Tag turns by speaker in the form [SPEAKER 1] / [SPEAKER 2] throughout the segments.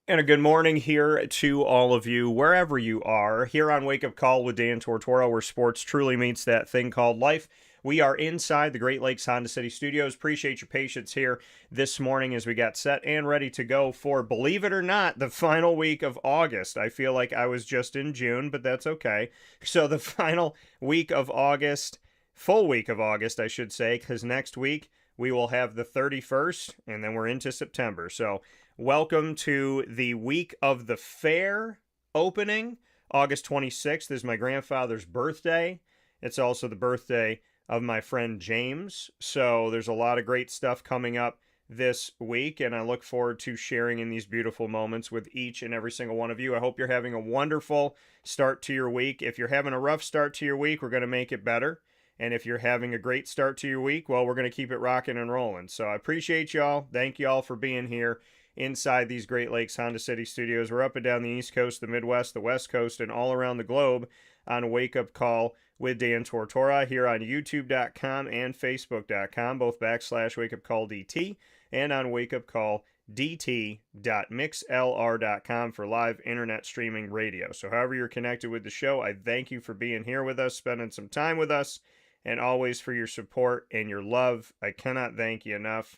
[SPEAKER 1] And a good morning here to all of you, wherever you are, here on Wake Up Call with Dan Tortora, where sports truly meets that thing called life. We are inside the Great Lakes Honda City Studios. Appreciate your patience here this morning as we got set and ready to go for, believe it or not, the final week of August. I feel like I was just in June, but that's okay. So the final week of August, full week of August, I should say, because next week we will have the 31st, and then we're into September. So welcome to the week of the fair opening. August 26th is my grandfather's birthday. It's also the birthday of my friend James. So there's a lot of great stuff coming up this week, and I look forward to sharing in these beautiful moments with each and every single one of you. I hope you're having a wonderful start to your week. If you're having a rough start to your week, we're going to make it better. And if you're having a great start to your week, well, we're going to keep it rocking and rolling. So I appreciate y'all. Thank y'all for being here inside these Great Lakes Honda City Studios. We're up and down the East Coast, the Midwest, the West Coast, and all around the globe on Wake Up Call with Dan Tortora here on YouTube.com and Facebook.com, both /WakeUpCallDT, and on WakeUpCallDT.mixlr.com for live internet streaming radio. So however you're connected with the show, I thank you for being here with us, spending some time with us, and always for your support and your love. I cannot thank you enough.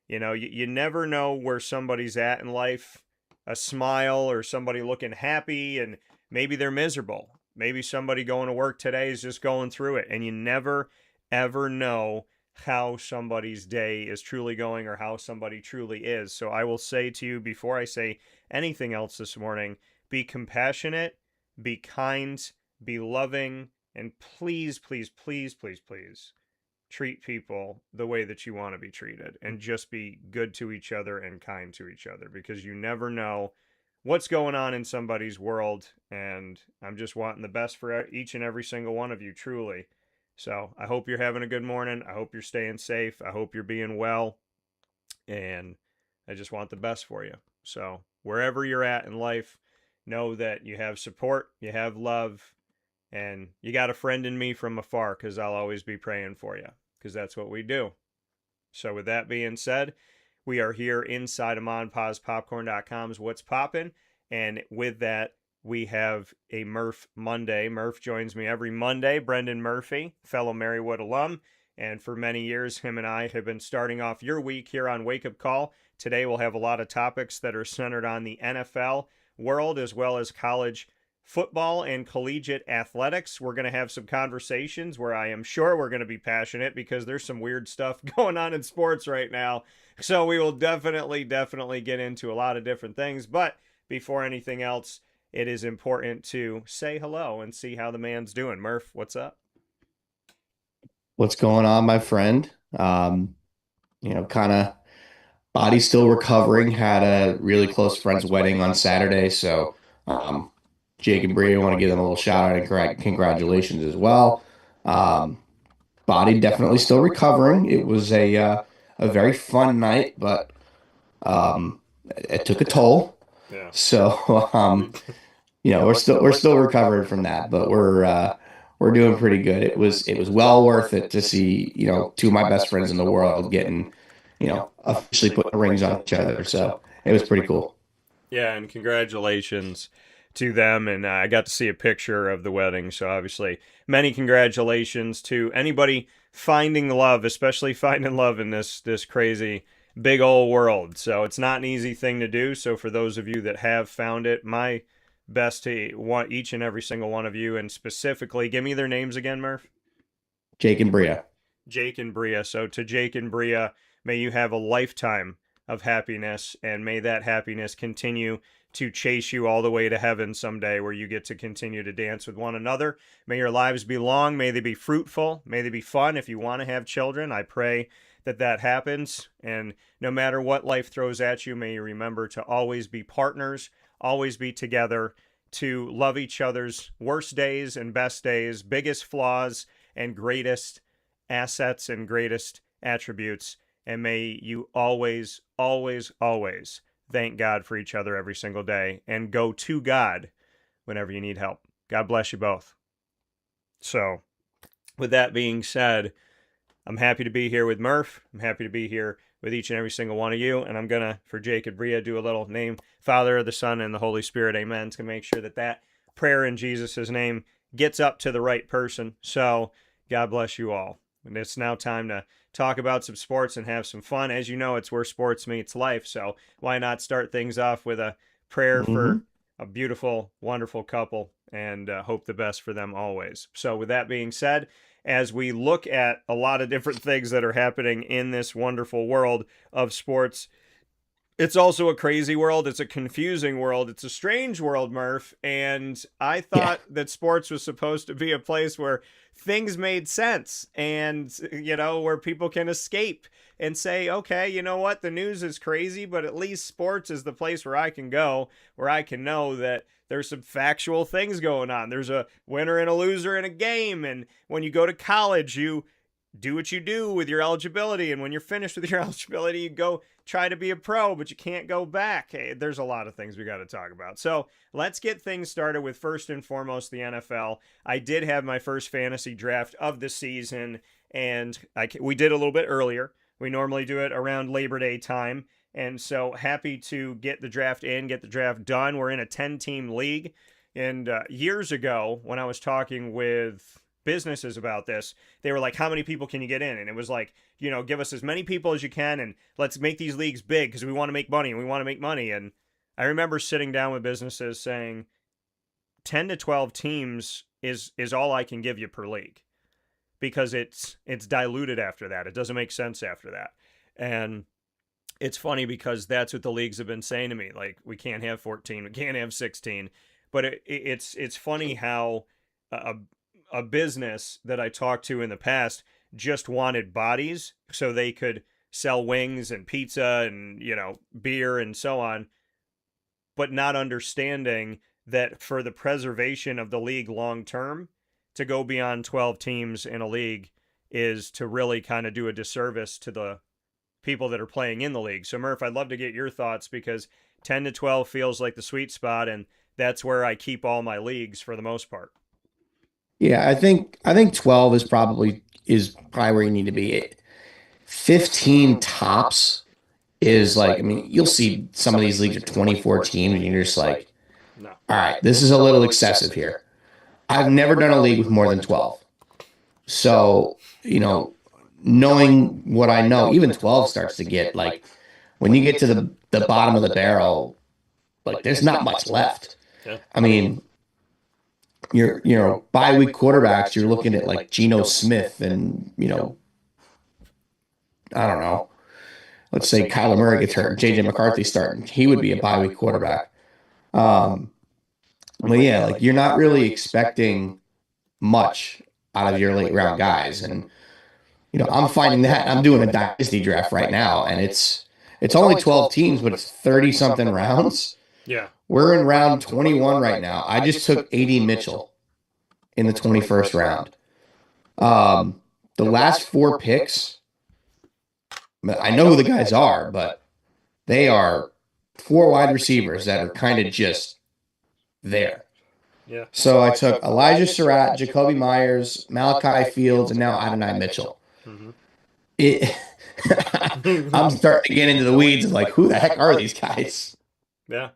[SPEAKER 1] You know, you never know where somebody's at in life. A smile or somebody looking happy, and maybe they're miserable. Maybe somebody going to work today is just going through it, and you never, ever know how somebody's day is truly going or how somebody truly is. So I will say to you, before I say anything else this morning, be compassionate, be kind, be loving, and please, please, please, please, please, treat people the way that you want to be treated, and just be good to each other and kind to each other, because you never know what's going on in somebody's world. And I'm just wanting the best for each and every single one of you, truly. So I hope you're having a good morning. I hope you're staying safe. I hope you're being well. And I just want the best for you. So wherever you're at in life, know that you have support, you have love, and you got a friend in me from afar, because I'll always be praying for you, because that's what we do. So with that being said, we are here inside of MonPazPopcorn.com's What's Poppin'. And with that, we have a Murph Monday. Murph joins me every Monday. Brendan Murphy, fellow Marywood alum. And for many years, him and I have been starting off your week here on Wake Up Call. Today, we'll have a lot of topics that are centered on the NFL world, as well as college football and collegiate athletics. We're going to have some conversations where I am sure we're going to be passionate, because there's some weird stuff going on in sports right now. So we will definitely get into a lot of different things. But before anything else, it is important to say hello and see how the man's doing. Murph, what's up?
[SPEAKER 2] What's going on, my friend? Kind of body still recovering. Had a really close friend's wedding on Saturday, so um, Jake and Bria want to give them a little shout out and congratulations as well. Um, Body definitely still recovering. It was a very fun night, but it took a toll.
[SPEAKER 1] Yeah.
[SPEAKER 2] So we're still recovering from that, but we're doing pretty good. It was well worth it to see, two of my best friends in the world getting, officially put the rings on each other. So it was pretty cool.
[SPEAKER 1] Yeah, and congratulations to them. And I got to see a picture of the wedding. So obviously, many congratulations to anybody finding love, especially finding love in this crazy big old world. So it's not an easy thing to do. So for those of you that have found it, my best to want each and every single one of you, and specifically, give me their names again, Murph.
[SPEAKER 2] Jake and Bria.
[SPEAKER 1] Jake and Bria. So to Jake and Bria, may you have a lifetime of happiness, and may that happiness continue to chase you all the way to heaven someday, where you get to continue to dance with one another. May your lives be long. May they be fruitful. May they be fun. If you want to have children, I pray that that happens. And no matter what life throws at you, may you remember to always be partners, always be together, to love each other's worst days and best days, biggest flaws and greatest assets and greatest attributes. And may you always, always, always thank God for each other every single day, and go to God whenever you need help. God bless you both. So, with that being said, I'm happy to be here with Murph. I'm happy to be here with each and every single one of you. And I'm going to, for Jacob Bria, do a little name, Father, the Son, and the Holy Spirit. Amen. To make sure that that prayer in Jesus' name gets up to the right person. So God bless you all. And it's now time to talk about some sports and have some fun. As you know, it's where sports meets life. So why not start things off with a prayer
[SPEAKER 2] Mm-hmm.
[SPEAKER 1] for a beautiful, wonderful couple, and hope the best for them always. So, with that being said, as we look at a lot of different things that are happening in this wonderful world of sports, it's also a crazy world. It's a confusing world. It's a strange world, Murph. And I
[SPEAKER 2] Yeah.
[SPEAKER 1] thought that sports was supposed to be a place where things made sense and, where people can escape and say, okay, you know what? The news is crazy, but at least sports is the place where I can go, where I can know that there's some factual things going on. There's a winner and a loser in a game. And when you go to college, you do what you do with your eligibility. And when you're finished with your eligibility, you go try to be a pro, but you can't go back. Hey, there's a lot of things we got to talk about. So let's get things started with first and foremost the NFL. I did have my first fantasy draft of the season, and we did a little bit earlier. We normally do it around Labor Day time. And so happy to get the draft in, get the draft done. We're in a 10-team league. And years ago, when I was talking with businesses about this, they were like, how many people can you get in? And it was like, give us as many people as you can, and let's make these leagues big because we want to make money and we want to make money. And I remember sitting down with businesses saying 10 to 12 teams is all I can give you per league, because it's diluted after that. It doesn't make sense after that. And it's funny because that's what the leagues have been saying to me. Like, we can't have 14, we can't have 16. But it's funny how a, a business that I talked to in the past just wanted bodies so they could sell wings and pizza and, beer and so on, but not understanding that for the preservation of the league long term, to go beyond 12 teams in a league is to really kind of do a disservice to the people that are playing in the league. So, Murph, I'd love to get your thoughts, because 10 to 12 feels like the sweet spot, and that's where I keep all my leagues for the most part.
[SPEAKER 2] Yeah, I think 12 is probably where you need to be. 15 tops is like, I mean, you'll see some of these leagues are 24 teams and you're just like,
[SPEAKER 1] No.
[SPEAKER 2] all right, this is a little excessive here. I've never done a league with more than 12. So, you know, knowing what I know, even 12 starts to get like when you get to the bottom of the barrel, like there's not much left.
[SPEAKER 1] Yeah.
[SPEAKER 2] I mean, bye week quarterbacks, you're looking at like Geno Smith and, I don't know. Let's say Kyler Murray gets hurt and JJ McCarthy starting. He would be a bye week quarterback. Um, but yeah, like you're not really expecting much out of your late round guys. And, I'm finding that I'm doing a dynasty draft right now, and it's only 12 teams, but it's 30 something rounds.
[SPEAKER 1] Yeah.
[SPEAKER 2] We're in round 21 right now. I just took AD Mitchell in the 21st round. The last four picks, I know who the guys are, but they are four wide receivers that are kind of just there.
[SPEAKER 1] Yeah.
[SPEAKER 2] So I took Elijah Surratt, Jacoby Myers, Malachi Fields, and now Adonai Mitchell.
[SPEAKER 1] Mm-hmm.
[SPEAKER 2] It, I'm starting to get into the weeds of like, who the heck are these guys?
[SPEAKER 1] Yeah.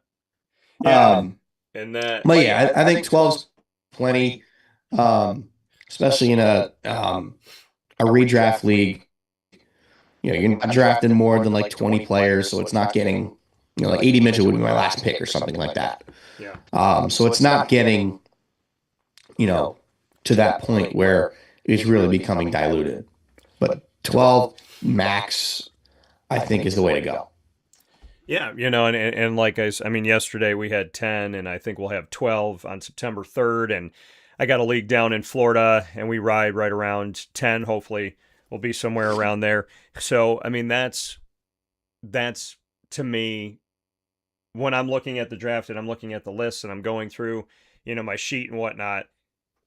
[SPEAKER 1] Yeah. And
[SPEAKER 2] But yeah, I think 12's plenty, especially in a redraft league. You're not drafting more than like 20 players, so it's not getting, like AD Mitchell would be my last pick or something like that.
[SPEAKER 1] Yeah.
[SPEAKER 2] So it's not getting, to that point where it's really becoming diluted. But 12 max, I think, is the way to go.
[SPEAKER 1] Yeah, and like I mean, yesterday we had 10, and I think we'll have 12 on September 3rd. And I got a league down in Florida, and we ride right around 10. Hopefully, we'll be somewhere around there. So, I mean, that's to me, when I'm looking at the draft and I'm looking at the list and I'm going through, my sheet and whatnot,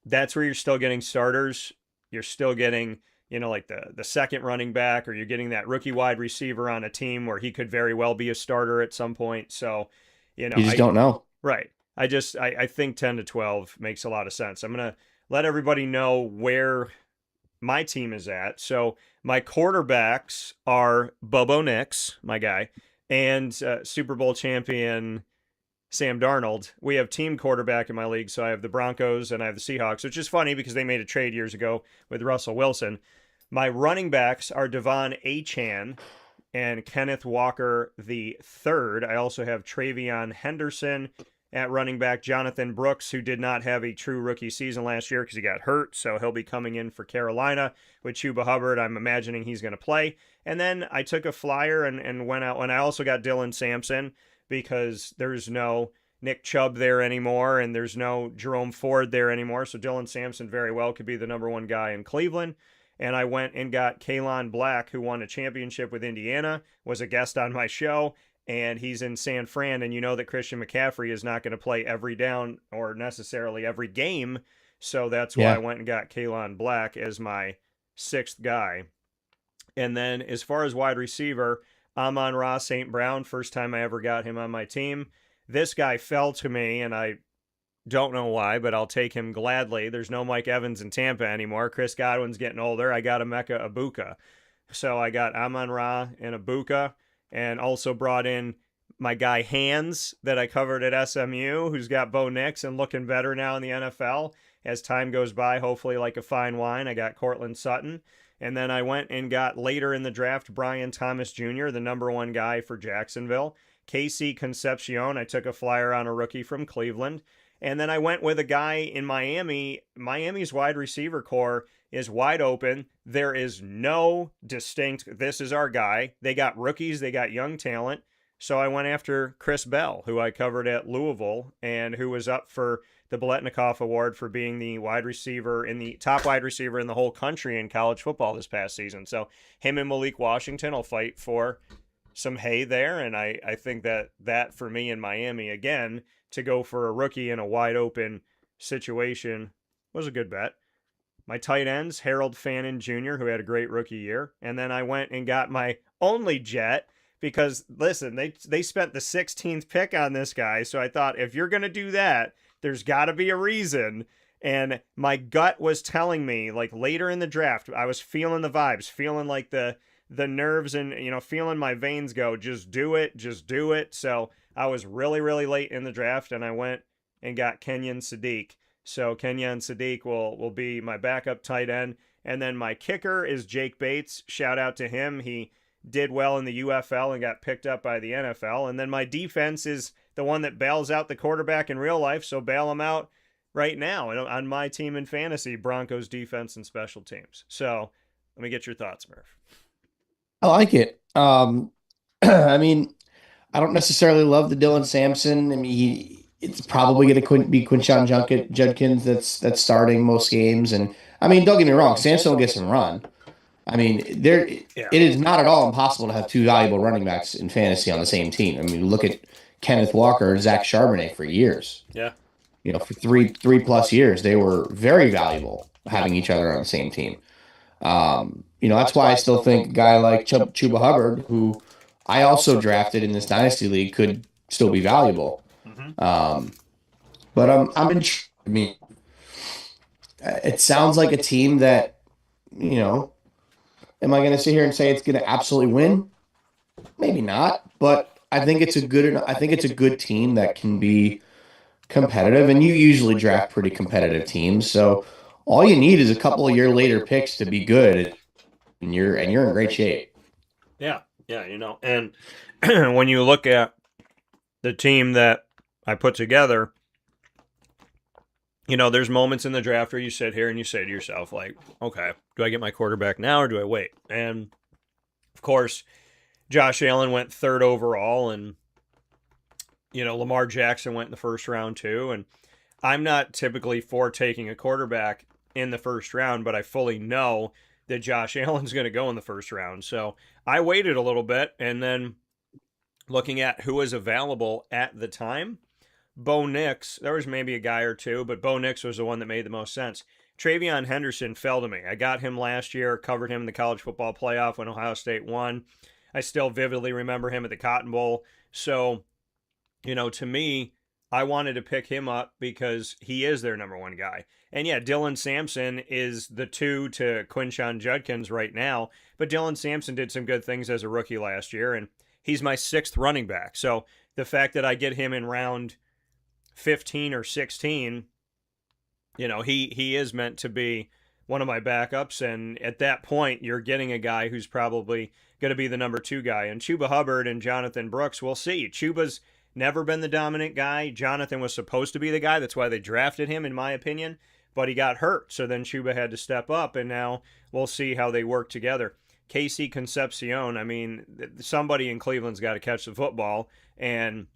[SPEAKER 1] that's where you're still getting starters. You're still getting, like the second running back, or you're getting that rookie wide receiver on a team where he could very well be a starter at some point. So,
[SPEAKER 2] You just don't know.
[SPEAKER 1] right. I think 10 to 12 makes a lot of sense. I'm going to let everybody know where my team is at. So my quarterbacks are Bobo Nix, my guy, and Super Bowl champion Sam Darnold. We have team quarterback in my league, so I have the Broncos and I have the Seahawks, which is funny because they made a trade years ago with Russell Wilson. My running backs are Devon Achan and Kenneth Walker the third. I also have Travion Henderson at running back, Jonathan Brooks, who did not have a true rookie season last year because he got hurt, so he'll be coming in for Carolina with Chuba Hubbard. I'm imagining he's going to play. And then I took a flyer and went out, and I also got Dylan Sampson because there's no Nick Chubb there anymore, and there's no Jerome Ford there anymore, so Dylan Sampson very well could be the number one guy in Cleveland. And I went and got Kalon Black, who won a championship with Indiana, was a guest on my show, and he's in San Fran, and you know that Christian McCaffrey is not going to play every down or necessarily every game, so that's why I went and got Kalon Black as my sixth guy. And then as far as wide receiver, Amon-Ra St. Brown, first time I ever got him on my team. This guy fell to me, and I don't know why, but I'll take him gladly. There's no Mike Evans in Tampa anymore. Chris Godwin's getting older. I got Emeka Ibuka. So I got Amon-Ra and Ibuka, and also brought in my guy Hands that I covered at SMU, who's got Bo Nix and looking better now in the NFL. As time goes by, hopefully like a fine wine, I got Cortland Sutton. And then I went and got later in the draft Brian Thomas Jr., the number one guy for Jacksonville. Casey Concepcion, I took a flyer on a rookie from Cleveland. And then I went with a guy in Miami. Miami's wide receiver core is wide open. There is no distinct, this is our guy. They got rookies, they got young talent. So I went after Chris Bell, who I covered at Louisville and who was up for the Biletnikoff Award for being the wide receiver in the top wide receiver in the whole country in college football this past season. So him and Malik Washington will fight for some hay there. And I think that for me in Miami, again, to go for a rookie in a wide open situation was a good bet. My tight ends, Harold Fannin Jr., who had a great rookie year. And then I went and got my only Jet because, listen, they spent the 16th pick on this guy. So I thought, if you're going to do that, there's got to be a reason. And my gut was telling me, like later in the draft, I was feeling the vibes, feeling like the nerves and, feeling my veins go, just do it, just do it. So I was really, really late in the draft, and I went and got Kenyon Sadiq. So Kenyon Sadiq will be my backup tight end. And then my kicker is Jake Bates. Shout out to him. He did well in the UFL and got picked up by the NFL. And then my defense is the one that bails out the quarterback in real life, so bail him out right now on my team in fantasy, Broncos defense and special teams. So let me get your thoughts, Murph.
[SPEAKER 2] I like it. I mean, I don't necessarily love the Dylan Sampson. I mean, it's probably going to be Quinshon Judkins that's starting most games. And I mean, don't get me wrong, Sampson will get some run. I mean, it is not at all impossible to have two valuable running backs in fantasy on the same team. I mean, look at Kenneth Walker and Zach Charbonnet for years.
[SPEAKER 1] Yeah.
[SPEAKER 2] For three plus years, they were very valuable having each other on the same team. That's why I still think a guy like Chuba Hubbard, who I also drafted in this dynasty league, could still be valuable.
[SPEAKER 1] Mm-hmm.
[SPEAKER 2] But I'm intrigued. I mean, it sounds like a team that, am I going to sit here and say it's going to absolutely win? Maybe not, but I think it's a good team that can be competitive, and you usually draft pretty competitive teams. So all you need is a couple of year later picks to be good, and you're in great shape.
[SPEAKER 1] Yeah, and when you look at the team that I put together, there's moments in the draft where you sit here and you say to yourself, like, okay, do I get my quarterback now or do I wait? And of course, Josh Allen went third overall, and Lamar Jackson went in the first round too. And I'm not typically for taking a quarterback in the first round, but I fully know that Josh Allen's going to go in the first round. So I waited a little bit, and then looking at who was available at the time, Bo Nix, there was maybe a guy or two, but Bo Nix was the one that made the most sense. Travion Henderson fell to me. I got him last year, covered him in the college football playoff when Ohio State won. I still vividly remember him at the Cotton Bowl. So, to me, I wanted to pick him up because he is their number one guy. And yeah, Dylan Sampson is the two to Quinshon Judkins right now, but Dylan Sampson did some good things as a rookie last year, and he's my sixth running back. So the fact that I get him in round 15 or 16, he is meant to be one of my backups. And at that point, you're getting a guy who's probably going to be the number two guy. And Chuba Hubbard and Jonathan Brooks, we'll see. Chuba's never been the dominant guy. Jonathan was supposed to be the guy. That's why they drafted him, in my opinion. But he got hurt. So then Chuba had to step up. And now we'll see how they work together. Casey Concepcion, I mean, somebody in Cleveland's got to catch the football. And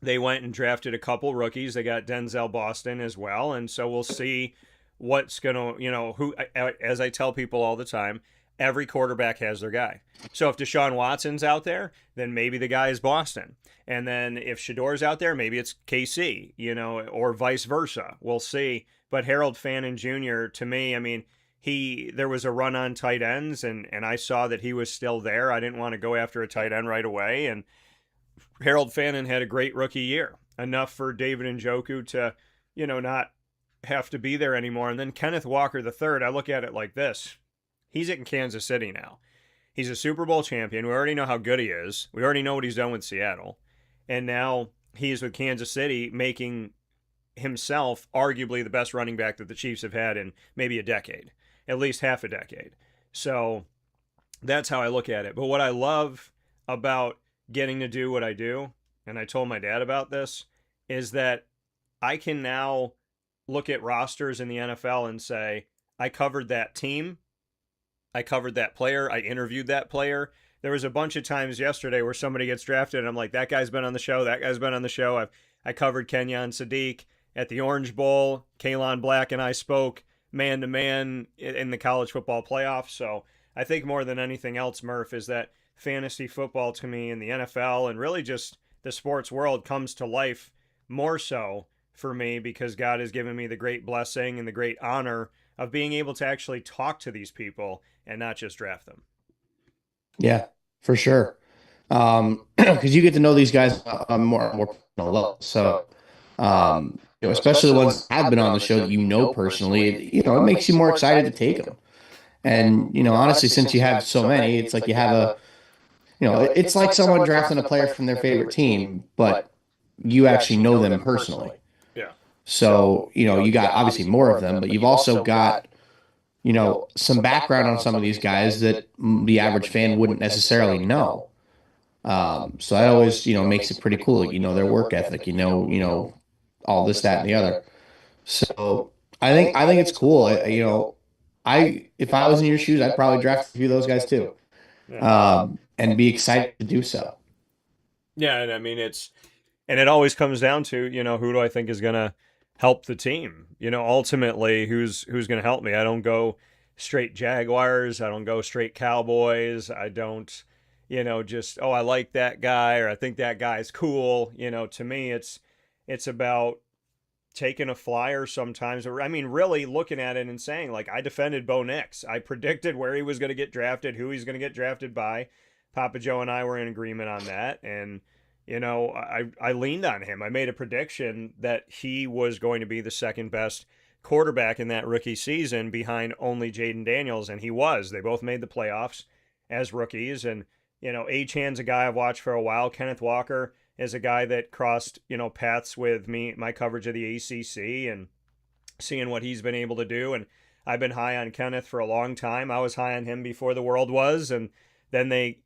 [SPEAKER 1] they went and drafted a couple rookies. They got Denzel Boston as well. And so we'll see what's going to, who, as I tell people all the time, every quarterback has their guy. So if Deshaun Watson's out there, then maybe the guy is Boston. And then if Shador's out there, maybe it's KC, or vice versa. We'll see. But Harold Fannin Jr., to me, I mean, there was a run on tight ends, and I saw that he was still there. I didn't want to go after a tight end right away. And Harold Fannin had a great rookie year, enough for David Njoku to, not have to be there anymore. And then Kenneth Walker III, I look at it like this. He's in Kansas City now. He's a Super Bowl champion. We already know how good he is. We already know what he's done with Seattle. And now he's with Kansas City, making himself arguably the best running back that the Chiefs have had in maybe a decade, at least half a decade. So that's how I look at it. But what I love about getting to do what I do, and I told my dad about this, is that I can now look at rosters in the NFL and say, I covered that team, I covered that player, I interviewed that player. There was a bunch of times yesterday where somebody gets drafted and I'm like, that guy's been on the show, that guy's been on the show. I covered Kenyon Sadiq at the Orange Bowl. Kalen Black and I spoke man-to-man in the college football playoffs. So I think more than anything else, Murph, is that fantasy football to me in the NFL and really just the sports world comes to life more so for me because God has given me the great blessing and the great honor of being able to actually talk to these people and not just draft them.
[SPEAKER 2] Yeah, for sure. Because you get to know these guys on more personal level. So, especially the ones that have been on the show that personally, it makes you more excited to take them. And, honestly, since you have so many, it's like you have it's like someone drafting a player from their favorite team, but you actually know them personally.
[SPEAKER 1] Yeah.
[SPEAKER 2] So, you got obviously more of them, but you've also got, some background on some of these guys that the average fan wouldn't necessarily know. So that always, makes it pretty cool. Their work ethic, all this, that, and the other. So I think it's cool. If I was in your shoes, I'd probably draft a few of those guys too. And be excited to do so.
[SPEAKER 1] Yeah, and I mean it always comes down to, who do I think is going to help the team? Ultimately who's going to help me. I don't go straight Jaguars, I don't go straight Cowboys. I don't, just I like that guy or I think that guy's cool. To me it's about taking a flyer sometimes, or I mean really looking at it and saying, like, I defended Bo Nix. I predicted where he was going to get drafted, who he's going to get drafted by. Papa Joe and I were in agreement on that. And, I leaned on him. I made a prediction that he was going to be the second best quarterback in that rookie season behind only Jaden Daniels. And he was. They both made the playoffs as rookies. And, Achan's a guy I've watched for a while. Kenneth Walker is a guy that crossed, paths with my coverage of the ACC and seeing what he's been able to do. And I've been high on Kenneth for a long time. I was high on him before the world was. And then they,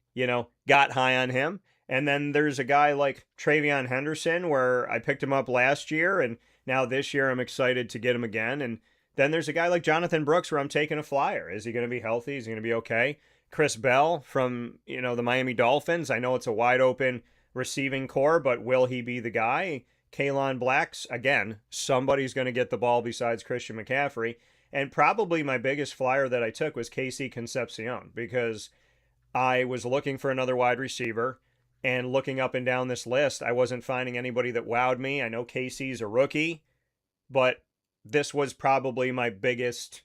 [SPEAKER 1] got high on him. And then there's a guy like Travion Henderson where I picked him up last year. And now this year I'm excited to get him again. And then there's a guy like Jonathan Brooks where I'm taking a flyer. Is he going to be healthy? Is he going to be okay? Chris Bell from, the Miami Dolphins. I know it's a wide open receiving core, but will he be the guy? Kalen Black's, again, somebody's going to get the ball besides Christian McCaffrey. And probably my biggest flyer that I took was Casey Concepcion because I was looking for another wide receiver and looking up and down this list, I wasn't finding anybody that wowed me. I know Casey's a rookie, but this was probably my biggest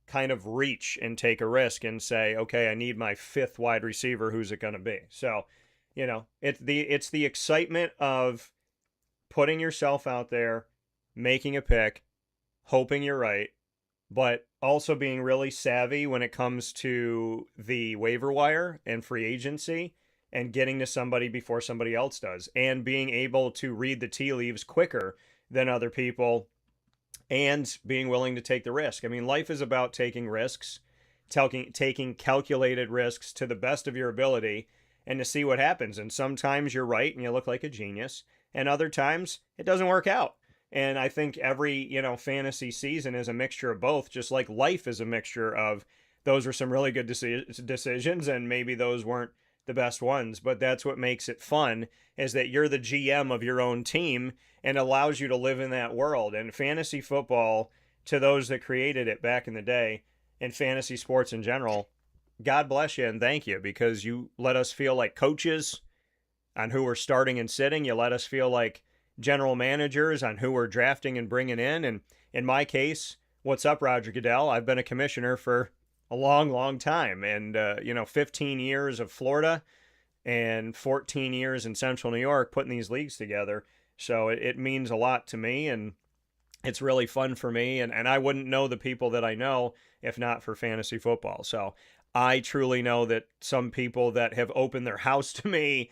[SPEAKER 1] kind of reach and take a risk and say, okay, I need my fifth wide receiver. Who's it going to be? So, it's the excitement of putting yourself out there, making a pick, hoping you're right, but also being really savvy when it comes to the waiver wire and free agency and getting to somebody before somebody else does, and being able to read the tea leaves quicker than other people, and being willing to take the risk. I mean, life is about taking risks, taking calculated risks to the best of your ability, and to see what happens. And sometimes you're right and you look like a genius, and other times it doesn't work out. And I think every, fantasy season is a mixture of both, just like life is a mixture of those were some really good decisions and maybe those weren't the best ones. But that's what makes it fun, is that you're the GM of your own team and allows you to live in that world. And fantasy football, to those that created it back in the day, and fantasy sports in general, God bless you and thank you, because you let us feel like coaches on who we're starting and sitting. You let us feel like general managers on who we're drafting and bringing in. And in my case, what's up, Roger Goodell? I've been a commissioner for a long, long time. And, 15 years of Florida and 14 years in Central New York putting these leagues together. So it means a lot to me, and it's really fun for me. And I wouldn't know the people that I know if not for fantasy football. So I truly know that some people that have opened their house to me,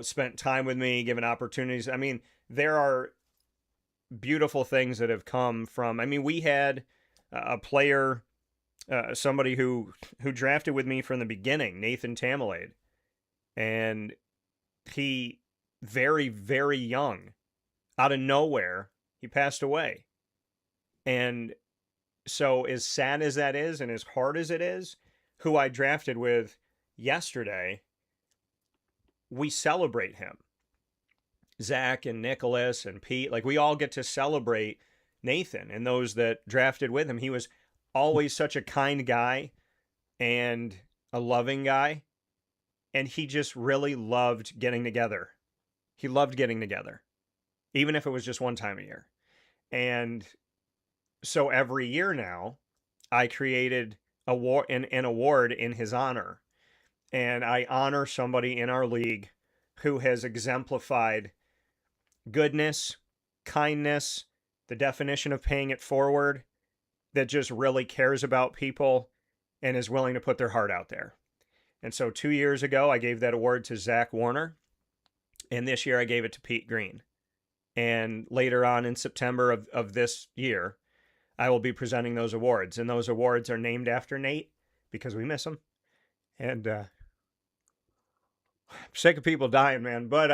[SPEAKER 1] spent time with me, given opportunities. I mean, there are beautiful things that have come from. I mean, we had a player, somebody who drafted with me from the beginning, Nathan Tamalade, and he, very, very young, out of nowhere, he passed away. And so, as sad as that is, and as hard as it is, who I drafted with yesterday, we celebrate him. Zach and Nicholas and Pete, like, we all get to celebrate Nathan and those that drafted with him. He was always such a kind guy and a loving guy. And he just really loved getting together. He loved getting together, even if it was just one time a year. And so every year now, I created an award in his honor. And I honor somebody in our league who has exemplified goodness, kindness, the definition of paying it forward, that just really cares about people and is willing to put their heart out there. And so 2 years ago, I gave that award to Zach Warner. And this year I gave it to Pete Green. And later on in September of this year, I will be presenting those awards. And those awards are named after Nate, because we miss him. And I'm sick of people dying, man. But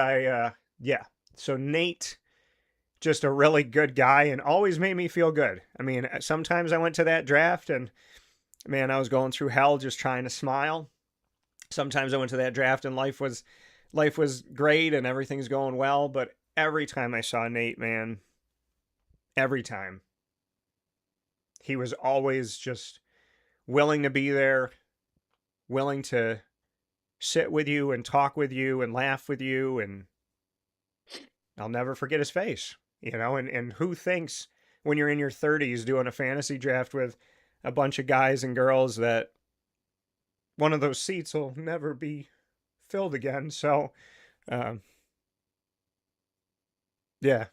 [SPEAKER 1] yeah. So Nate, just a really good guy and always made me feel good. I mean, sometimes I went to that draft and, man, I was going through hell just trying to smile. Sometimes I went to that draft and life was great and everything's going well. But every time I saw Nate, man, every time, he was always just willing to be there, willing to sit with you and talk with you and laugh with you. And I'll never forget his face, and who thinks when you're in your 30s doing a fantasy draft with a bunch of guys and girls that one of those seats will never be filled again. So, yeah.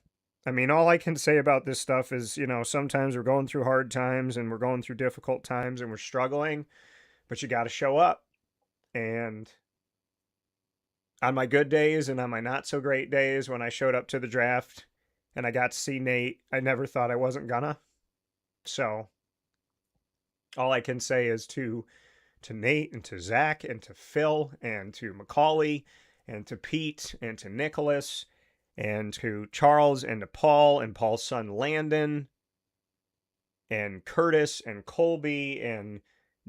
[SPEAKER 1] I mean, all I can say about this stuff is, sometimes we're going through hard times and we're going through difficult times and we're struggling, but you got to show up. And on my good days and on my not so great days, when I showed up to the draft and I got to see Nate, I never thought I wasn't gonna. So all I can say is to Nate and to Zach and to Phil and to Macaulay and to Pete and to Nicholas and to Charles and to Paul and Paul's son Landon and Curtis and Colby and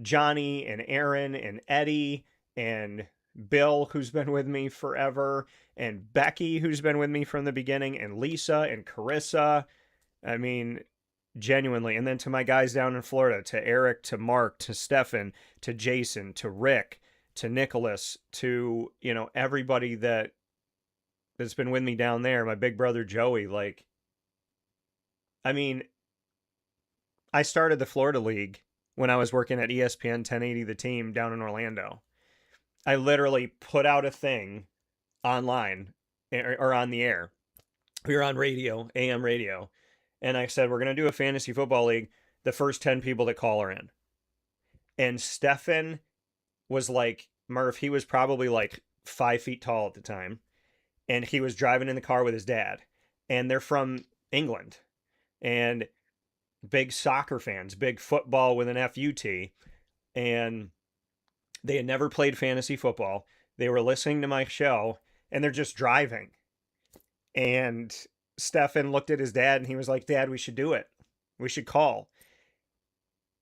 [SPEAKER 1] Johnny and Aaron and Eddie and Bill, who's been with me forever, and Becky, who's been with me from the beginning, and Lisa and Carissa. I mean, genuinely. And then to my guys down in Florida, to Eric, to Mark, to Stefan, to Jason, to Rick, to Nicholas, to, everybody that's been with me down there, my big brother Joey. Like, I mean, I started the Florida League when I was working at ESPN 1080 The Team down in Orlando. I literally put out a thing online or on the air We were on radio, AM radio, and I said, we're going to do a fantasy football league. The first 10 people that call are in. And Stefan was like, Murph, he was probably like 5 feet tall at the time. And he was driving in the car with his dad. And they're from England. And big soccer fans, big football with an FUT. And they had never played fantasy football. They were listening to my show and they're just driving. And Stefan looked at his dad and he was like, Dad, we should do it. We should call.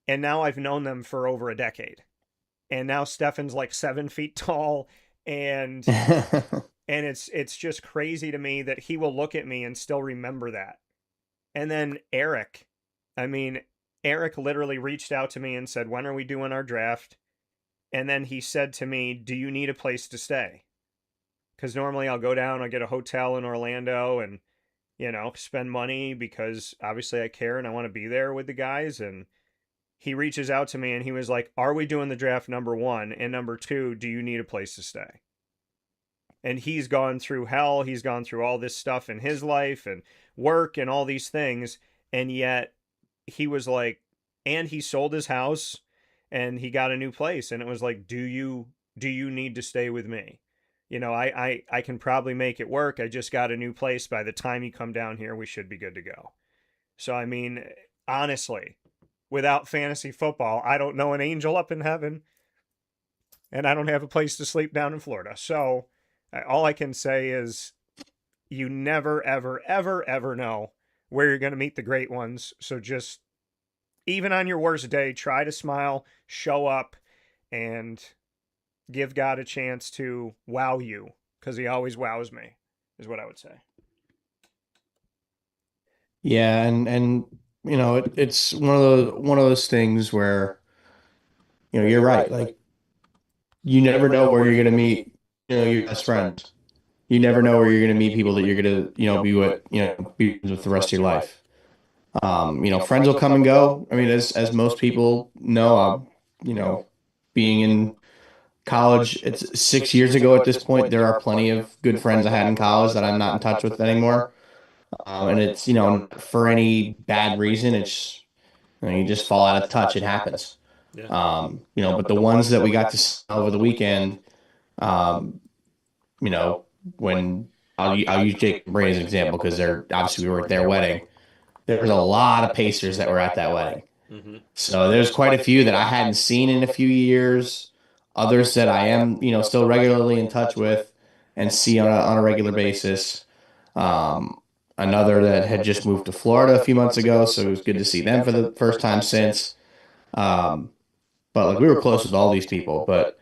[SPEAKER 1] And now I've known them for over a decade. And now Stefan's like 7 feet tall. And it's just crazy to me that he will look at me and still remember that. And then Eric, I mean, Eric literally reached out to me and said, when are we doing our draft? And then he said to me, do you need a place to stay? Because normally I'll go down, I'll get a hotel in Orlando and, spend money because obviously I care and I want to be there with the guys. And he reaches out to me and he was like, are we doing the draft, number one? And number two, do you need a place to stay? And he's gone through hell. He's gone through all this stuff in his life and work and all these things. And yet he was like, and he sold his house and he got a new place. And it was like, do you need to stay with me? I can probably make it work. I just got a new place. By the time you come down here, we should be good to go. So, I mean, honestly, without fantasy football, I don't know an angel up in heaven and I don't have a place to sleep down in Florida. So all I can say is you never, ever, ever, ever know where you're going to meet the great ones. So just, even on your worst day, try to smile, show up, and give God a chance to wow you, because he always wows me, is what I would say.
[SPEAKER 2] Yeah, and it's one of those things where you're right. Like you never know where you're gonna meet your best friend. You never know where you're gonna meet people that you're gonna be with the rest of your life. Friends will come and go. I mean, as most people know, being in college, it's 6 years ago at this point. There are plenty of good friends I had in college that I'm not in touch with anymore. And it's, not for any bad reason. It's, you just fall out of touch. It happens.
[SPEAKER 1] Yeah.
[SPEAKER 2] But the ones that we got to see over the weekend, um, you know, when I'll use Jake and Bray as an example because they're obviously we were at their wedding. There was a lot of Pacers that were at that wedding.
[SPEAKER 1] Mm-hmm.
[SPEAKER 2] So there's quite a few that I hadn't seen in a few years. Others that I am, still regularly in touch with and see on a regular basis. Another that had just moved to Florida a few months ago, so it was good to see them for the first time since. But like we were close with all these people, but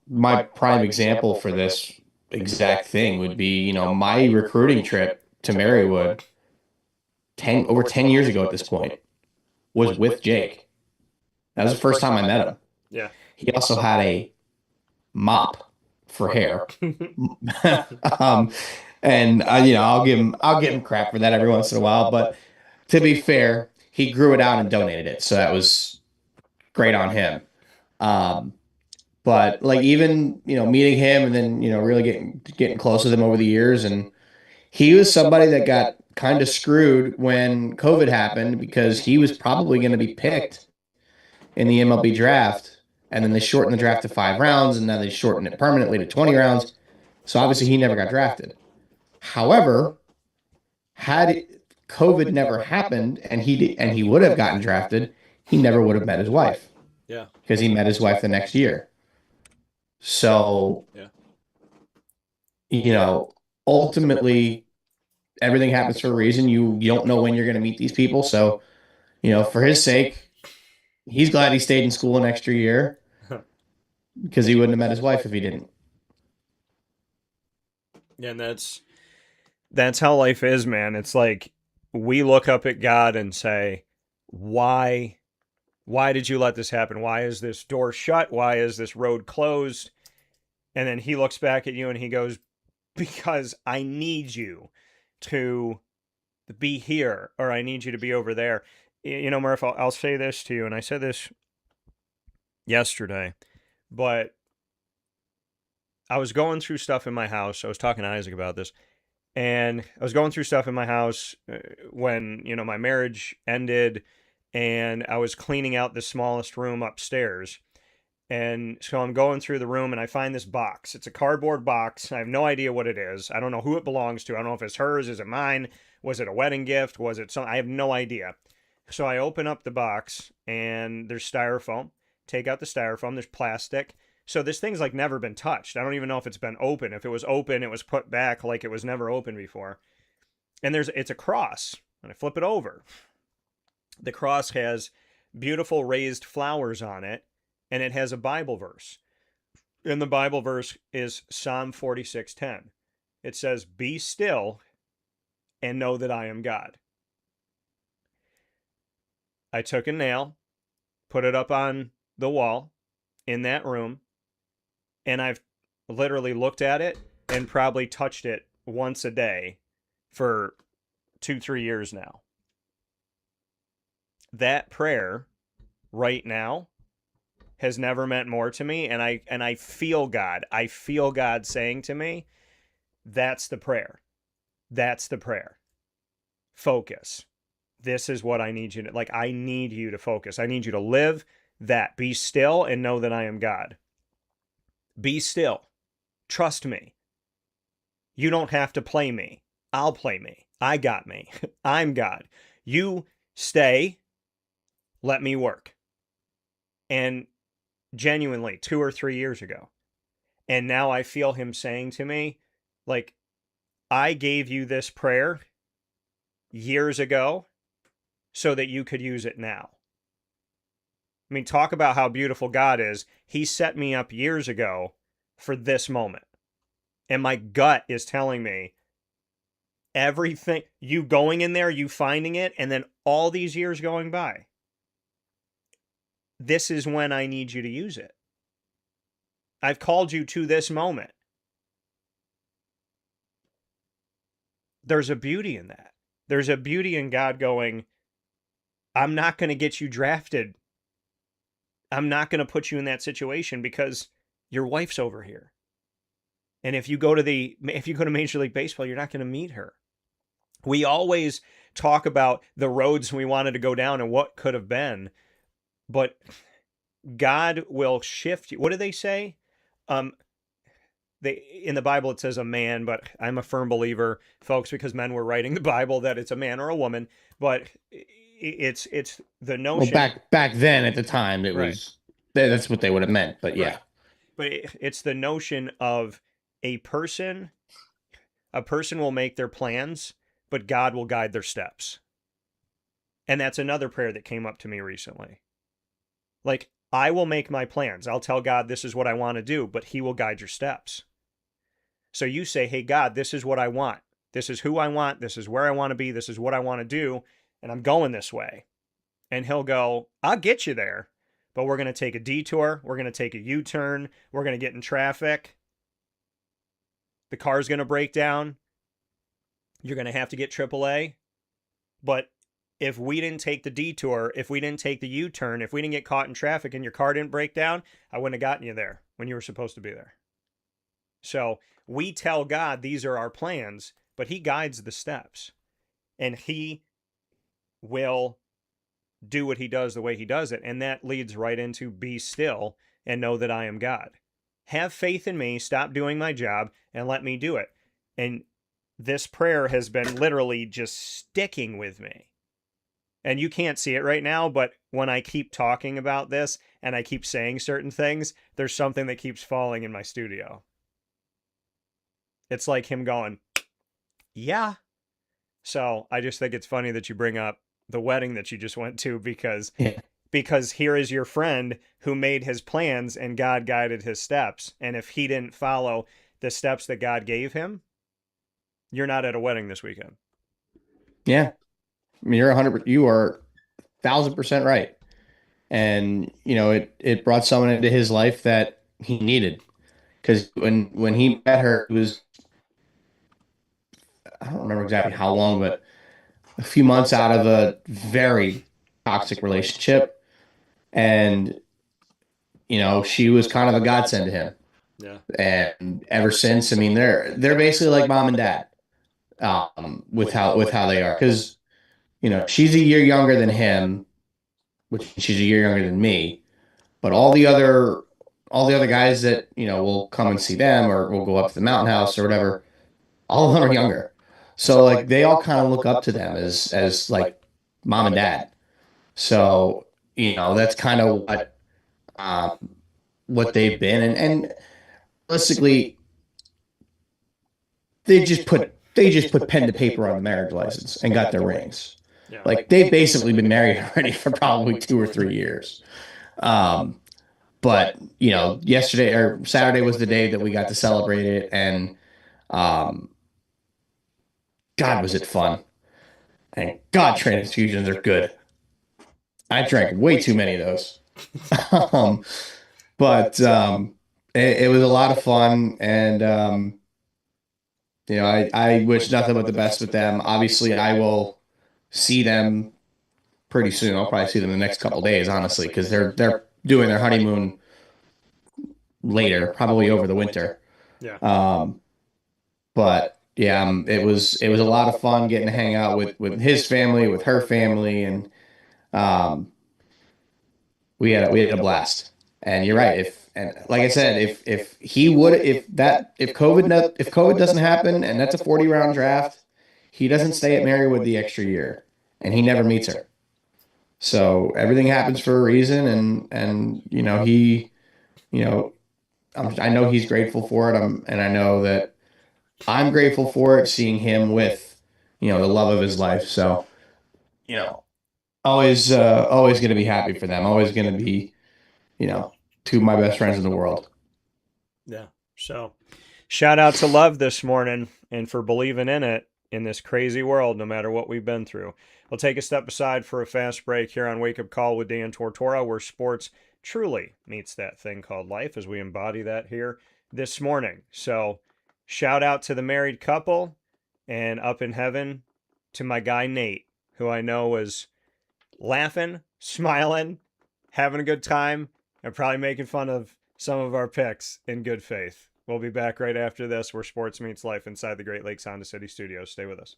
[SPEAKER 2] my prime example for this exact thing would be, my recruiting trip to Marywood over 10 years ago at this point was with Jake. That was the first time I met him.
[SPEAKER 1] Yeah.
[SPEAKER 2] He also had a mop for hair. And I'll give him crap for that every once in a while, but to be fair, he grew it out and donated it, so that was great on him. But like even meeting him and then really getting close with him over the years, and he was somebody that got kind of screwed when COVID happened because he was probably going to be picked in the MLB draft, and then they shortened the draft to 5 rounds, and now they shortened it permanently to 20 rounds. So obviously he never got drafted. However, had COVID never happened and he would have gotten drafted, he never would have met his wife.
[SPEAKER 1] Yeah.
[SPEAKER 2] Because he met his wife the next year. So, ultimately, everything happens for a reason. You don't know when you're going to meet these people. So, for his sake, he's glad he stayed in school an extra year because he wouldn't have met his wife if he didn't.
[SPEAKER 1] Yeah, and that's how life is, man. It's like we look up at God and say, why did you let this happen? Why is this door shut? Why is this road closed? And then he looks back at you and he goes, because I need you to be here, or I need you to be over there. Murph, I'll say this to you, and I said this yesterday, but I was going through stuff in my house. I was talking to Isaac about this, And I was going through stuff in my house when, my marriage ended, and I was cleaning out the smallest room upstairs. And so I'm going through the room and I find this box. It's a cardboard box. I have no idea what it is. I don't know who it belongs to. I don't know if it's hers. Is it mine? Was it a wedding gift? Was it something? I have no idea. So I open up the box and there's styrofoam. Take out the styrofoam. There's plastic. So this thing's like never been touched. I don't even know if it's been open. If it was open, it was put back like it was never open before. And it's a cross. And I flip it over. The cross has beautiful raised flowers on it, and it has a Bible verse. And the Bible verse is Psalm 46:10. It says, "Be still and know that I am God." I took a nail, put it up on the wall in that room, and I've literally looked at it and probably touched it once a day for 2-3 years now. That prayer right now has never meant more to me, and I feel God. I feel God saying to me, that's the prayer. That's the prayer. Focus. This is what I need you to, like, I need you to focus. I need you to live that. Be still and know that I am God. Be still. Trust me. You don't have to play me. I'll play me. I got me. I'm God. You stay. Let me work. And genuinely, 2 or 3 years ago. And now I feel him saying to me, like, I gave you this prayer years ago so that you could use it now. I mean, talk about how beautiful God is. He set me up years ago for this moment. And my gut is telling me everything, you going in there, you finding it, and then all these years going by. This is when I need you to use it. I've called you to this moment. There's a beauty in that. There's a beauty in God going, I'm not going to get you drafted. I'm not going to put you in that situation because your wife's over here. And if you go to Major League Baseball, you're not going to meet her. We always talk about the roads we wanted to go down and what could have been, but God will shift you. What do they say? In the Bible it says a man, but I'm a firm believer, folks, because men were writing the Bible, that it's a man or a woman. But it's the notion.
[SPEAKER 2] Well, back then at the time, it
[SPEAKER 1] Right.
[SPEAKER 2] was that's what they would have meant. But yeah,
[SPEAKER 1] Right. But it's the notion of a person. A person will make their plans, but God will guide their steps. And that's another prayer that came up to me recently. Like, I will make my plans. I'll tell God this is what I want to do, but he will guide your steps. So you say, hey, God, this is what I want. This is who I want. This is where I want to be. This is what I want to do. And I'm going this way. And he'll go, I'll get you there, but we're going to take a detour. We're going to take a U-turn. We're going to get in traffic. The car's going to break down. You're going to have to get AAA. But if we didn't take the detour, if we didn't take the U-turn, if we didn't get caught in traffic and your car didn't break down, I wouldn't have gotten you there when you were supposed to be there. So we tell God these are our plans, but he guides the steps. And he will do what he does the way he does it. And that leads right into be still and know that I am God. Have faith in me, stop doing my job, and let me do it. And this prayer has been literally just sticking with me. And you can't see it right now, but when I keep talking about this and I keep saying certain things, there's something that keeps falling in my studio. It's like him going, yeah. So I just think it's funny that you bring up the wedding that you just went to because here is your friend who made his plans and God guided his steps. And if he didn't follow the steps that God gave him, you're not at a wedding this weekend.
[SPEAKER 2] Yeah. I mean, you are 1,000% right. And, it brought someone into his life that he needed. Because when he met her, it was, I don't remember exactly how long, but a few months out of a very toxic relationship. And, she was kind of a godsend to him.
[SPEAKER 1] Yeah.
[SPEAKER 2] And ever since, I mean, they're basically like mom and dad. with how they are. Because, she's a year younger than him, which she's a year younger than me. But all the other guys that, will come and see them or will go up to the mountain house or whatever, all of them are younger. So like they all kind of look up to them as like mom and dad. So, that's kind of what they've been. And realistically, they just put pen to paper on the marriage license and got their rings.
[SPEAKER 1] Yeah.
[SPEAKER 2] Like they've basically been married already for probably 2 or 3 years. But yesterday or Saturday was the day that we got to celebrate it, and God, was it fun! And God, transfusions are good. I drank way too many of those. um, but it was a lot of fun, and I wish nothing but the best with them. Obviously, I will see them pretty soon. I'll probably see them in the next couple days, honestly, because they're doing their honeymoon later, probably over the winter.
[SPEAKER 1] Yeah.
[SPEAKER 2] But yeah, it was a lot of fun getting to hang out with his family, with her family, and we had a blast. And you're right. Like I said, if COVID doesn't happen and that's a 40-round draft, he doesn't stay at Marywood the extra year, and he never meets her. So everything happens for a reason, and I know he's grateful for it. And I know that I'm grateful for it, seeing him with, the love of his life. So, always going to be happy for them. Always going to be, two of my best friends in the world.
[SPEAKER 1] Yeah. So shout out to Love this morning and for believing in it in this crazy world, no matter what we've been through. We'll take a step aside for a fast break here on Wake Up Call with Dan Tortora, where sports truly meets that thing called life, as we embody that here this morning. So shout out to the married couple, and up in heaven to my guy Nate, who I know was laughing, smiling, having a good time, and probably making fun of some of our picks in good faith. We'll be back right after this, where sports meets life, inside the Great Lakes Honda City Studios. Stay with us.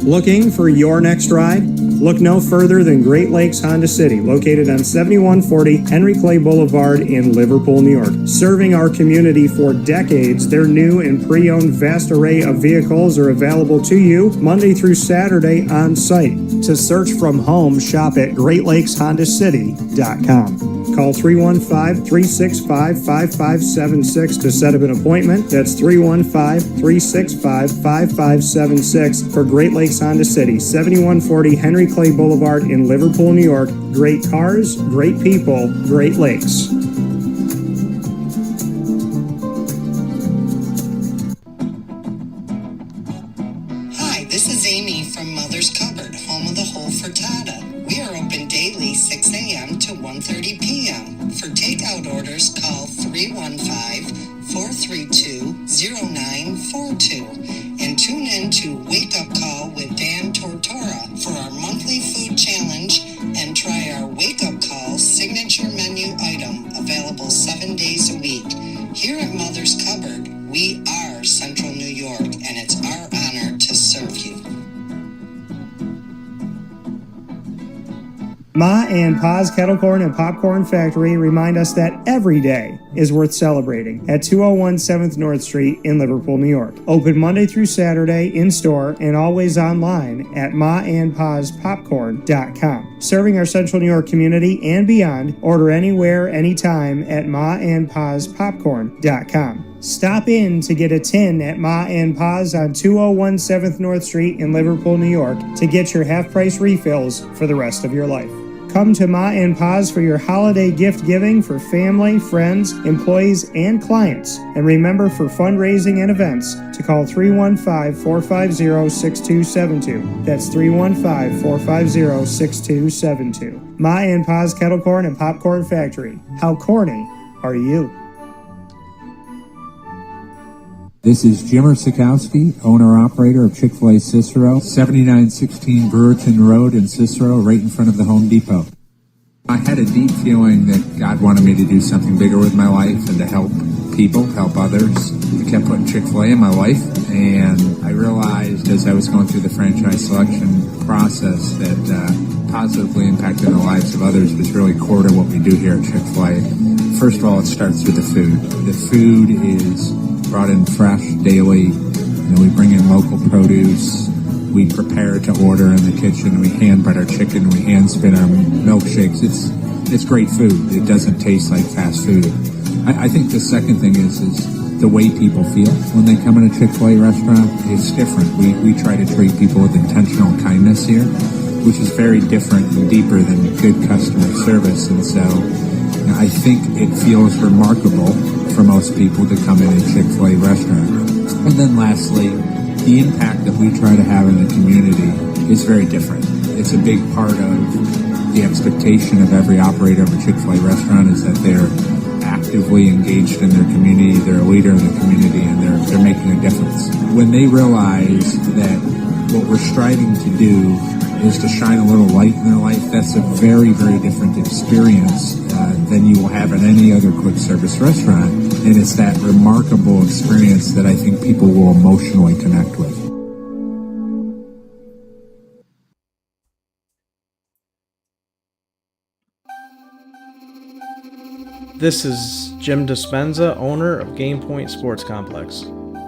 [SPEAKER 3] Looking for your next ride? Look no further than Great Lakes Honda City, located on 7140 Henry Clay Boulevard in Liverpool, New York. Serving our community for decades, their new and pre-owned vast array of vehicles are available to you Monday through Saturday on site. To search from home, shop at GreatLakesHondaCity.com. Call 315-365-5576 to set up an appointment. That's 315-365-5576 for Great Lakes Honda City, 7140 Henry Clay Boulevard in Liverpool, New York. Great cars, great people, Great Lakes.
[SPEAKER 4] Hi, this is Amy from Mother's Cupboard, home of the whole frittata. We are open daily 6 a.m. to 1:30 p.m. For takeout orders, call 315-432-0942 and tune in to Wake Up Call with Dan Tortora for our monthly food challenge, and try our Wake Up Call signature menu item, available 7 days a week. Here at Mother's Cupboard, we are Central New York, and it's our honor to serve you.
[SPEAKER 3] Ma and Pa's Kettle Corn and Popcorn Factory remind us that every day is worth celebrating at 201 7th North Street in Liverpool, New York. Open Monday through Saturday in-store and always online at maandpaspopcorn.com. Serving our Central New York community and beyond, order anywhere, anytime at maandpaspopcorn.com. Stop in to get a tin at Ma and Pa's on 201 7th North Street in Liverpool, New York to get your half-price refills for the rest of your life. Come to Ma and Pa's for your holiday gift giving for family, friends, employees, and clients. And remember, for fundraising and events, to call 315-450-6272. That's 315-450-6272. Ma and Pa's Kettle Corn and Popcorn Factory. How corny are you?
[SPEAKER 5] This is Jimmer Sikowski, owner-operator of Chick-fil-A Cicero, 7916 Brewerton Road in Cicero, right in front of the Home Depot. I had a deep feeling that God wanted me to do something bigger with my life and to help people, help others. I kept putting Chick-fil-A in my life, and I realized as I was going through the franchise selection process that positively impacting the lives of others was really core to what we do here at Chick-fil-A. First of all, it starts with the food. The food is brought in fresh daily. We bring in local produce. We prepare to order in the kitchen. We hand bread our chicken. We hand spin our milkshakes. It's great food. It doesn't taste like fast food. I think the second thing is the way people feel when they come in a Chick-fil-A restaurant. It's different. We try to treat people with intentional kindness here, which is very different and deeper than good customer service. And so I think it feels remarkable for most people to come in a Chick-fil-A restaurant. And then lastly, the impact that we try to have in the community is very different. It's a big part of the expectation of every operator of a Chick-fil-A restaurant is that they're actively engaged in their community, they're a leader in the community, and they're making a difference. When they realize that what we're striving to do is to shine a little light in their life, that's a very, very different experience than you will have at any other quick service restaurant. And it's that remarkable experience that I think people will emotionally connect with.
[SPEAKER 6] This is Jim Dispenza, owner of Game Point Sports Complex.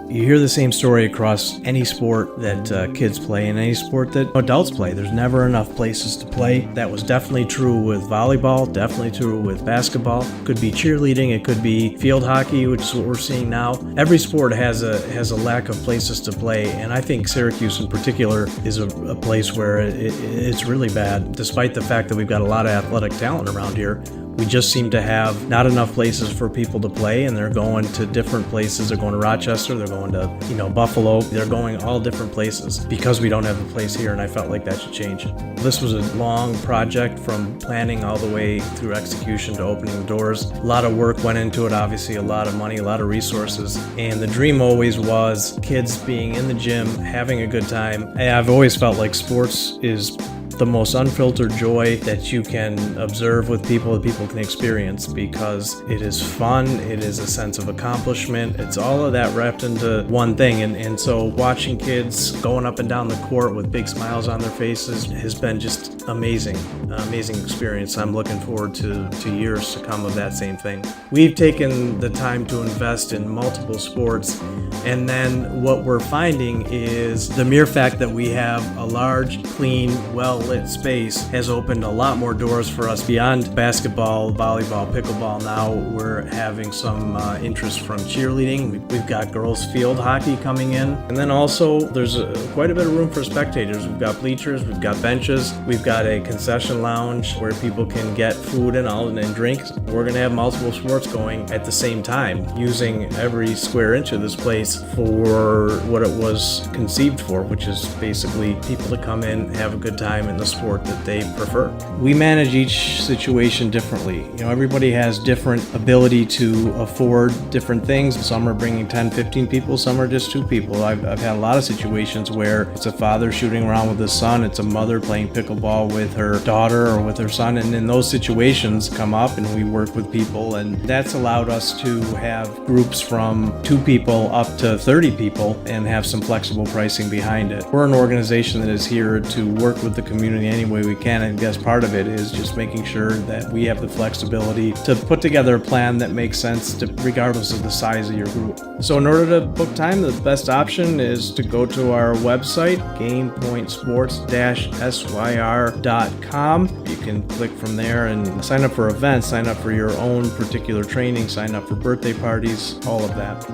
[SPEAKER 6] You hear the same story across any sport that kids play and any sport that adults play. There's never enough places to play. That was definitely true with volleyball, definitely true with basketball. Could be cheerleading, it could be field hockey, which is what we're seeing now. Every sport has a lack of places to play, and I think Syracuse in particular is a place where it's really bad. Despite the fact that we've got a lot of athletic talent around here, we just seem to have not enough places for people to play, and they're going to different places. They're going to Rochester, they're going to, Buffalo. They're going all different places because we don't have a place here, and I felt like that should change. This was a long project from planning all the way through execution to opening the doors. A lot of work went into it, obviously, a lot of money, a lot of resources, and the dream always was kids being in the gym, having a good time. I've always felt like sports is the most unfiltered joy that you can observe with people, that people can experience, because it is fun, it is a sense of accomplishment, it's all of that wrapped into one thing. And so watching kids going up and down the court with big smiles on their faces has been just amazing experience. I'm looking forward to years to come of that same thing. We've taken the time to invest in multiple sports, and then what we're finding is the mere fact that we have a large, clean, well-lit space has opened a lot more doors for us beyond basketball, volleyball, pickleball. Now we're having some interest from cheerleading. We've got girls field hockey coming in, and then also there's quite a bit of room for spectators. We've got bleachers, we've got benches, we've got a concession lounge where people can get food and drinks. We're going to have multiple sports going at the same time, using every square inch of this place for what it was conceived for, which is basically people to come in, have a good time in the sport that they prefer. We manage each situation differently. Everybody has different ability to afford different things. Some are bringing 10, 15 people, some are just 2 people. I've had a lot of situations where it's a father shooting around with his son, it's a mother playing pickleball with her daughter or with her son, and in those situations come up and we work with people, and that's allowed us to have groups from 2 people up to 30 people and have some flexible pricing behind it. We're an organization that is here to work with the community any way we can, and I guess part of it is just making sure that we have the flexibility to put together a plan that makes sense regardless of the size of your group. So in order to book time, the best option is to go to our website, gamepointsports-syr.com. You can click from there and sign up for events, sign up for your own particular training, sign up for birthday parties, all of that.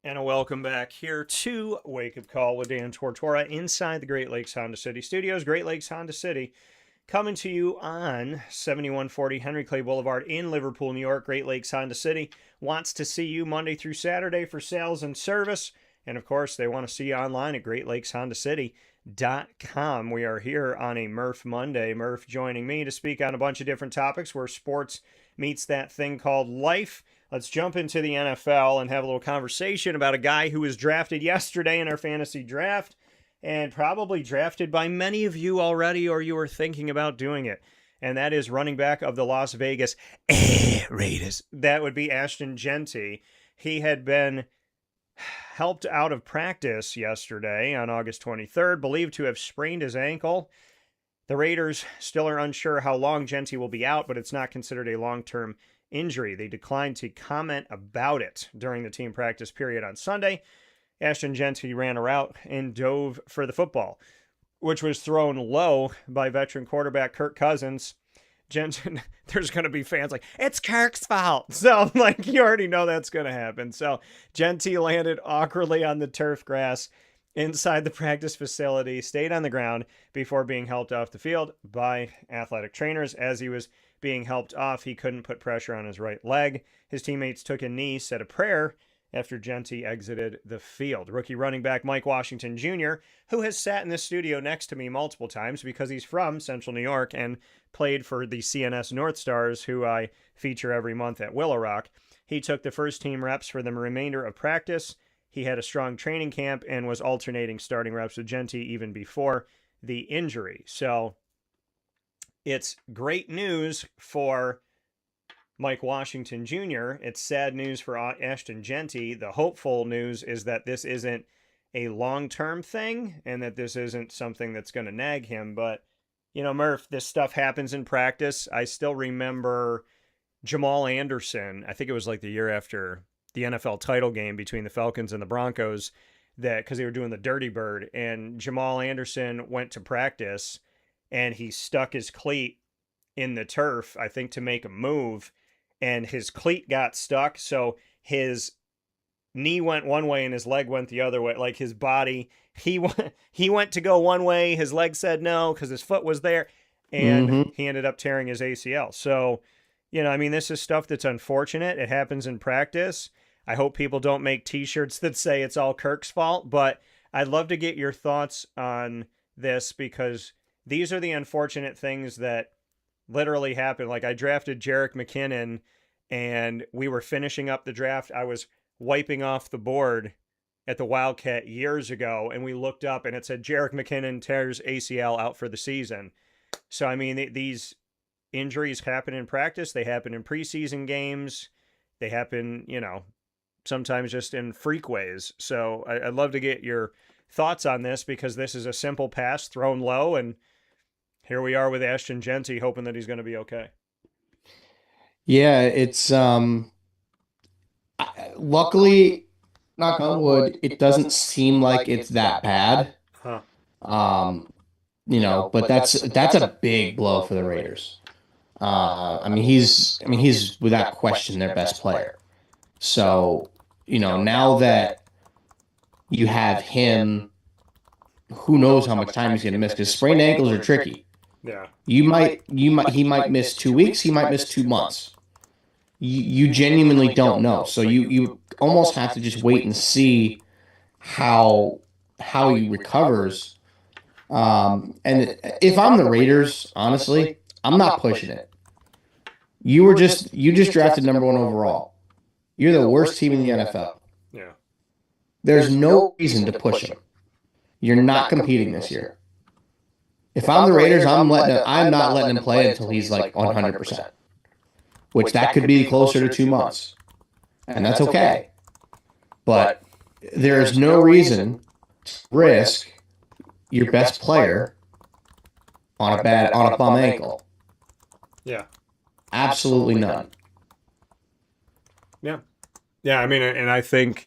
[SPEAKER 1] And welcome back here to Wake Up Call with Dan Tortora inside the Great Lakes Honda City Studios. Great Lakes Honda City coming to you on 7140 Henry Clay Boulevard in Liverpool, New York. Great Lakes Honda City wants to see you Monday through Saturday for sales and service. And of course, they want to see you online at greatlakeshondacity.com. We are here on a Murph Monday. Murph joining me to speak on a bunch of different topics where sports meets that thing called life. Let's jump into the NFL and have a little conversation about a guy who was drafted yesterday in our fantasy draft and probably drafted by many of you already, or you were thinking about doing it. and that is running back of the Las Vegas Raiders. That would be Ashton Jeanty. He had been helped out of practice yesterday on August 23rd, believed to have sprained his ankle. The Raiders still are unsure how long Jeanty will be out, but it's not considered a long-term injury. They declined to comment about it during the team practice period on Sunday. Ashton Jeanty ran a route and dove for the football, which was thrown low by veteran quarterback Kirk Cousins. Jensen, there's going to be fans like, it's Kirk's fault. So, like, you already know that's going to happen. So, Jeanty landed awkwardly on the turf grass inside the practice facility, stayed on the ground before being helped off the field by athletic trainers. As he was being helped off, he couldn't put pressure on his right leg. His teammates took a knee, said a prayer after Jeanty exited the field. Rookie running back Mike Washington Jr., who has sat in this studio next to me multiple times because he's from Central New York and played for the CNS North Stars, who I feature every month at Willow Rock. He took the first team reps for the remainder of practice. He had a strong training camp and was alternating starting reps with Jeanty even before the injury. So it's great news for Mike Washington Jr. It's sad news for Ashton Jeanty. The hopeful news is that this isn't a long-term thing and that this isn't something that's going to nag him. But, you know, Murph, this stuff happens in practice. I still remember Jamal Anderson. I think it was like the year after the NFL title game between the Falcons and the Broncos, that because they were doing the Dirty Bird, and Jamal Anderson went to practice and he stuck his cleat in the turf, I think, to make a move. And his cleat got stuck, so his knee went one way and his leg went the other way. Like his body, he went to go one way, his leg said no because his foot was there, and he ended up tearing his ACL. So, you know, I mean, this is stuff that's unfortunate. It happens in practice. I hope people don't make T-shirts that say it's all Kirk's fault, but I'd love to get your thoughts on this because these are the unfortunate things that literally happened. Like I drafted Jerick McKinnon and we were finishing up the draft. I was wiping off the board at the Wildcat years ago and we looked up and it said Jerick McKinnon tears ACL out for the season. So, I mean, these injuries happen in practice. They happen in preseason games. They happen, you know, sometimes just in freak ways. So I'd love to get your thoughts on this because this is a simple pass thrown low, and here we are with Ashton Jeanty hoping that he's going to be okay.
[SPEAKER 2] Yeah, it's luckily, knock on wood, it doesn't seem like it's that bad.
[SPEAKER 1] Huh.
[SPEAKER 2] You know, but that's a big blow for the Raiders. I mean, he's without question their best player. So, you know, now that you have him, who knows how much time he's going to miss? Because sprained ankles are tricky.
[SPEAKER 1] Yeah.
[SPEAKER 2] He might miss 2 weeks. He might miss 2 months. You genuinely don't know. So you almost have to just wait and see how he recovers. And if I'm the Raiders, honestly, I'm not pushing it. You just drafted number 1 overall. You're the worst team in the NFL.
[SPEAKER 1] Yeah.
[SPEAKER 2] There's no reason to push him. You're not competing this year. If I'm the Raiders, I'm not letting him play until he's like 100%, which that could be closer to 2 months, and that's okay. But there is no reason to risk your best player on a bum ankle.
[SPEAKER 1] Yeah.
[SPEAKER 2] Absolutely none.
[SPEAKER 1] Yeah. Yeah, I mean, and I think,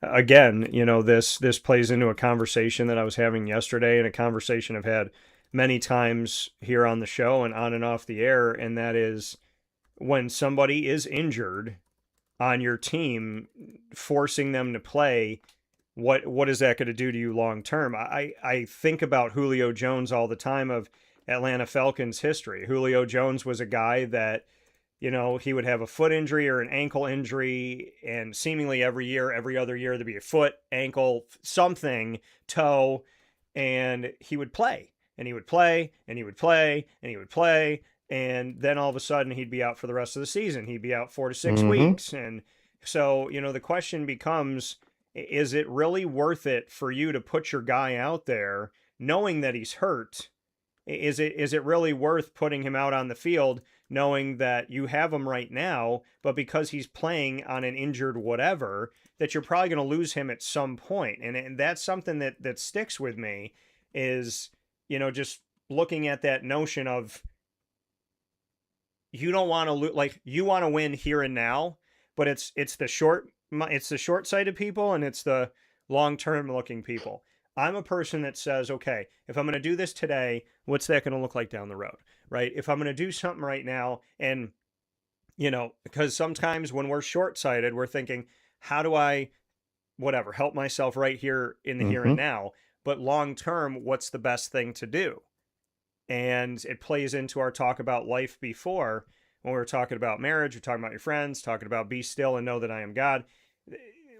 [SPEAKER 1] again, you know, this plays into a conversation that I was having yesterday and a conversation I've had many times here on the show and on and off the air, and that is when somebody is injured on your team, forcing them to play, what is that going to do to you long term? I think about Julio Jones all the time of Atlanta Falcons history. Julio Jones was a guy that, you know, he would have a foot injury or an ankle injury, and seemingly every other year, there'd be a foot, ankle, something, toe, and he would play. And he would play, and he would play, and he would play, and then all of a sudden he'd be out for the rest of the season. He'd be out 4 to 6 weeks. And so, you know, the question becomes, is it really worth it for you to put your guy out there knowing that he's hurt Is it really worth putting him out on the field knowing that you have him right now, but because he's playing on an injured whatever, that you're probably going to lose him at some point? And that's something that sticks with me is, just looking at that notion of you don't want to like you want to win here and now, but it's the short-sighted people and it's the long-term looking people. I'm a person that says, okay, if I'm going to do this today, what's that going to look like down the road, right? If I'm going to do something right now, and because sometimes when we're short-sighted, we're thinking, how do I help myself right here in the here and now? But long-term, what's the best thing to do? And it plays into our talk about life before, when we were talking about marriage, we're talking about your friends, talking about be still and know that I am God.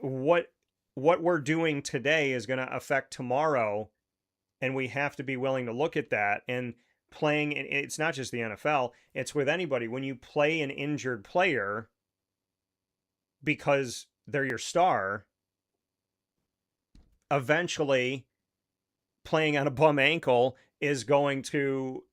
[SPEAKER 1] What we're doing today is going to affect tomorrow, and we have to be willing to look at that. And playing, it's not just the NFL, it's with anybody. When you play an injured player because they're your star, eventually playing on a bum ankle is going to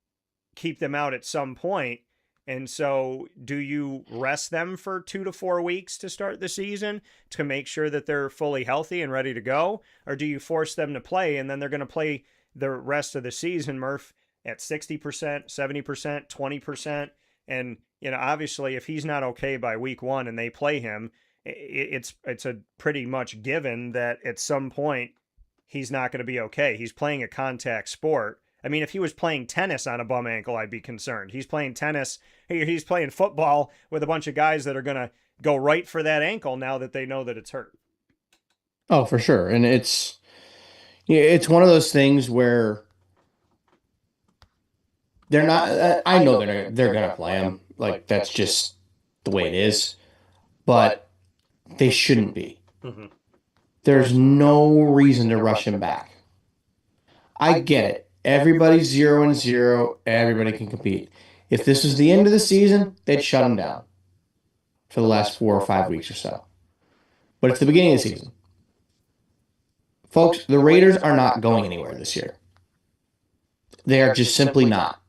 [SPEAKER 1] keep them out at some point. And so do you rest them for 2 to 4 weeks to start the season to make sure that they're fully healthy and ready to go? Or do you force them to play and then they're going to play the rest of the season, Murph, at 60%, 70%, 20%? And, obviously if he's not okay by week 1 and they play him, it's a pretty much given that at some point he's not going to be okay. He's playing a contact sport. I mean, if he was playing tennis on a bum ankle, I'd be concerned. He's playing tennis. He's playing football with a bunch of guys that are going to go right for that ankle now that they know that it's hurt.
[SPEAKER 2] Oh, for sure. And it's one of those things where they're not, I know they're going to play him. Like, that's just the way it is. But they shouldn't be. There's no reason to rush him back. I get it. Everybody's 0-0. Everybody can compete. If this was the end of the season, they'd shut him down for the last 4 or 5 weeks or so. But it's the beginning of the season. Folks, the Raiders are not going anywhere this year. They are just simply not.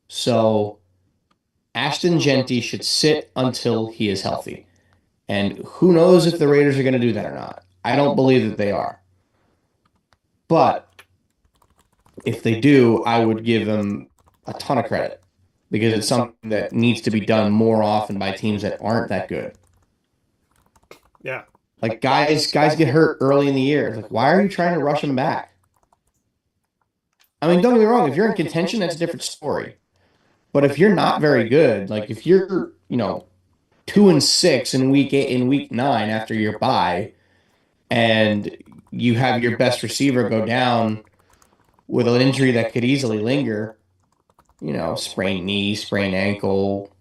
[SPEAKER 2] So Ashton Jeanty should sit until he is healthy. And who knows if the Raiders are going to do that or not. I don't believe that they are. But if they do, I would give them a ton of credit because it's something that needs to be done more often by teams that aren't that good.
[SPEAKER 1] Yeah.
[SPEAKER 2] Like guys get hurt early in the year. It's like, why are you trying to rush them back? I mean, don't get me wrong. If you're in contention, that's a different story. But if you're not very good, like if you're, 2-6 in week 9 after your bye, and you have your best receiver go down with an injury that could easily linger, sprained knee, sprained ankle,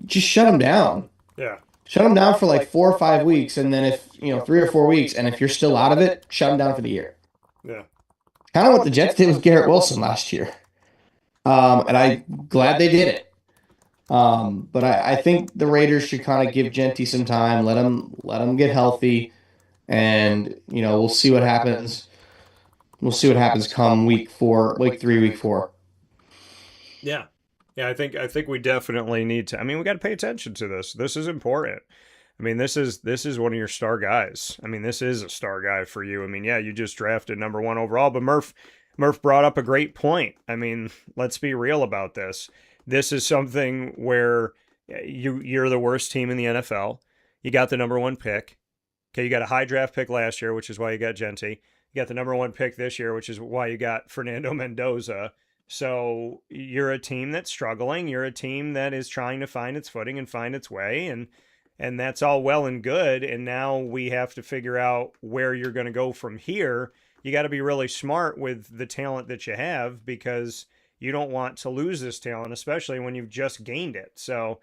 [SPEAKER 2] just shut him down.
[SPEAKER 1] Yeah.
[SPEAKER 2] Shut him down for like 4 or 5 weeks, and then if, 3 or 4 weeks, and if you're still out of it, shut him down for the year.
[SPEAKER 1] Yeah.
[SPEAKER 2] Kind of what the Jets did with Garrett Wilson last year. And I'm glad they did it. But I think the Raiders should kind of give Jeanty some time, let him get healthy, and we'll see what happens. We'll see what happens come week 3, week 4.
[SPEAKER 1] Yeah. Yeah, I think we definitely need to. I mean, we got to pay attention to this. This is important. I mean, this is one of your star guys. I mean, this is a star guy for you. I mean, yeah, you just drafted number 1 overall, but Murph brought up a great point. I mean, let's be real about this. This is something where you're the worst team in the NFL. You got the number 1 pick. Okay, you got a high draft pick last year, which is why you got Jeanty. You got the number 1 pick this year, which is why you got Fernando Mendoza. So you're a team that's struggling. You're a team that is trying to find its footing and find its way. And that's all well and good. And now we have to figure out where you're going to go from here. You got to be really smart with the talent that you have because you don't want to lose this talent, especially when you've just gained it. So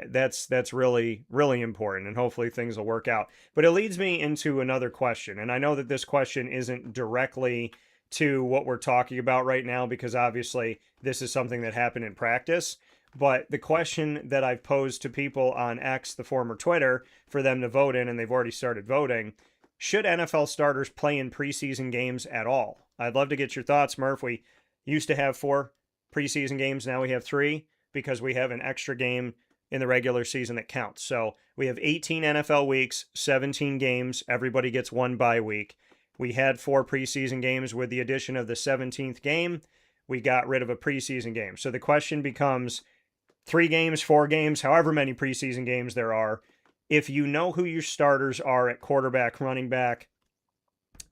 [SPEAKER 1] that's really, really important. And hopefully things will work out. But it leads me into another question. And I know that this question isn't directly to what we're talking about right now, because obviously this is something that happened in practice. But the question that I've posed to people on X, the former Twitter, for them to vote in, and they've already started voting, should NFL starters play in preseason games at all? I'd love to get your thoughts, Murph. We used to have 4 preseason games. Now we have 3 because we have an extra game in the regular season that counts. So we have 18 NFL weeks, 17 games. Everybody gets 1 bye week. We had 4 preseason games. With the addition of the 17th game, we got rid of a preseason game. So the question becomes 3 games, 4 games, however many preseason games there are. If you know who your starters are at quarterback, running back,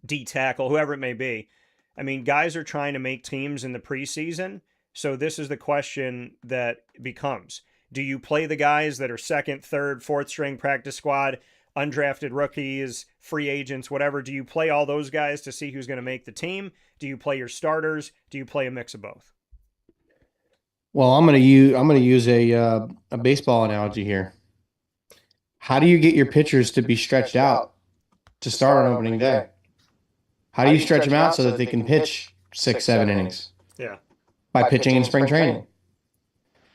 [SPEAKER 1] D tackle, whoever it may be, I mean, guys are trying to make teams in the preseason. So this is the question that becomes. Do you play the guys that are second, third, fourth string practice squad, undrafted rookies, free agents, whatever? Do you play all those guys to see who's going to make the team? Do you play your starters? Do you play a mix of both?
[SPEAKER 2] Well, I'm gonna use a baseball analogy here. How do you get your pitchers to be stretched out to start on opening day? How do you stretch them out so that they can pitch 6, 7 innings?
[SPEAKER 1] Yeah.
[SPEAKER 2] By pitching in spring training.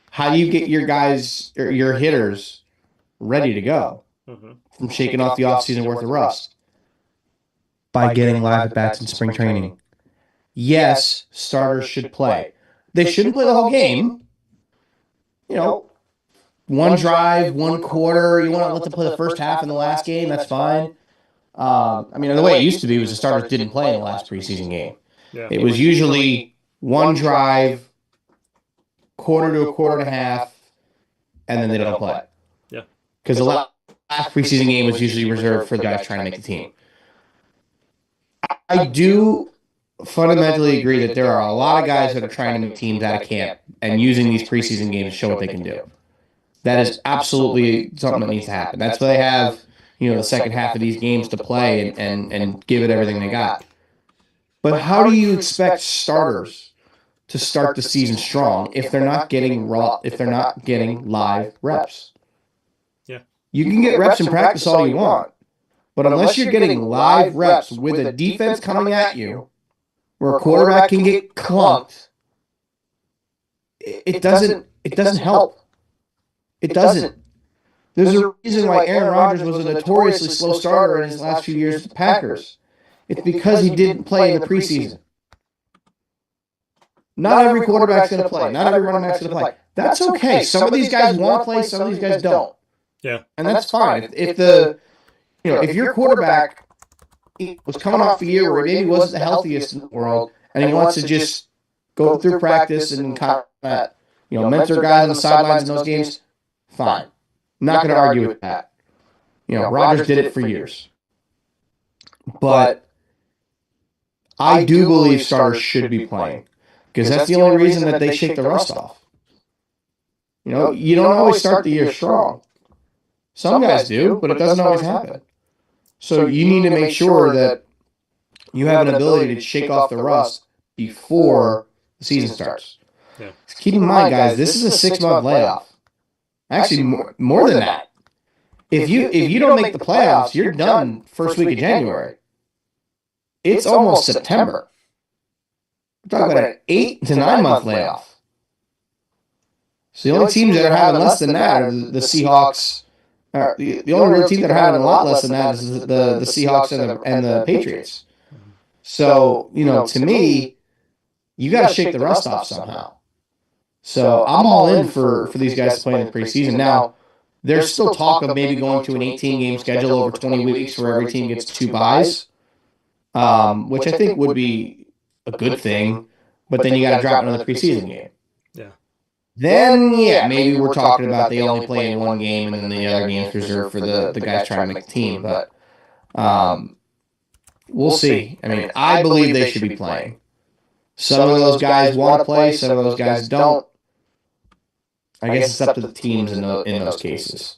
[SPEAKER 2] How do you get your guys, or your hitters, ready to go from shaking off the offseason worth of rust? By getting live at-bats in spring training. Yes, starters should play. They shouldn't play the whole game. You know, 1 drive, 1 quarter. You want to let them play the first half in the last game, that's fine. I mean, the way it used to be was the starters didn't play in the last preseason game.
[SPEAKER 1] Yeah.
[SPEAKER 2] It was usually 1 drive, quarter to a quarter and a half, and then they don't play.
[SPEAKER 1] Yeah.
[SPEAKER 2] Because the last preseason game was usually reserved for the guys trying to make the team. I do fundamentally agree that there are a lot of guys that are trying to make teams out of camp and using these preseason games to show what they can do. That is absolutely something that needs to happen. That's why they have, the second half of these games to play and give it everything they got. But how do you expect starters to start the season strong if they're not getting live reps?
[SPEAKER 1] Yeah.
[SPEAKER 2] You can get reps in practice all you want, but unless you're getting live reps with a defense coming at you, where a quarterback can get clunked, it doesn't help. It doesn't. There's a reason why Aaron Rodgers was a notoriously slow starter in his last few years with the Packers. It's because he didn't play in the preseason. Not every quarterback's going to play. Not every running back's going to play. That's okay. Some of these guys want to play. Some of these guys don't.
[SPEAKER 1] Yeah,
[SPEAKER 2] and that's fine. If your quarterback was coming off a year where he maybe wasn't the healthiest in the world, and he wants to just go through practice and kind of, mentor guys on the sidelines in those games, fine. I'm not going to argue with that. Rodgers did it for years. But I do believe starters should be playing because that's the only reason that they shake the rust off. You don't always start the year strong. Some guys do, but it doesn't always happen. So you need to make sure that you have an ability to shake off the rust before the season starts.
[SPEAKER 1] Yeah.
[SPEAKER 2] Keep in mind, guys, this is a 6-month layoff. Actually, more than that. If you don't make the playoffs, you're done first week of January. It's almost September. We're talking about an 8 to 9 month layoff. So the only teams that are having less than that are the Seahawks. The only real team that are having a lot less than that is the Seahawks and the Patriots. So, to me, you got to shake the rust off somehow. So I'm all in for these guys to play in the preseason. Now, there's still talk of maybe going to an 18-game schedule over 20 weeks where every team gets 2 byes, which I think would be a good thing. But then you got to drop another preseason game.
[SPEAKER 1] Yeah.
[SPEAKER 2] Then, maybe we're talking about they only play in 1 game and then the other game's reserved for the guys trying to make the team. But we'll see. I mean, I believe they should be playing. Some of those guys want to play. Some of those guys don't. I guess it's up to the teams in those cases.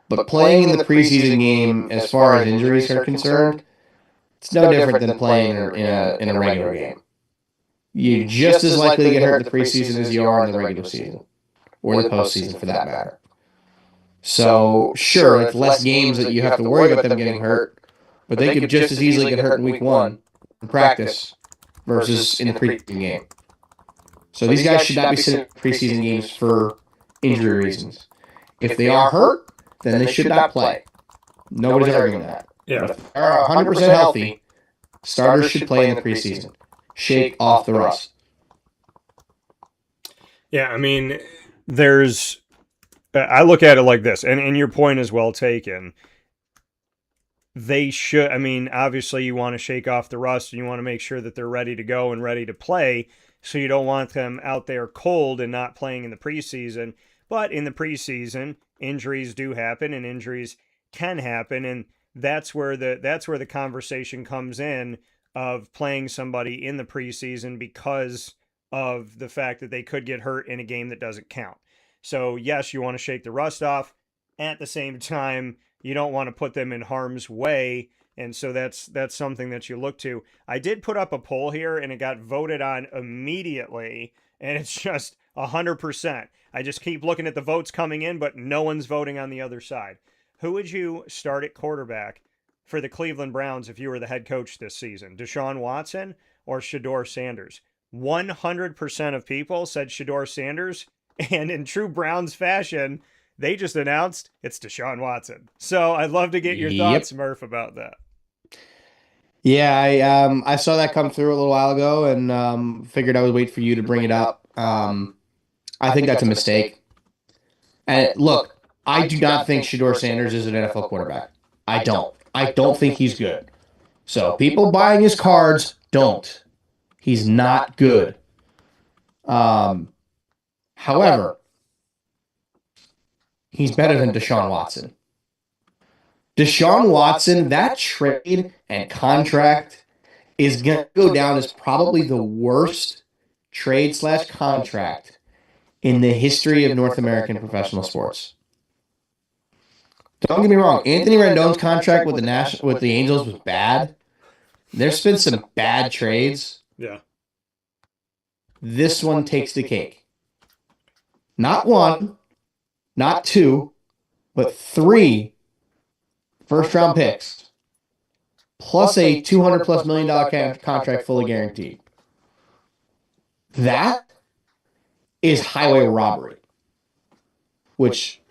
[SPEAKER 2] But playing in the preseason game, as far as injuries are concerned, it's no different than playing in a regular game. You're just as likely to get hurt in the preseason as you are in the regular season, or the postseason for that matter. So, sure, it's less games that you have to worry about them getting hurt, but they could just as easily get hurt in week 1 in practice versus in the preseason game. So these guys should not be sitting in preseason games for injury reasons. If they are hurt, then they should not play. Nobody's arguing that.
[SPEAKER 1] Yeah.
[SPEAKER 2] But if they're 100% healthy, Starters should play in the preseason. Shake off the rust.
[SPEAKER 1] Yeah, I mean, I look at it like this, and your point is well taken. They should, I mean, obviously you want to shake off the rust and you want to make sure that they're ready to go and ready to play. So you don't want them out there cold and not playing in the preseason. But in the preseason, injuries do happen and injuries can happen. And that's where the conversation comes in of playing somebody in the preseason because of the fact that they could get hurt in a game that doesn't count. So yes, you want to shake the rust off. At the same time, you don't want to put them in harm's way, and so that's something that you look to. I did put up a poll here, and it got voted on immediately, and it's just 100%. I just keep looking at the votes coming in, but no one's voting on the other side. Who would you start at quarterback for the Cleveland Browns if you were the head coach this season? Deshaun Watson or Shedeur Sanders? 100% of people said Shedeur Sanders, and in true Browns fashion, they just announced it's Deshaun Watson. So I'd love to get your thoughts, Murph, about that.
[SPEAKER 2] Yeah, I saw that come through a little while ago and figured I would wait for you to bring it up. I think that's a mistake. And look, I do not think Shedeur Sanders is an NFL quarterback. I don't. I don't think he's good. So people buying his cards don't. He's not good. However, he's better than Deshaun Watson. Deshaun Watson, that trade and contract is going to go down as probably the worst trade/contract in the history of North American professional sports. Don't get me wrong, Anthony Rendon's contract with the Angels was bad. There's been some bad trades.
[SPEAKER 1] Yeah.
[SPEAKER 2] This one takes the cake. Not one, not two, but 3 first-round picks, plus a $200+ million contract fully guaranteed. That is highway robbery, which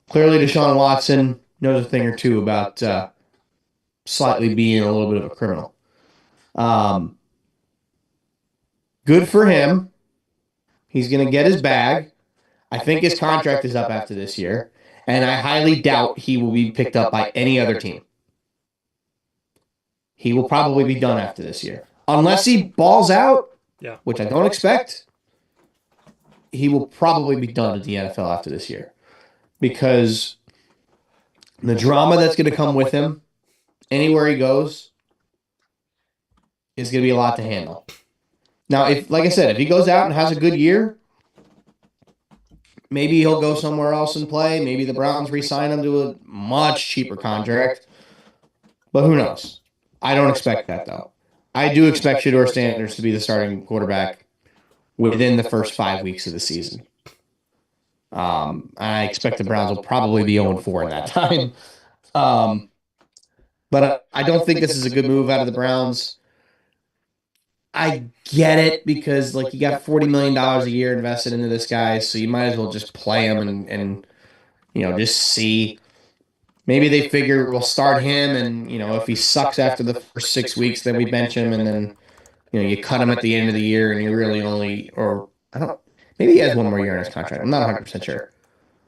[SPEAKER 2] clearly Deshaun Watson knows a thing or two about slightly being a little bit of a criminal. Good for him. He's going to get his bag. I think his contract is up after this year, and I highly doubt he will be picked up by any other team. He will probably be done after this year. Unless he balls out, which I don't expect, he will probably be done at the NFL after this year. Because the drama that's going to come with him, anywhere he goes, is going to be a lot to handle. Now, like I said, if he goes out and has a good year, maybe he'll go somewhere else and play. Maybe the Browns re-sign him to a much cheaper contract. But who knows? I don't expect that, though. I do expect Shedeur Sanders to be the starting quarterback within the first 5 weeks of the season. I expect the Browns will probably be 0-4 in that time. But I don't think this is a good move out of the Browns. I get it because like you got $40 million a year invested into this guy, so you might as well just play him and just see. Maybe they figure we'll start him, and if he sucks after the first 6 weeks, then we bench him, and then you cut him at the end of the year, and you really only maybe he has one more year in his contract. I'm not 100% sure.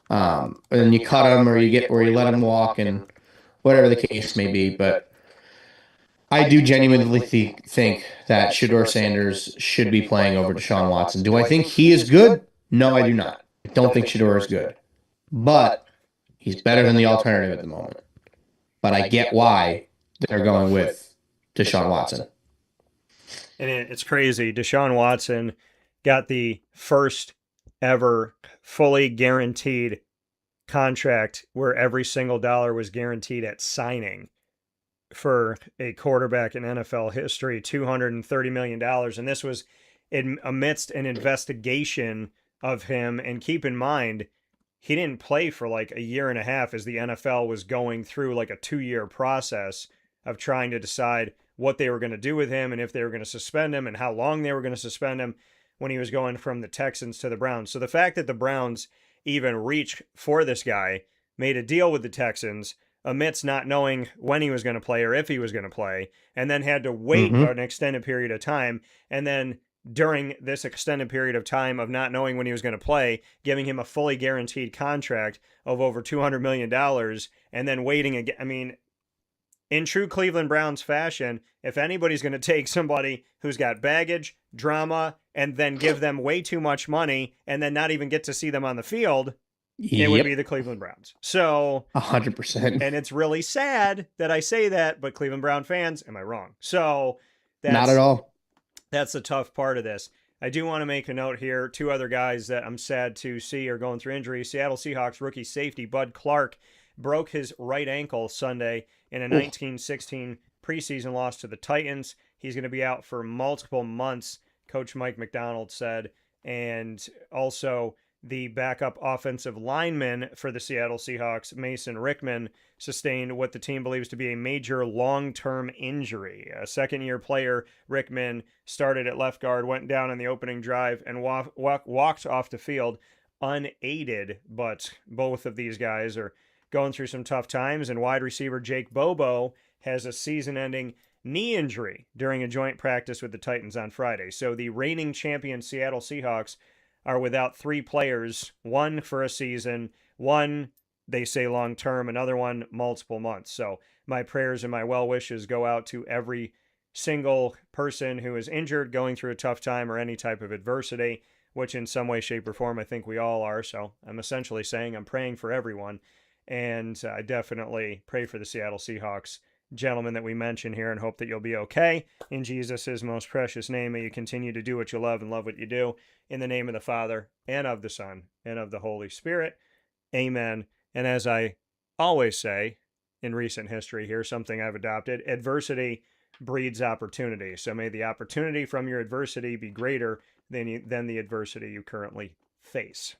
[SPEAKER 2] And then you cut him, or you let him walk, and whatever the case may be, but. I do genuinely think that Shedeur Sanders should be playing over Deshaun Watson. Do I think he is good? No, I do not. I don't think Shedeur is good. But he's better than the alternative at the moment. But I get why they're going with Deshaun Watson.
[SPEAKER 1] And it's crazy. Deshaun Watson got the first ever fully guaranteed contract where every single dollar was guaranteed at signing. For a quarterback in NFL history, $230 million. And this was amidst an investigation of him. And keep in mind, he didn't play for like a year and a half as the NFL was going through like a 2-year process of trying to decide what they were going to do with him and if they were going to suspend him and how long they were going to suspend him when he was going from the Texans to the Browns. So the fact that the Browns even reached for this guy, made a deal with the Texans, amidst not knowing when he was going to play or if he was going to play, and then had to wait
[SPEAKER 2] Mm-hmm.
[SPEAKER 1] an extended period of time. And then during this extended period of time of not knowing when he was going to play, giving him a fully guaranteed contract of over $200 million, and then waiting again. I mean, in true Cleveland Browns fashion, if anybody's going to take somebody who's got baggage, drama, and then give them way too much money and then not even get to see them on the field, it would be the Cleveland Browns. So
[SPEAKER 2] 100%.
[SPEAKER 1] And it's really sad that I say that, but Cleveland Brown fans, am I wrong? So that's
[SPEAKER 2] Not at all.
[SPEAKER 1] That's the tough part of this. I do want to make a note here. Two other guys that I'm sad to see are going through injury. Seattle Seahawks rookie safety Bud Clark broke his right ankle Sunday in a 19-16 preseason loss to the Titans. He's going to be out for multiple months, Coach Mike McDonald said. And also the backup offensive lineman for the Seattle Seahawks, Mason Rickman, sustained what the team believes to be a major long-term injury. A second-year player, Rickman, started at left guard, went down on the opening drive, and walked off the field unaided. But both of these guys are going through some tough times, and wide receiver Jake Bobo has a season-ending knee injury during a joint practice with the Titans on Friday. So the reigning champion Seattle Seahawks are without three players, one for a season, one, they say long-term, another one multiple months. So my prayers and my well wishes go out to every single person who is injured, going through a tough time or any type of adversity, which in some way, shape, or form, I think we all are. So I'm essentially saying I'm praying for everyone. And I definitely pray for the Seattle Seahawks gentlemen that we mentioned here and hope that you'll be okay. In Jesus' most precious name, may you continue to do what you love and love what you do. In the name of the Father, and of the Son, and of the Holy Spirit. Amen. And as I always say in recent history here, something I've adopted, adversity breeds opportunity. So may the opportunity from your adversity be greater than the adversity you currently face.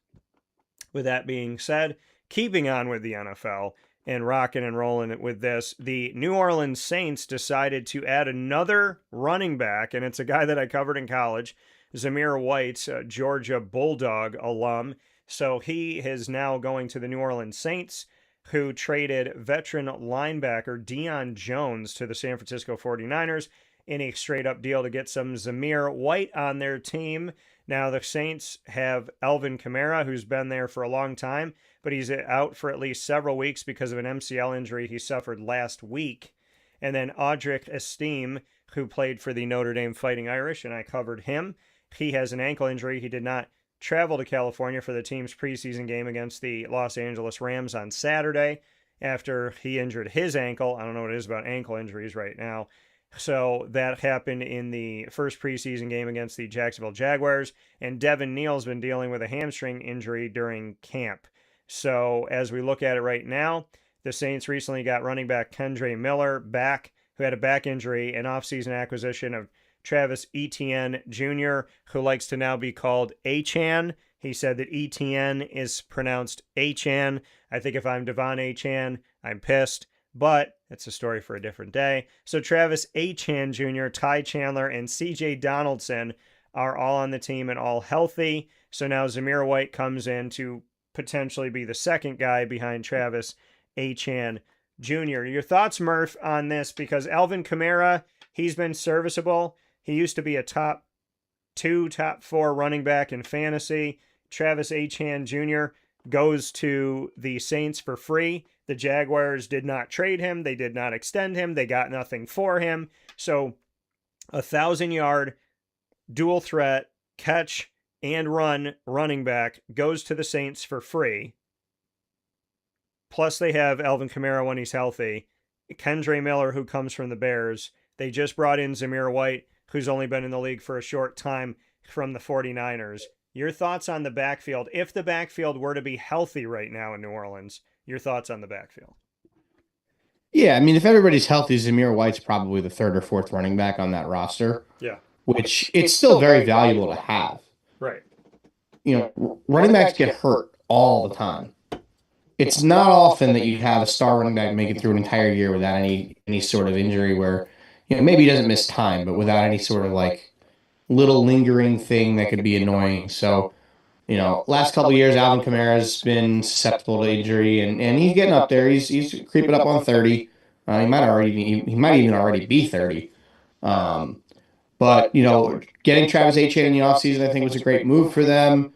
[SPEAKER 1] With that being said, keeping on with the NFL and rocking and rolling with this, the New Orleans Saints decided to add another running back, and it's a guy that I covered in college, Zamir White, Georgia Bulldog alum. So he is now going to the New Orleans Saints, who traded veteran linebacker Deion Jones to the San Francisco 49ers in a straight-up deal to get some Zamir White on their team. Now, the Saints have Alvin Kamara, who's been there for a long time, but he's out for at least several weeks because of an MCL injury he suffered last week. And then Audric Estime, who played for the Notre Dame Fighting Irish, and I covered him. He has an ankle injury. He did not travel to California for the team's preseason game against the Los Angeles Rams on Saturday after he injured his ankle. I don't know what it is about ankle injuries right now. So that happened in the first preseason game against the Jacksonville Jaguars, and Devin Neal's been dealing with a hamstring injury during camp. So as we look at it right now, the Saints recently got running back Kendre Miller back, who had a back injury, an offseason acquisition of Travis Etienne Jr., who likes to now be called Achan. He said that Etienne is pronounced Achan. I think if I'm Devon Achan, I'm pissed. But it's a story for a different day. So Travis Achan Jr., Ty Chandler, and CJ Donaldson are all on the team and all healthy. So now Zamir White comes in to potentially be the second guy behind Travis Achan Jr. Your thoughts, Murph, on this? Because Alvin Kamara, he's been serviceable. He used to be a top 2, top 4 running back in fantasy. Travis Achan Jr. goes to the Saints for free. The Jaguars did not trade him. They did not extend him. They got nothing for him. So 1,000-yard dual threat catch and run running back goes to the Saints for free. Plus they have Alvin Kamara when he's healthy. Kendre Miller, who comes from the Bears. They just brought in Zamir White, who's only been in the league for a short time, from the 49ers. Your thoughts on the backfield, if the backfield were to be healthy right now in New Orleans, your thoughts on the backfield?
[SPEAKER 2] Yeah, I mean, if everybody's healthy, Zamir White's probably the third or fourth running back on that roster.
[SPEAKER 1] Yeah.
[SPEAKER 2] Which it's still very valuable to have.
[SPEAKER 1] Right.
[SPEAKER 2] You know, running backs get hurt all the time. It's not often that you have a star running back make it through an entire year without any sort of injury where, you know, maybe he doesn't miss time, but without any sort of like little lingering thing that could be annoying. So Last couple of years, Alvin Kamara's been susceptible to injury, and he's getting up there. He's creeping up on 30. He might even already be 30. Um, but getting Travis Etienne in the offseason, I think, was a great move for them.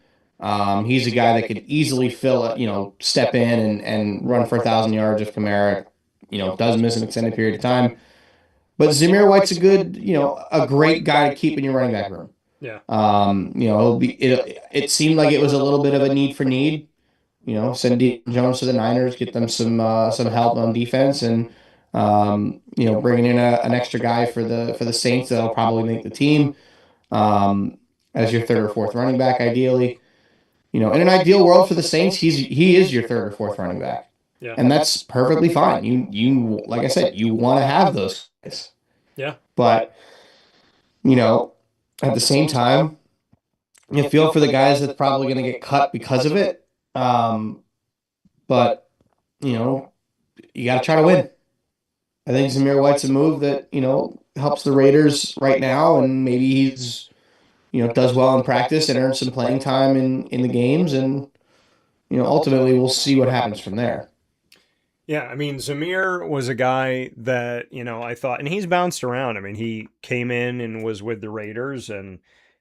[SPEAKER 2] He's a guy that could easily step in and run for 1,000 yards if Kamara, does miss an extended period of time. But Zamir White's a great guy to keep in your running back room.
[SPEAKER 1] Yeah.
[SPEAKER 2] It seemed like it was a little bit of a need for need. Send Dean Jones to the Niners, get them some help on defense, and bringing in an extra guy for the Saints that'll probably make the team as your third or fourth running back, ideally. In an ideal world for the Saints, he is your third or fourth running back,
[SPEAKER 1] Yeah.
[SPEAKER 2] and that's perfectly fine. You like I said, you want to have those guys.
[SPEAKER 1] Yeah.
[SPEAKER 2] But at the same time, you feel for the guys that's probably going to get cut because of it. But you got to try to win. I think Zamir White's a move that helps the Raiders right now, and maybe he's does well in practice and earns some playing time in the games, and ultimately we'll see what happens from there.
[SPEAKER 1] Yeah, I mean, Zamir was a guy that, I thought, and he's bounced around. I mean, he came in and was with the Raiders and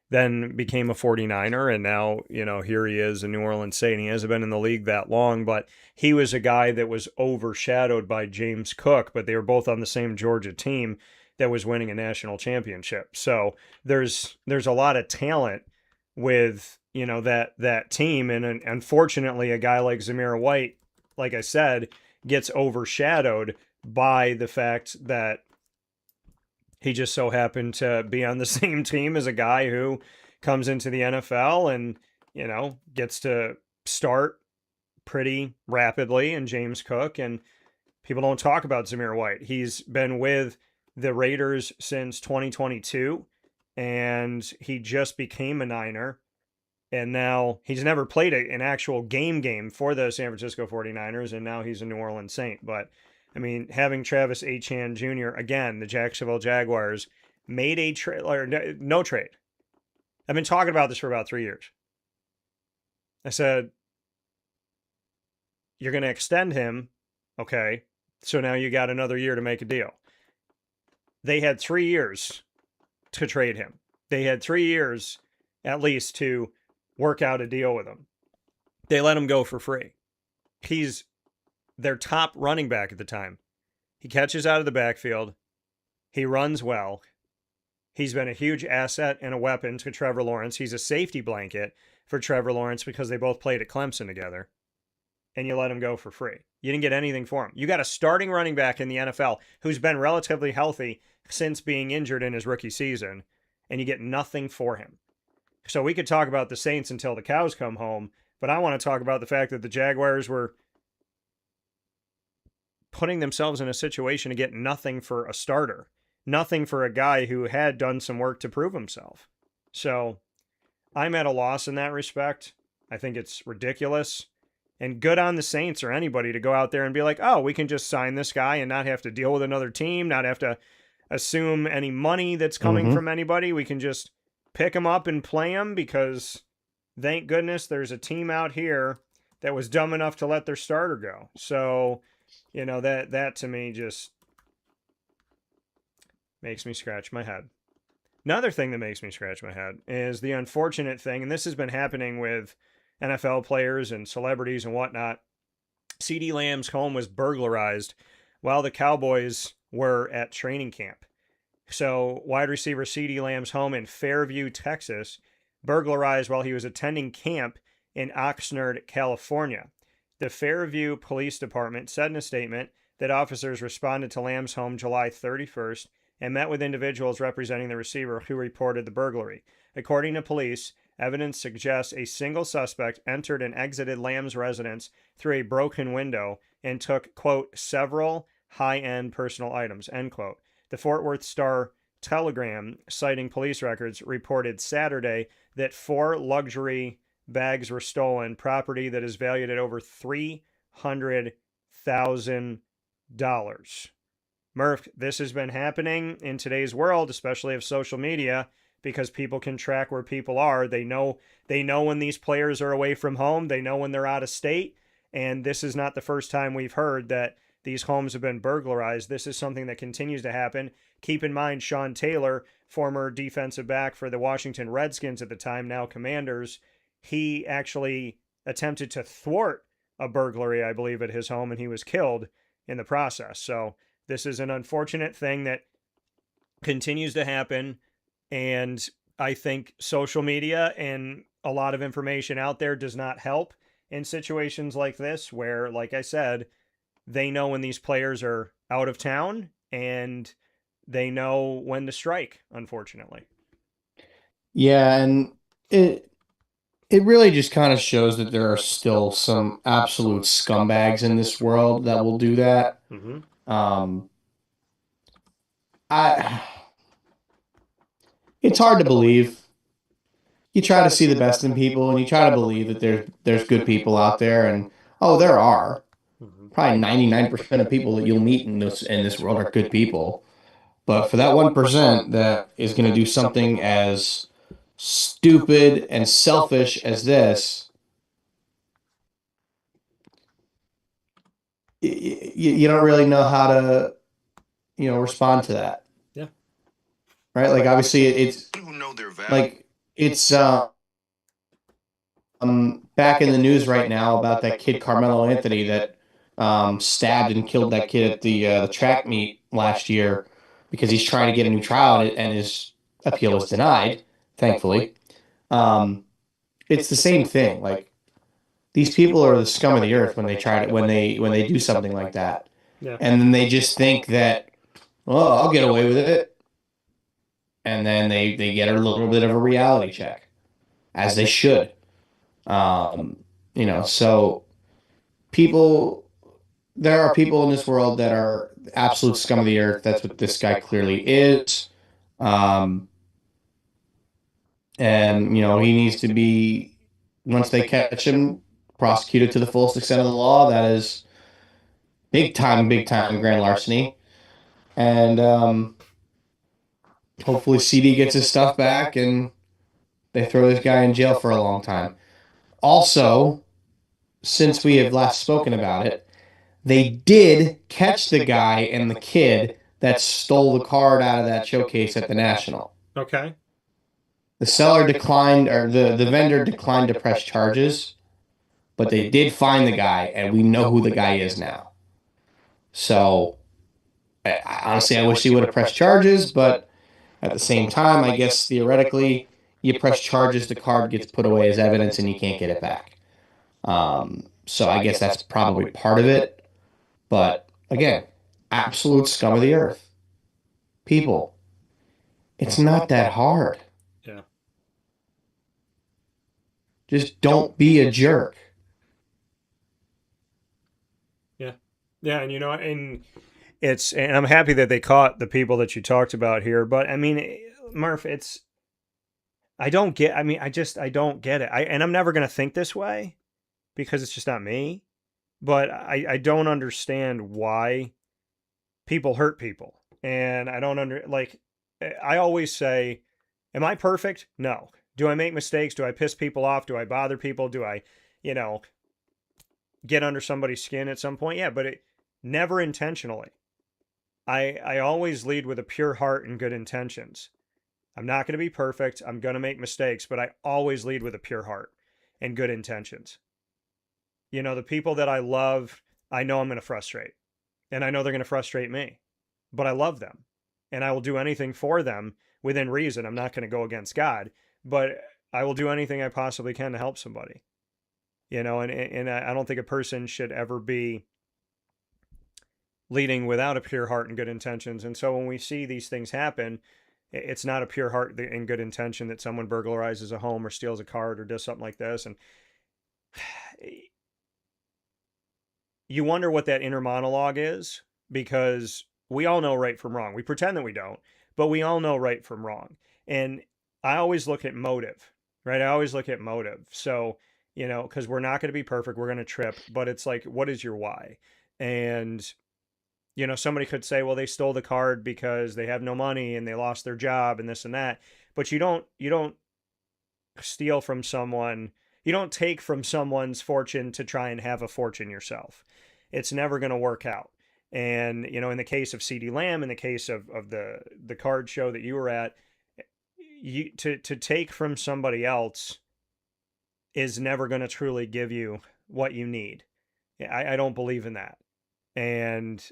[SPEAKER 1] then became a 49er. And now, here he is, a New Orleans Saint. He hasn't been in the league that long, but he was a guy that was overshadowed by James Cook, but they were both on the same Georgia team that was winning a national championship. So there's a lot of talent with, that team. And unfortunately, a guy like Zamir White, like I said, gets overshadowed by the fact that he just so happened to be on the same team as a guy who comes into the NFL and, gets to start pretty rapidly in James Cook. And people don't talk about Zamir White. He's been with the Raiders since 2022, and he just became a Niner. And now he's never played an actual game for the San Francisco 49ers, and now he's a New Orleans Saint. But, I mean, having Travis Etienne Jr., again, the Jacksonville Jaguars, made a trade, or no trade. I've been talking about this for about 3 years. I said, you're going to extend him, okay, so now you got another year to make a deal. They had 3 years to trade him. They had 3 years, at least, to work out a deal with him. They let him go for free. He's their top running back at the time. He catches out of the backfield. He runs well. He's been a huge asset and a weapon to Trevor Lawrence. He's a safety blanket for Trevor Lawrence because they both played at Clemson together. And you let him go for free. You didn't get anything for him. You got a starting running back in the NFL who's been relatively healthy since being injured in his rookie season, and you get nothing for him. So we could talk about the Saints until the cows come home, but I want to talk about the fact that the Jaguars were putting themselves in a situation to get nothing for a starter, nothing for a guy who had done some work to prove himself. So I'm at a loss in that respect. I think it's ridiculous. And good on the Saints or anybody to go out there and be like, oh, we can just sign this guy and not have to deal with another team, not have to assume any money that's coming from anybody. We can just pick him up and play him because thank goodness there's a team out here that was dumb enough to let their starter go. So, that to me just makes me scratch my head. Another thing that makes me scratch my head is the unfortunate thing, and this has been happening with NFL players and celebrities and whatnot. CeeDee Lamb's home was burglarized while the Cowboys were at training camp. So, wide receiver CeeDee Lamb's home in Fairview, Texas, burglarized while he was attending camp in Oxnard, California. The Fairview Police Department said in a statement that officers responded to Lamb's home July 31st and met with individuals representing the receiver who reported the burglary. According to police, evidence suggests a single suspect entered and exited Lamb's residence through a broken window and took, quote, several high-end personal items, end quote. The Fort Worth Star-Telegram, citing police records, reported Saturday that 4 luxury bags were stolen, property that is valued at over $300,000. Murph, this has been happening in today's world, especially of social media. because people can track where people are. They know when these players are away from home. They know when they're out of state. And this is not the first time we've heard that these homes have been burglarized. This is something that continues to happen. Keep in mind, Sean Taylor, former defensive back for the Washington Redskins at the time, now Commanders, he actually attempted to thwart a burglary, I believe, at his home, and he was killed in the process. So this is an unfortunate thing that continues to happen. And I think social media and a lot of information out there does not help in situations like this, where, like I said, they know when these players are out of town and they know when to strike, unfortunately.
[SPEAKER 2] Yeah, and it really just kind of shows that there are still some absolute scumbags in this world that will do that.
[SPEAKER 1] Mm-hmm.
[SPEAKER 2] I It's hard to believe. You try to see the best in people, and you try to believe that there's good people out there, and there are.
[SPEAKER 1] Mm-hmm.
[SPEAKER 2] Probably 99% of people that you'll meet in this world are good people. But for that 1% that is going to do something as stupid and selfish as this, you don't really know how to, respond to that.
[SPEAKER 1] Yeah.
[SPEAKER 2] Right? Like, obviously, it's like it's back in the news right now about that kid Carmelo Anthony that stabbed and killed that kid at the track meet last year because he's trying to get a new trial, and his appeal was denied, thankfully. It's the same thing. Like, these people are the scum of the earth when they try to when they do something like that.
[SPEAKER 1] Yeah.
[SPEAKER 2] And then they just think that, well, I'll get away with it. And then they get a little bit of a reality check, as they should. So there are people in this world that are absolute scum of the earth. That's what this guy clearly is. And, he needs to be, once they catch him, prosecuted to the fullest extent of the law. That is big time grand larceny. And hopefully CeeDee gets his stuff back and they throw this guy in jail for a long time. Also, since we have last spoken about it, they did catch the guy and the kid that stole the card out of that showcase at the National.
[SPEAKER 1] Okay.
[SPEAKER 2] The seller declined, or the vendor declined to press charges, but they did find the guy, and we know who the guy is now. So, honestly, I wish he would have pressed charges, but at the same time, I guess theoretically, you press charges, the card gets put away as evidence, and you can't get it back. So I guess that's probably part of it. But again, absolute scum of the earth. People, it's not that hard.
[SPEAKER 1] Yeah.
[SPEAKER 2] Just don't be a jerk.
[SPEAKER 1] Yeah. Yeah. And, and I'm happy that they caught the people that you talked about here. But I mean, Murph, I don't get it. And I'm never going to think this way because it's just not me. But I don't understand why people hurt people. And I don't I always say, am I perfect? No. Do I make mistakes? Do I piss people off? Do I bother people? Do I, get under somebody's skin at some point? Yeah, but never intentionally. I always lead with a pure heart and good intentions. I'm not going to be perfect. I'm going to make mistakes, but I always lead with a pure heart and good intentions. The people that I love, I know I'm going to frustrate. And I know they're going to frustrate me. But I love them. And I will do anything for them within reason. I'm not going to go against God. But I will do anything I possibly can to help somebody. And I don't think a person should ever be leading without a pure heart and good intentions. And so when we see these things happen, it's not a pure heart and good intention that someone burglarizes a home or steals a card or does something like this. And you wonder what that inner monologue is, because we all know right from wrong. We pretend that we don't, but we all know right from wrong. And I always look at motive, right? I always look at motive. So, because we're not going to be perfect, we're going to trip, but it's like, what is your why? And, somebody could say, well, they stole the card because they have no money and they lost their job and this and that. but you don't steal from someone. You don't take from someone's fortune to try and have a fortune yourself. It's never going to work out. And, you know, in the case of CeeDee Lamb, in the case of the card show that you were at, to take from somebody else is never going to truly give you what you need. I don't believe in that. And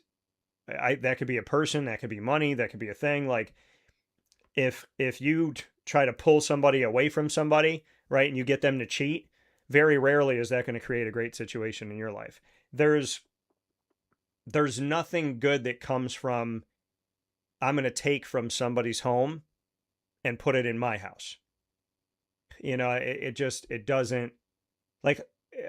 [SPEAKER 1] that could be a person, that could be money, that could be a thing. Like if you try to pull somebody away from somebody, right, and you get them to cheat, very rarely is that going to create a great situation in your life. There's nothing good that comes from, I'm going to take from somebody's home and put it in my house. You know, it doesn't, like,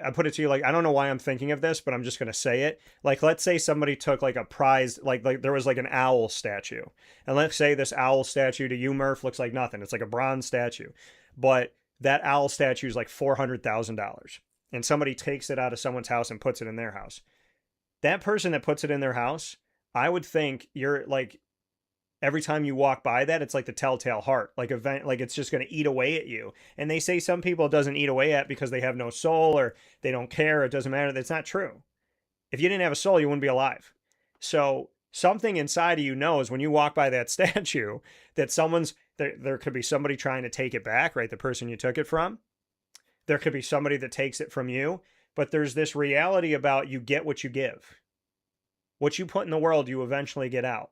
[SPEAKER 1] I put it to you, like, I don't know why I'm thinking of this, but I'm just going to say it. Like, let's say somebody took like a prize, like there was like an owl statue. And let's say this owl statue to you, Murph, looks like nothing. It's like a bronze statue. But that owl statue is like $400,000. And somebody takes it out of someone's house and puts it in their house. That person that puts it in their house, I would think you're like, every time you walk by that, it's like the telltale heart, like it's just going to eat away at you. And they say some people it doesn't eat away at because they have no soul or they don't care. It doesn't matter. That's not true. If you didn't have a soul, you wouldn't be alive. So something inside of you knows when you walk by that statue that there could be somebody trying to take it back, right? The person you took it from. There could be somebody that takes it from you. But there's this reality about you get what you give. What you put in the world, you eventually get out.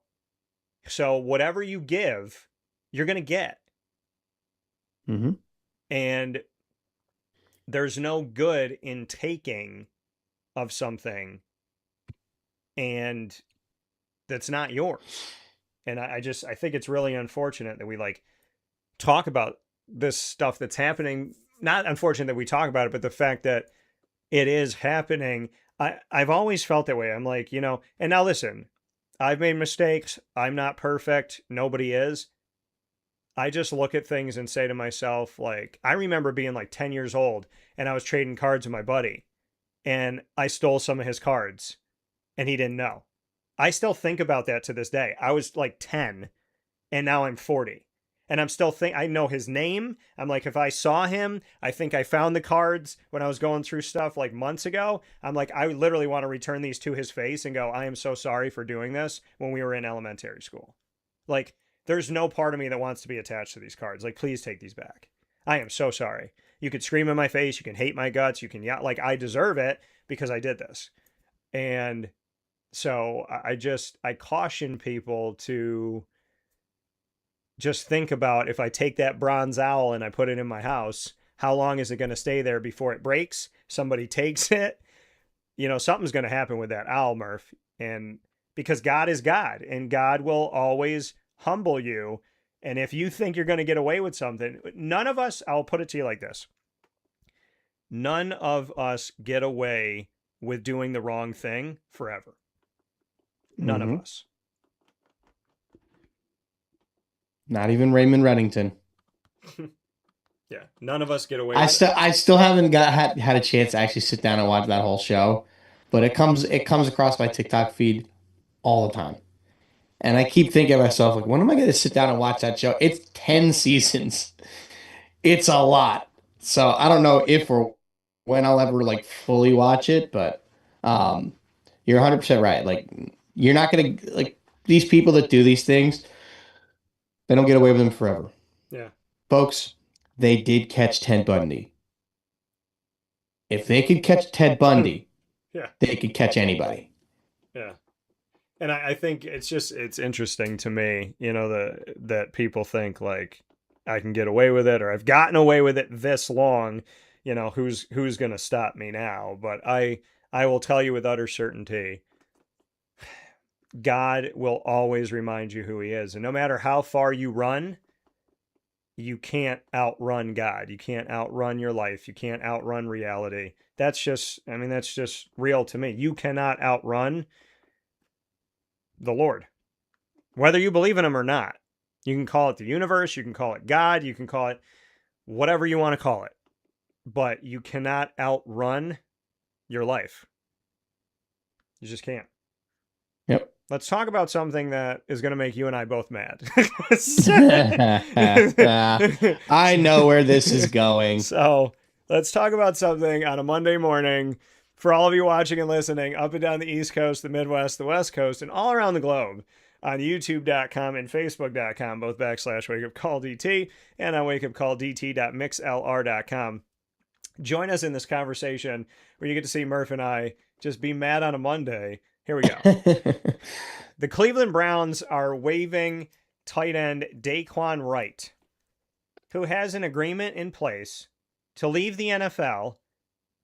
[SPEAKER 1] So whatever you give, you're going to get.
[SPEAKER 2] Mm-hmm.
[SPEAKER 1] And there's no good in taking of something and that's not yours. And I think it's really unfortunate that we like talk about this stuff that's happening. Not unfortunate that we talk about it, but the fact that it is happening. I've always felt that way. I'm like, you know, and now listen, I've made mistakes. I'm not perfect. Nobody is. I just look at things and say to myself, like, I remember being like 10 years old and I was trading cards with my buddy and I stole some of his cards and he didn't know. I still think about that to this day. I was like 10 and now I'm 40. And I'm still I know his name. I'm like, if I saw him, I think I found the cards when I was going through stuff like months ago. I'm like, I literally want to return these to his face and go, I am so sorry for doing this when we were in elementary school. Like, there's no part of me that wants to be attached to these cards. Like, please take these back. I am so sorry. You could scream in my face. You can hate my guts. You can, yeah, like, I deserve it because I did this. And so I caution people to just think about, if I take that bronze owl and I put it in my house, how long is it going to stay there before it breaks? Somebody takes it. You know, something's going to happen with that owl, Murph. And because God is God and God will always humble you. And if you think you're going to get away with something, none of us, I'll put it to you like this. None of us get away with doing the wrong thing forever. None of us.
[SPEAKER 2] Not even Raymond Reddington.
[SPEAKER 1] Yeah, none of us get away.
[SPEAKER 2] I still haven't had a chance to actually sit down and watch that whole show, but it comes across my TikTok feed all the time, and I keep thinking to myself, like, when am I going to sit down and watch that show? It's 10 seasons. It's a lot. So I don't know if or when I'll ever like fully watch it, but you're 100% right. Like, you're not going to, like, these people that do these things, they don't get away with them forever.
[SPEAKER 1] Yeah.
[SPEAKER 2] Folks, they did catch Ted Bundy. If they could catch Ted Bundy,
[SPEAKER 1] yeah,
[SPEAKER 2] they could catch anybody.
[SPEAKER 1] Yeah. And I think it's interesting to me, you know, that people think like I can get away with it, or I've gotten away with it this long, you know, who's going to stop me now? But I will tell you with utter certainty, God will always remind you who he is. And no matter how far you run, you can't outrun God. You can't outrun your life. You can't outrun reality. That's just real to me. You cannot outrun the Lord, whether you believe in him or not. You can call it the universe. You can call it God. You can call it whatever you want to call it. But you cannot outrun your life. You just can't.
[SPEAKER 2] Yep.
[SPEAKER 1] let's talk about something that is going to make you and I both mad.
[SPEAKER 2] I know where this is going.
[SPEAKER 1] So let's talk about something on a Monday morning for all of you watching and listening up and down the East Coast, the Midwest, the West Coast, and all around the globe on youtube.com and facebook.com, both / wakeupcalldt, and on wakeupcalldt.mixlr.com. Join us in this conversation where you get to see Murph and I just be mad on a Monday. Here we go. The Cleveland Browns are waiving tight end Daquan Wright, who has an agreement in place to leave the NFL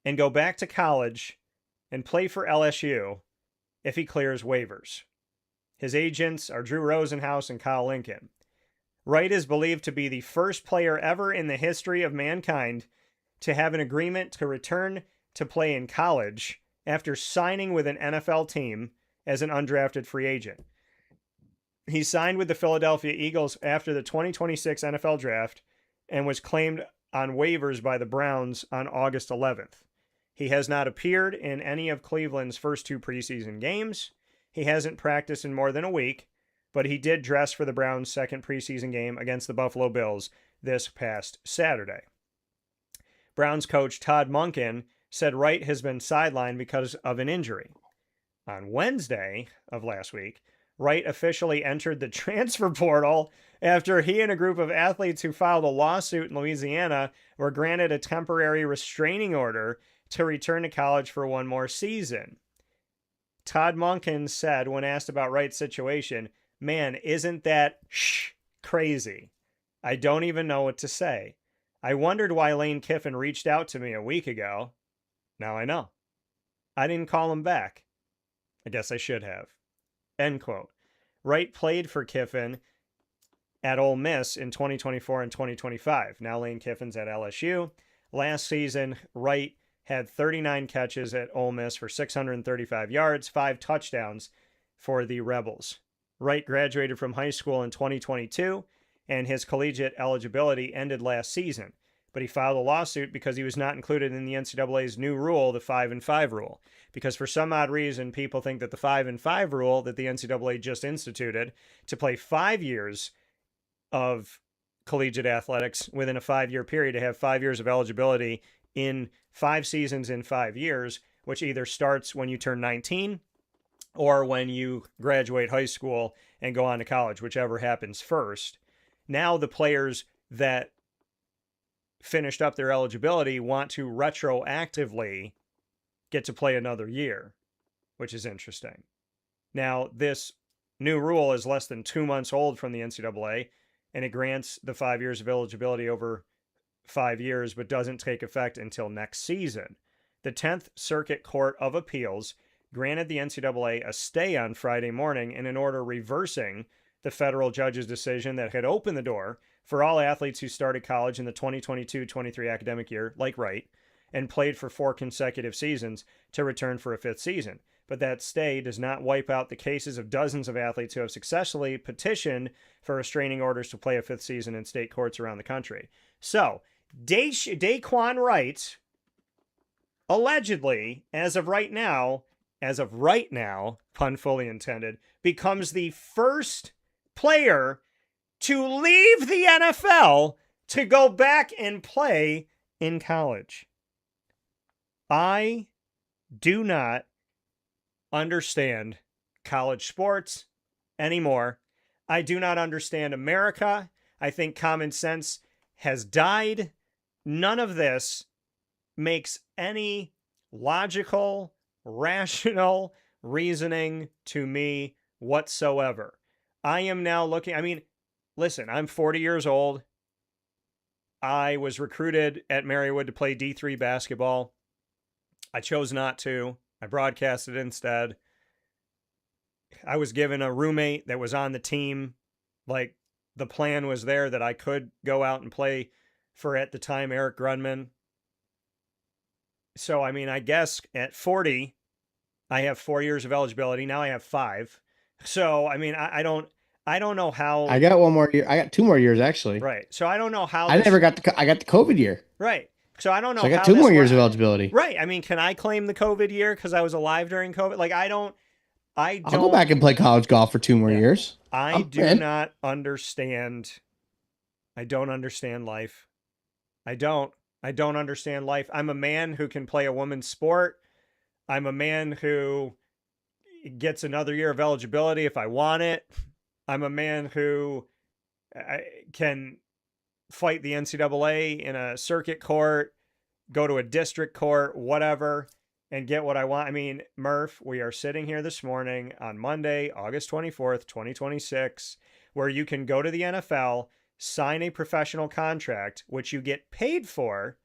[SPEAKER 1] and go back to college and play for LSU if he clears waivers. His agents are Drew Rosenhaus and Kyle Lincoln. Wright is believed to be the first player ever in the history of mankind to have an agreement to return to play in college after signing with an NFL team as an undrafted free agent. He signed with the Philadelphia Eagles after the 2026 NFL Draft and was claimed on waivers by the Browns on August 11th. He has not appeared in any of Cleveland's first 2 preseason games. He hasn't practiced in more than a week, but he did dress for the Browns' second preseason game against the Buffalo Bills this past Saturday. Browns coach Todd Monken said Wright has been sidelined because of an injury. On Wednesday of last week, Wright officially entered the transfer portal after he and a group of athletes who filed a lawsuit in Louisiana were granted a temporary restraining order to return to college for one more season. Todd Monken said when asked about Wright's situation, "Man, isn't that crazy? I don't even know what to say. I wondered why Lane Kiffin reached out to me a week ago. Now I know. I didn't call him back. I guess I should have." End quote. Wright played for Kiffin at Ole Miss in 2024 and 2025. Now Lane Kiffin's at LSU. Last season, Wright had 39 catches at Ole Miss for 635 yards, 5 touchdowns for the Rebels. Wright graduated from high school in 2022, and his collegiate eligibility ended last season. But he filed a lawsuit because he was not included in the NCAA's new rule, the 5-and-5 rule. Because for some odd reason, people think that the 5-and-5 rule that the NCAA just instituted to play 5 years of collegiate athletics within a 5-year period, to have 5 years of eligibility in 5 seasons in 5 years, which either starts when you turn 19 or when you graduate high school and go on to college, whichever happens first. Now the players that finished up their eligibility want to retroactively get to play another year, which is interesting. Now, this new rule is less than 2 months old from the NCAA, and it grants the 5 years of eligibility over 5 years, but doesn't take effect until next season. The 10th Circuit Court of Appeals granted the NCAA a stay on Friday morning in an order reversing the federal judge's decision that had opened the door for all athletes who started college in the 2022-23 academic year, like Wright, and played for 4 consecutive seasons to return for a 5th season. But that stay does not wipe out the cases of dozens of athletes who have successfully petitioned for restraining orders to play a 5th season in state courts around the country. So, Daquan Wright, allegedly, as of right now, pun fully intended, becomes the first player to leave the NFL to go back and play in college. I do not understand college sports anymore. I do not understand America. I think common sense has died. None of this makes any logical, rational reasoning to me whatsoever. I am now looking, listen, I'm 40 years old. I was recruited at Marywood to play D3 basketball. I chose not to. I broadcasted instead. I was given a roommate that was on the team. Like, the plan was there that I could go out and play for, at the time, Eric Grunman. So, I guess at 40, I have 4 years of eligibility. Now I have 5. So, I don't know how.
[SPEAKER 2] I got 1 more year. I got 2 more years, actually.
[SPEAKER 1] Right. So I don't know how.
[SPEAKER 2] I got the COVID year.
[SPEAKER 1] Right. So I don't know.
[SPEAKER 2] So I got 2 more years of eligibility.
[SPEAKER 1] Right. Can I claim the COVID year because I was alive during COVID? Like, I don't I
[SPEAKER 2] I'll go
[SPEAKER 1] don't.
[SPEAKER 2] back and play college golf for 2 more
[SPEAKER 1] Yeah.
[SPEAKER 2] years.
[SPEAKER 1] I
[SPEAKER 2] I'm
[SPEAKER 1] do
[SPEAKER 2] in.
[SPEAKER 1] not understand. I don't understand life. I don't. I don't understand life. I'm a man who can play a woman's sport. I'm a man who gets another year of eligibility if I want it. I'm a man who can fight the NCAA in a circuit court, go to a district court, whatever, and get what I want. I mean, Murph, we are sitting here this morning on Monday, August 24th, 2026, where you can go to the NFL, sign a professional contract, which you get paid for,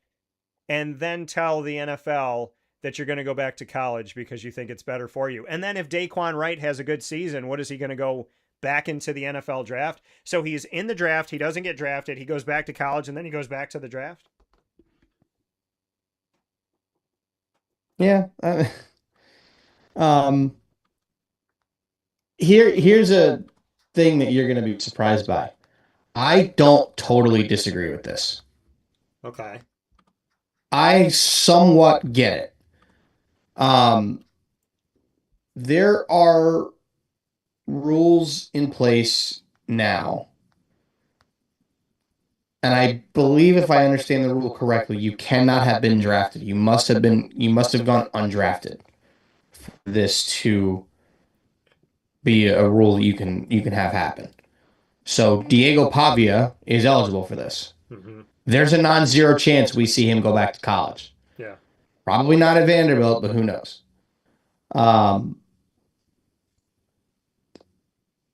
[SPEAKER 1] and then tell the NFL that you're going to go back to college because you think it's better for you. And then if Daquan Wright has a good season, what is he going to go back into the NFL draft? So he's in the draft, he doesn't get drafted, he goes back to college, and then he goes back to the draft.
[SPEAKER 2] Yeah. Here's a thing that you're going to be surprised by. I don't totally disagree with this.
[SPEAKER 1] Okay.
[SPEAKER 2] I somewhat get it. There are rules in place now. And I believe if I understand the rule correctly, you cannot have been drafted. You must have gone undrafted for this to be a rule that you can have happen. So Diego Pavia is eligible for this.
[SPEAKER 1] Mm-hmm.
[SPEAKER 2] There's a non-zero chance we see him go back to college.
[SPEAKER 1] Yeah.
[SPEAKER 2] Probably not at Vanderbilt, but who knows?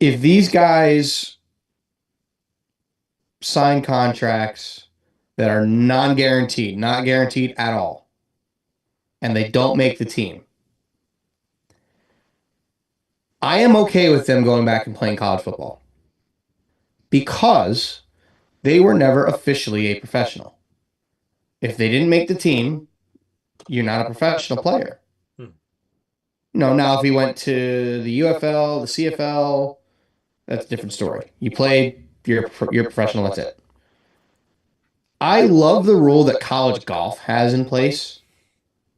[SPEAKER 2] If these guys sign contracts that are non-guaranteed, not guaranteed at all, and they don't make the team, I am okay with them going back and playing college football because they were never officially a professional. If they didn't make the team, you're not a professional player. No, now if he went to the UFL, the CFL, that's a different story. You played, you're professional, that's it. I love the rule that college golf has in place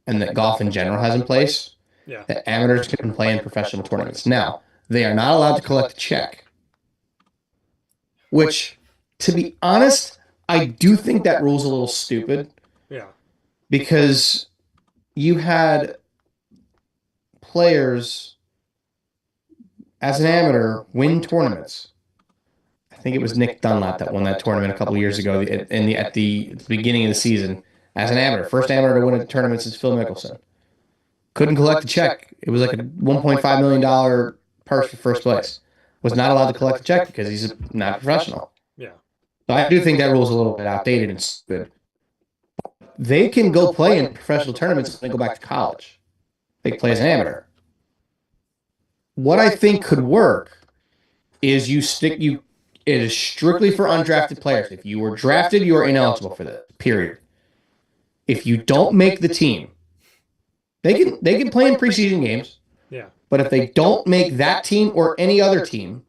[SPEAKER 2] and that golf in general has in place.
[SPEAKER 1] Yeah.
[SPEAKER 2] That amateurs can play in professional tournaments. Now, they are not allowed to collect a check. Which, to be honest, I do think that rule's a little stupid.
[SPEAKER 1] Yeah.
[SPEAKER 2] Because you had players as an amateur win tournaments. I think it was Nick Dunlap that won that tournament a couple years ago at the beginning of the season as an amateur. First amateur to win a tournament since Phil Mickelson. Couldn't collect a check. It was like a $1.5 million purse for first place. Was not allowed to collect a check because he's not a professional.
[SPEAKER 1] Yeah.
[SPEAKER 2] So I do think that rule's a little bit outdated and stupid. They can go play in professional tournaments and then go back to college. They can play as an amateur. What I think could work is it is strictly for undrafted players. If you were drafted, you are ineligible for this, period. If you don't make the team, they can play in preseason games.
[SPEAKER 1] Yeah.
[SPEAKER 2] But if they don't make that team or any other team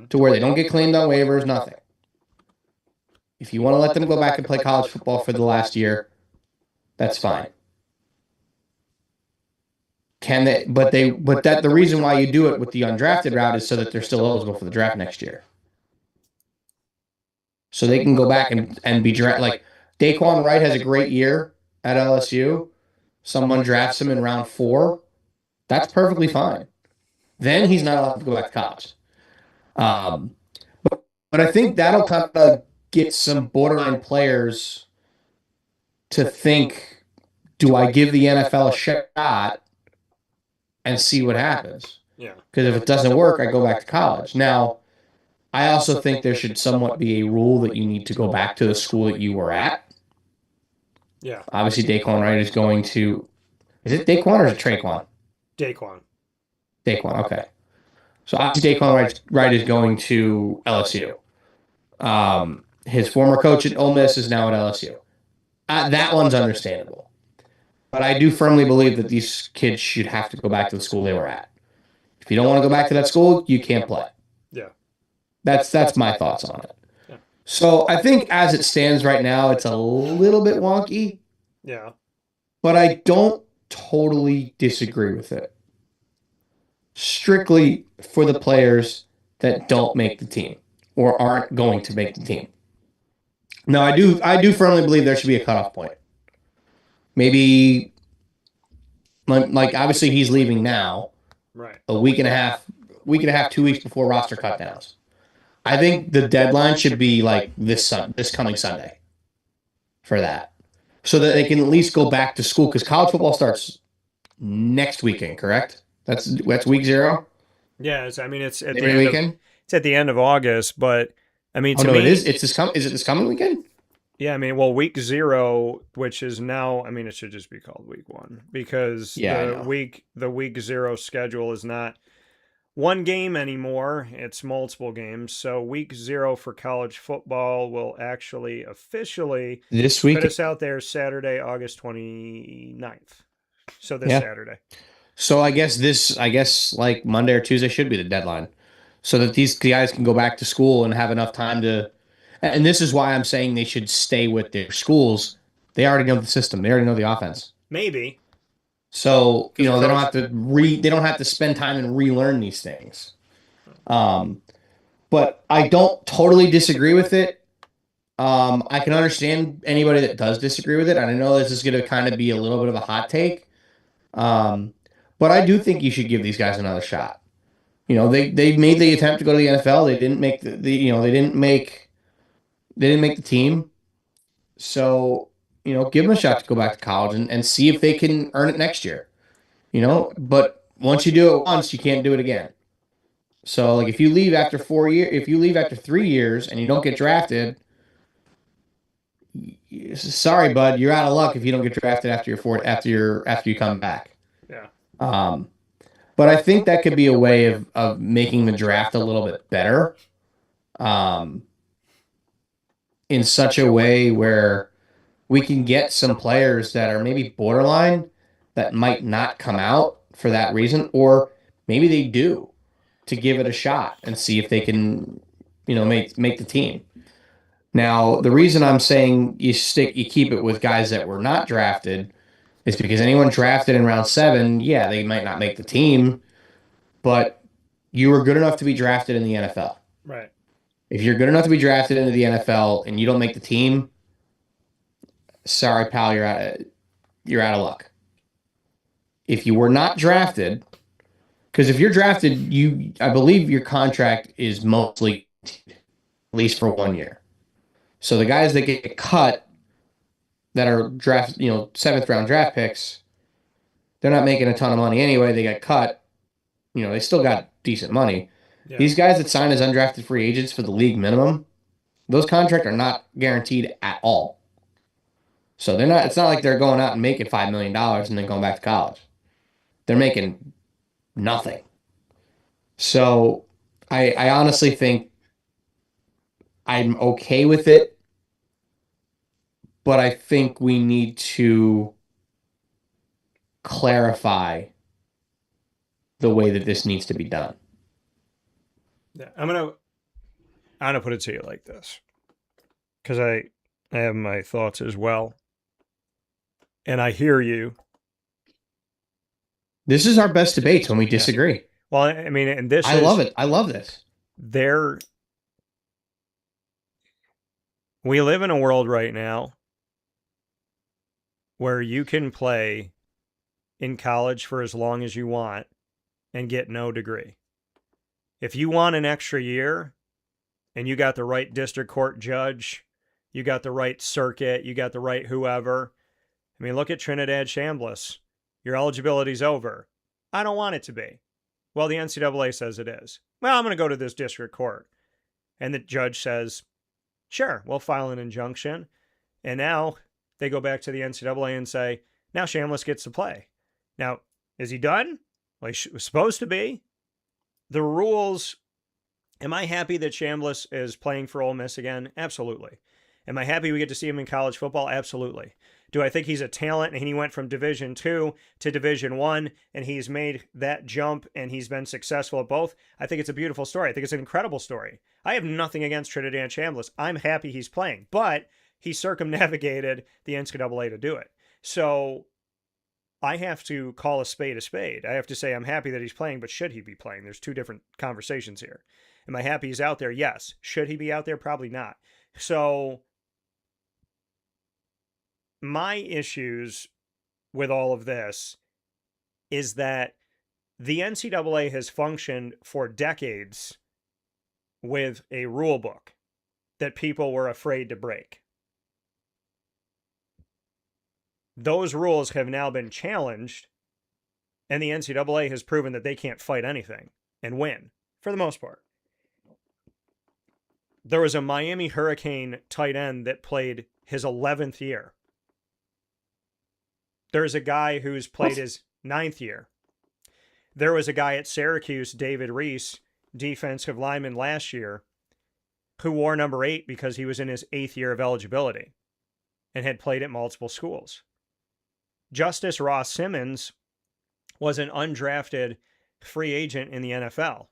[SPEAKER 2] to where they don't get claimed on waivers, nothing. If you want to let them go back and play college football for the last year, that's fine. Can they? But the reason why you do it with the undrafted route is so that they're still eligible for the draft next year. So they can go back and be drafted. Like Daquan Wright has a great year at LSU. Someone drafts him in round 4. That's perfectly fine. Then he's not allowed to go back to college. But I think that'll kind of get some borderline players to think, do I give the NFL a shot and see what happens?
[SPEAKER 1] Yeah.
[SPEAKER 2] Because if it doesn't work, I go back to college. Now, I also think there should somewhat be a rule that you need to go back to the school that you were at.
[SPEAKER 1] Yeah.
[SPEAKER 2] Obviously, Daquan Wright is going to... Is it Daquan or is it Traquan?
[SPEAKER 1] Daquan.
[SPEAKER 2] Daquan, okay. So obviously Daquan Wright is going to LSU. His former coach at Ole Miss is now at LSU. That one's understandable. But I do firmly believe that these kids should have to go back to the school they were at. If you don't want to go back to that school, you can't play.
[SPEAKER 1] Yeah.
[SPEAKER 2] That's my thoughts on it. Yeah. So I think as it stands right now, it's a little bit wonky.
[SPEAKER 1] Yeah.
[SPEAKER 2] But I don't totally disagree with it. strictly for the players that don't make the team or aren't going to make the team. Now, I do firmly believe there should be a cutoff point. Maybe, like obviously he's leaving now,
[SPEAKER 1] Right.
[SPEAKER 2] a week and a half, 2 weeks before roster cutdowns. I think the deadline should be like this coming Sunday for that, so that they can at least go back to school because college football starts next weekend. Correct? That's week 0.
[SPEAKER 1] Yeah, I mean it's at the
[SPEAKER 2] Labor Day
[SPEAKER 1] end of
[SPEAKER 2] weekend.
[SPEAKER 1] it's at the end of August, but I mean
[SPEAKER 2] Oh
[SPEAKER 1] to
[SPEAKER 2] no, it
[SPEAKER 1] me,
[SPEAKER 2] is. It's this come. Is it this coming weekend?
[SPEAKER 1] yeah, I mean, well, week 0, which is now, I mean, it should just be called week 1 because
[SPEAKER 2] Yeah, I know.
[SPEAKER 1] the week 0 schedule is not one game anymore. It's multiple games. So week 0 for college football will actually officially
[SPEAKER 2] This
[SPEAKER 1] put
[SPEAKER 2] week.
[SPEAKER 1] us out there Saturday, August 29th. So this
[SPEAKER 2] Yeah.
[SPEAKER 1] Saturday.
[SPEAKER 2] So I guess like Monday or Tuesday should be the deadline, so that these guys can go back to school and have enough time to. And this is why I'm saying they should stay with their schools. They already know the system. They already know the offense.
[SPEAKER 1] Maybe.
[SPEAKER 2] So they don't
[SPEAKER 1] Because-
[SPEAKER 2] have to they don't have to spend time and relearn these things. But I don't totally disagree with it. I can understand anybody that does disagree with it, and I know this is going to kind of be a little bit of a hot take. But I do think you should give these guys another shot. They made the attempt to go to the NFL. They didn't make they didn't make the team. So, give them a shot to go back to college and see if they can earn it next year. But once you do it once, you can't do it again. So, like, if you leave after 4 years, if you leave after 3 years and you don't get drafted, sorry, bud, you're out of luck if you don't get drafted after you come back.
[SPEAKER 1] Yeah.
[SPEAKER 2] But I think that could be a way of making the draft a little bit better, in such a way where we can get some players that are maybe borderline that might not come out for that reason, or maybe they do, to give it a shot and see if they can, make the team. Now, the reason I'm saying you keep it with guys that were not drafted is because anyone drafted in round 7, yeah, they might not make the team, but you were good enough to be drafted in the NFL.
[SPEAKER 1] Right.
[SPEAKER 2] If you're good enough to be drafted into the NFL and you don't make the team, sorry, pal, you're out of luck. If you were not drafted, because if you're drafted, I believe your contract is mostly at least for 1 year. So the guys that get cut that are draft, 7th round draft picks, they're not making a ton of money anyway. They get cut. They still got decent money.
[SPEAKER 1] Yeah.
[SPEAKER 2] These guys that sign as undrafted free agents for the league minimum, those contracts are not guaranteed at all. So they're not. It's not like they're going out and making $5 million and then going back to college. They're making nothing. So I honestly think I'm okay with it, but I think we need to clarify the way that this needs to be done.
[SPEAKER 1] Yeah. I'm gonna put it to you like this, because I have my thoughts as well, and I hear you.
[SPEAKER 2] This is our best debates when we disagree.
[SPEAKER 1] Well, I mean, and
[SPEAKER 2] I love it. I love this.
[SPEAKER 1] We live in a world right now where you can play in college for as long as you want and get no degree. If you want an extra year and you got the right district court judge, you got the right circuit, you got the right whoever. I mean, look at Trinidad Chambliss. Your eligibility's over. I don't want it to be. Well, the NCAA says it is. Well, I'm going to go to this district court. And the judge says, sure, we'll file an injunction. And now they go back to the NCAA and say, now Chambliss gets to play. Now, is he done? Well, he was supposed to be. The rules, am I happy that Chambliss is playing for Ole Miss again? Absolutely. Am I happy we get to see him in college football? Absolutely. Do I think he's a talent and he went from Division II to Division I and he's made that jump and he's been successful at both? I think it's a beautiful story. I think it's an incredible story. I have nothing against Trinidad Chambliss. I'm happy he's playing, but he circumnavigated the NCAA to do it. So I have to call a spade a spade. I have to say I'm happy that he's playing, but should he be playing? There's two different conversations here. Am I happy he's out there? Yes. Should he be out there? Probably not. So my issues with all of this is that the NCAA has functioned for decades with a rule book that people were afraid to break. Those rules have now been challenged, and the NCAA has proven that they can't fight anything and win, for the most part. There was a Miami Hurricane tight end that played his 11th year. There's a guy who's played his 9th year. There was a guy at Syracuse, David Reese, defensive lineman last year, who wore number 8 because he was in his 8th year of eligibility and had played at multiple schools. Justice Ross Simmons was an undrafted free agent in the NFL,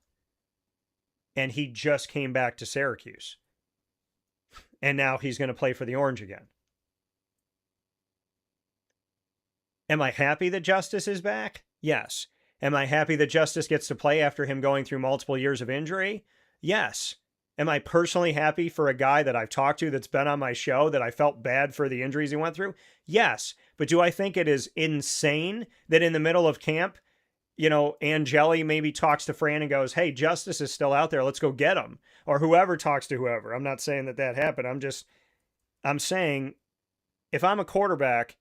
[SPEAKER 1] and he just came back to Syracuse. And now he's going to play for the Orange again. Am I happy that Justice is back? Yes. Am I happy that Justice gets to play after him going through multiple years of injury? Yes. Am I personally happy for a guy that I've talked to that's been on my show that I felt bad for the injuries he went through? Yes. But do I think it is insane that in the middle of camp, Angeli maybe talks to Fran and goes, hey, Justice is still out there. Let's go get him. Or whoever talks to whoever. I'm not saying that happened. I'm saying if I'm a quarterback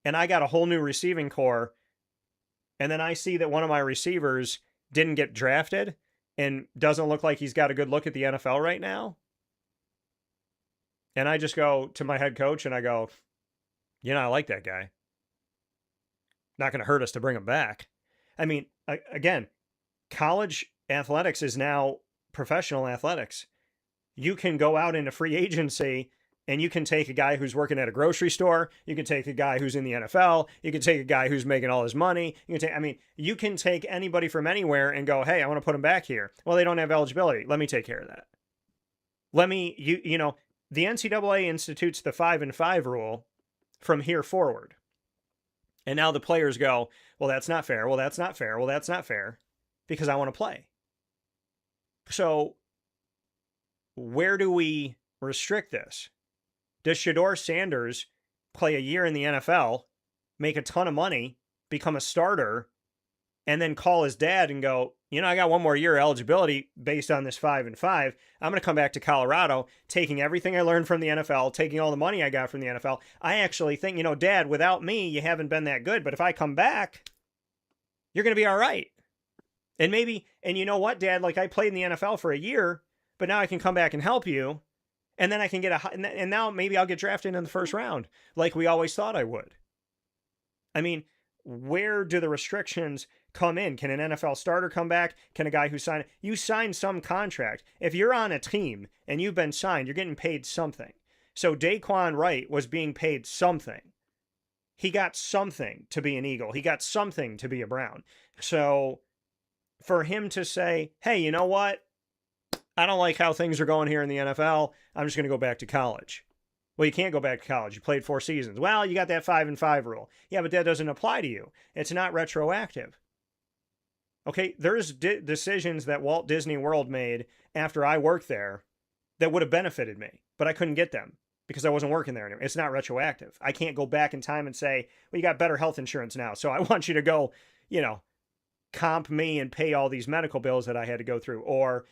[SPEAKER 1] and I got a whole new receiving core, and then I see that one of my receivers didn't get drafted and doesn't look like he's got a good look at the NFL right now, and I just go to my head coach and I go, I like that guy. Not going to hurt us to bring him back. I mean, again, college athletics is now professional athletics. You can go out into free agency and you can take a guy who's working at a grocery store. You can take a guy who's in the NFL. You can take a guy who's making all his money. You can take anybody from anywhere and go, hey, I want to put him back here. Well, they don't have eligibility. Let me take care of that. The NCAA institutes the 5-5 rule from here forward. And now the players go, well, that's not fair. Well, that's not fair. Well, that's not fair because I want to play. So where do we restrict this? Does Shedeur Sanders play a year in the NFL, make a ton of money, become a starter, and then call his dad and go, I got one more year of eligibility based on this 5-5. I'm going to come back to Colorado, taking everything I learned from the NFL, taking all the money I got from the NFL. I actually think, Dad, without me, you haven't been that good. But if I come back, you're going to be all right. And you know what, Dad? Like I played in the NFL for a year, but now I can come back and help you. And then I can and now maybe I'll get drafted in the first round like we always thought I would. I mean, where do the restrictions come in? Can an NFL starter come back? Can a guy who you sign some contract? If you're on a team and you've been signed, you're getting paid something. So Daquan Wright was being paid something. He got something to be an Eagle. He got something to be a Brown. So for him to say, hey, you know what? I don't like how things are going here in the NFL. I'm just going to go back to college. Well, you can't go back to college. You played 4 seasons. Well, you got that 5-5 rule. Yeah, but that doesn't apply to you. It's not retroactive. Okay, there's decisions that Walt Disney World made after I worked there that would have benefited me, but I couldn't get them because I wasn't working there anymore. It's not retroactive. I can't go back in time and say, well, you got better health insurance now, so I want you to go, comp me and pay all these medical bills that I had to go through. Or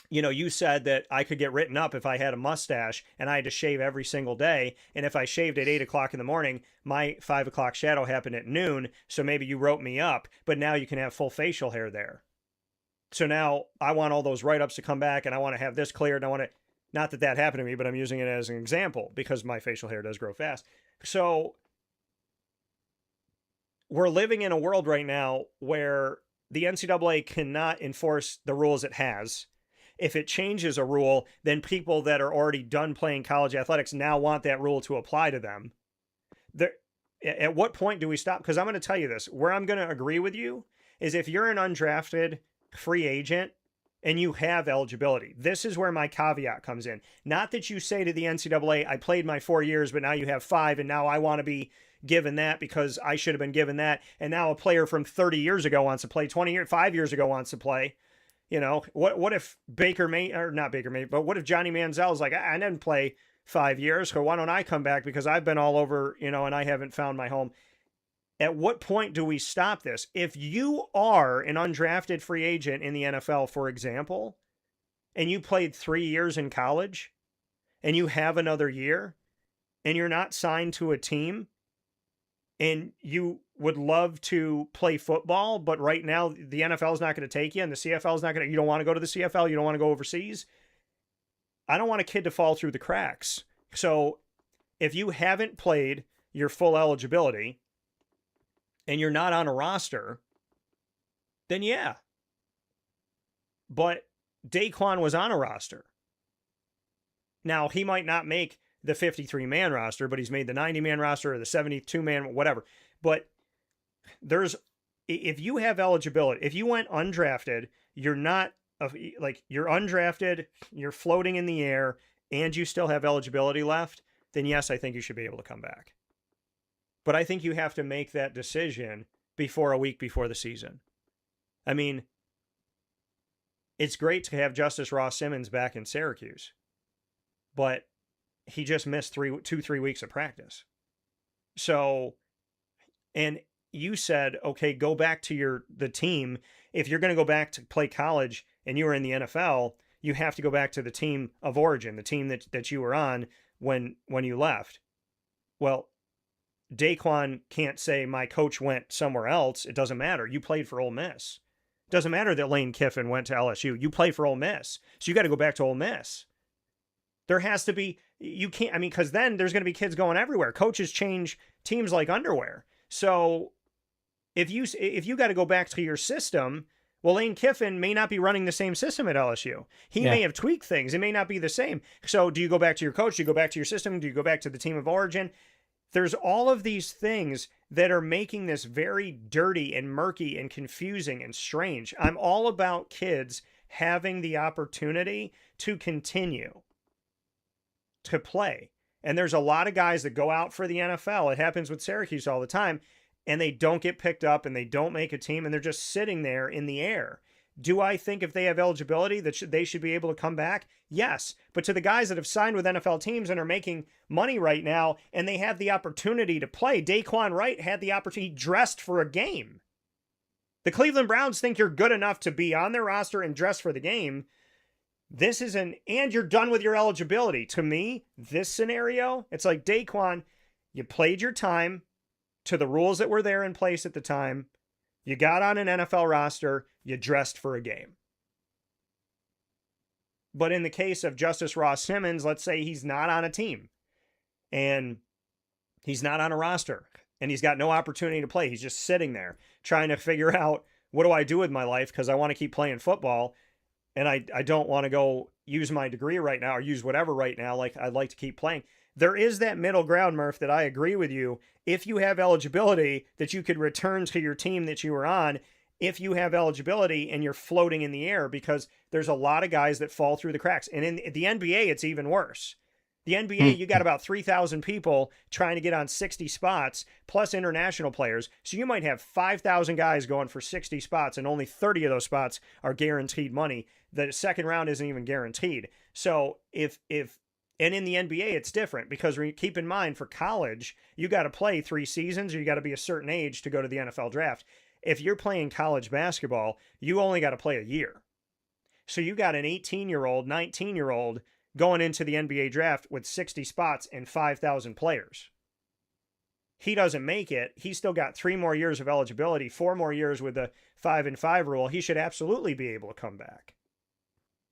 [SPEAKER 1] you said that I could get written up if I had a mustache and I had to shave every single day. And if I shaved at 8 o'clock in the morning, my 5 o'clock shadow happened at noon. So maybe you wrote me up, but now you can have full facial hair there. So now I want all those write-ups to come back and I want to have this cleared. And not that happened to me, but I'm using it as an example because my facial hair does grow fast. So we're living in a world right now where the NCAA cannot enforce the rules it has. If it changes a rule, then people that are already done playing college athletics now want that rule to apply to them. At what point do we stop? Because I'm going to tell you this. Where I'm going to agree with you is if you're an undrafted free agent and you have eligibility. This is where my caveat comes in. Not that you say to the NCAA, I played my 4 years, but now you have 5, and now I want to be, given that because I should have been given that. And now a player from 30 years ago wants to play, 5 years ago wants to play. You know, what if not Baker May, but what if Johnny Manziel's like, I didn't play 5 years, so why don't I come back because I've been all over, you know, and I haven't found my home. At what point do we stop this? If you are an undrafted free agent in the NFL, for example, and you played 3 years in college and you have another year and you're not signed to a team and you would love to play football, but right now the NFL is not going to take you and the CFL is not going to, you don't want to go to the CFL, you don't want to go overseas. I don't want a kid to fall through the cracks. So if you haven't played your full eligibility and you're not on a roster, then yeah. But Daquan was on a roster. Now, he might not make the 53-man roster, but he's made the 90-man roster or the 72-man, whatever. But if you have eligibility, if you went undrafted, you're undrafted, you're floating in the air, and you still have eligibility left, then yes, I think you should be able to come back. But I think you have to make that decision a week before the season. I mean, it's great to have Justice Ross Simmons back in Syracuse, but he just missed 3 weeks of practice. So, and you said, okay, go back to the team. If you're going to go back to play college and you were in the NFL, you have to go back to the team of origin, the team that you were on when you left. Well, Daquan can't say my coach went somewhere else. It doesn't matter. You played for Ole Miss. It doesn't matter that Lane Kiffin went to LSU. You play for Ole Miss. So you got to go back to Ole Miss. There has to be, you can't, I mean, because then there's going to be kids going everywhere. Coaches change teams like underwear. So if you got to go back to your system, well, Lane Kiffin may not be running the same system at LSU. He may have tweaked things. It may not be the same. So do you go back to your coach? Do you go back to your system? Do you go back to the team of origin? There's all of these things that are making this very dirty and murky and confusing and strange. I'm all about kids having the opportunity to continue to play. And there's a lot of guys that go out for the NFL. It happens with Syracuse all the time. And they don't get picked up and they don't make a team and they're just sitting there in the air. Do I think if they have eligibility that they should be able to come back? Yes. But to the guys that have signed with NFL teams and are making money right now and they have the opportunity to play, Daquan Wright had the opportunity, he dressed for a game. The Cleveland Browns think you're good enough to be on their roster and dress for the game. And you're done with your eligibility. To me, this scenario, it's like Daquan, you played your time to the rules that were there in place at the time. You got on an NFL roster, you dressed for a game. But in the case of Justice Ross Simmons, let's say he's not on a team and he's not on a roster and he's got no opportunity to play. He's just sitting there trying to figure out, what do I do with my life? Because I want to keep playing football and I don't want to go use my degree right now or use whatever right now. Like, I'd like to keep playing. There is that middle ground, Murph, that I agree with you. If you have eligibility, that you could return to your team that you were on, if you have eligibility and you're floating in the air, because there's a lot of guys that fall through the cracks. And in the NBA, it's even worse. The NBA, you got about 3,000 people trying to get on 60 spots, plus international players. So you might have 5,000 guys going for 60 spots, and only 30 of those spots are guaranteed money. The second round isn't even guaranteed. So and in the NBA, it's different because keep in mind, for college, you got to play 3 seasons or you got to be a certain age to go to the NFL draft. If you're playing college basketball, you only got to play a year. So you got an 18-year-old, 19-year-old going into the NBA draft with 60 spots and 5,000 players. He doesn't make it. He's still got 3 more years of eligibility, 4 more years with the 5-and-5 rule. He should absolutely be able to come back.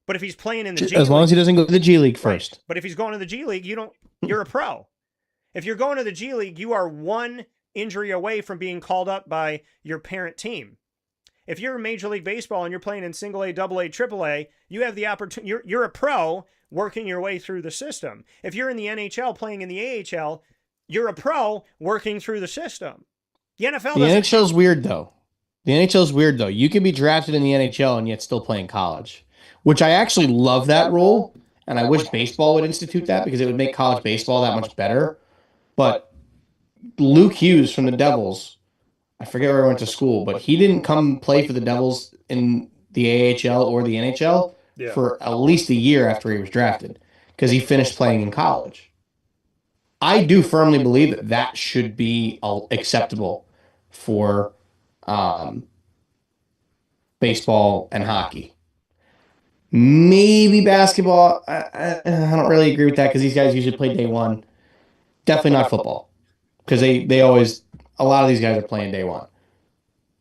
[SPEAKER 1] But if he's playing in the G League,
[SPEAKER 2] as long as he doesn't go to the G League first.
[SPEAKER 1] Right. But if he's going to the G League, you're a pro. If you're going to the G League, you are one injury away from being called up by your parent team. If you're in Major League Baseball and you're playing in single A, double A, triple A, you have the opportunity. You're a pro working your way through the system. If you're in the NHL playing in the AHL, you're a pro working through the system. The NHL
[SPEAKER 2] is weird though. You can be drafted in the NHL and yet still play in college, which I actually love that rule. And I wish baseball would institute that because it would make college baseball that much better. But Luke Hughes from the Devils, I forget where he went to school, but he didn't come play for the Devils in the AHL or the NHL
[SPEAKER 1] Yeah.
[SPEAKER 2] for at least a year after he was drafted because he finished playing in college. I do firmly believe that that should be acceptable for um, baseball and hockey. Maybe basketball. I don't really agree with that because these guys usually play day one. Definitely not football because they always, a lot of these guys are playing day one.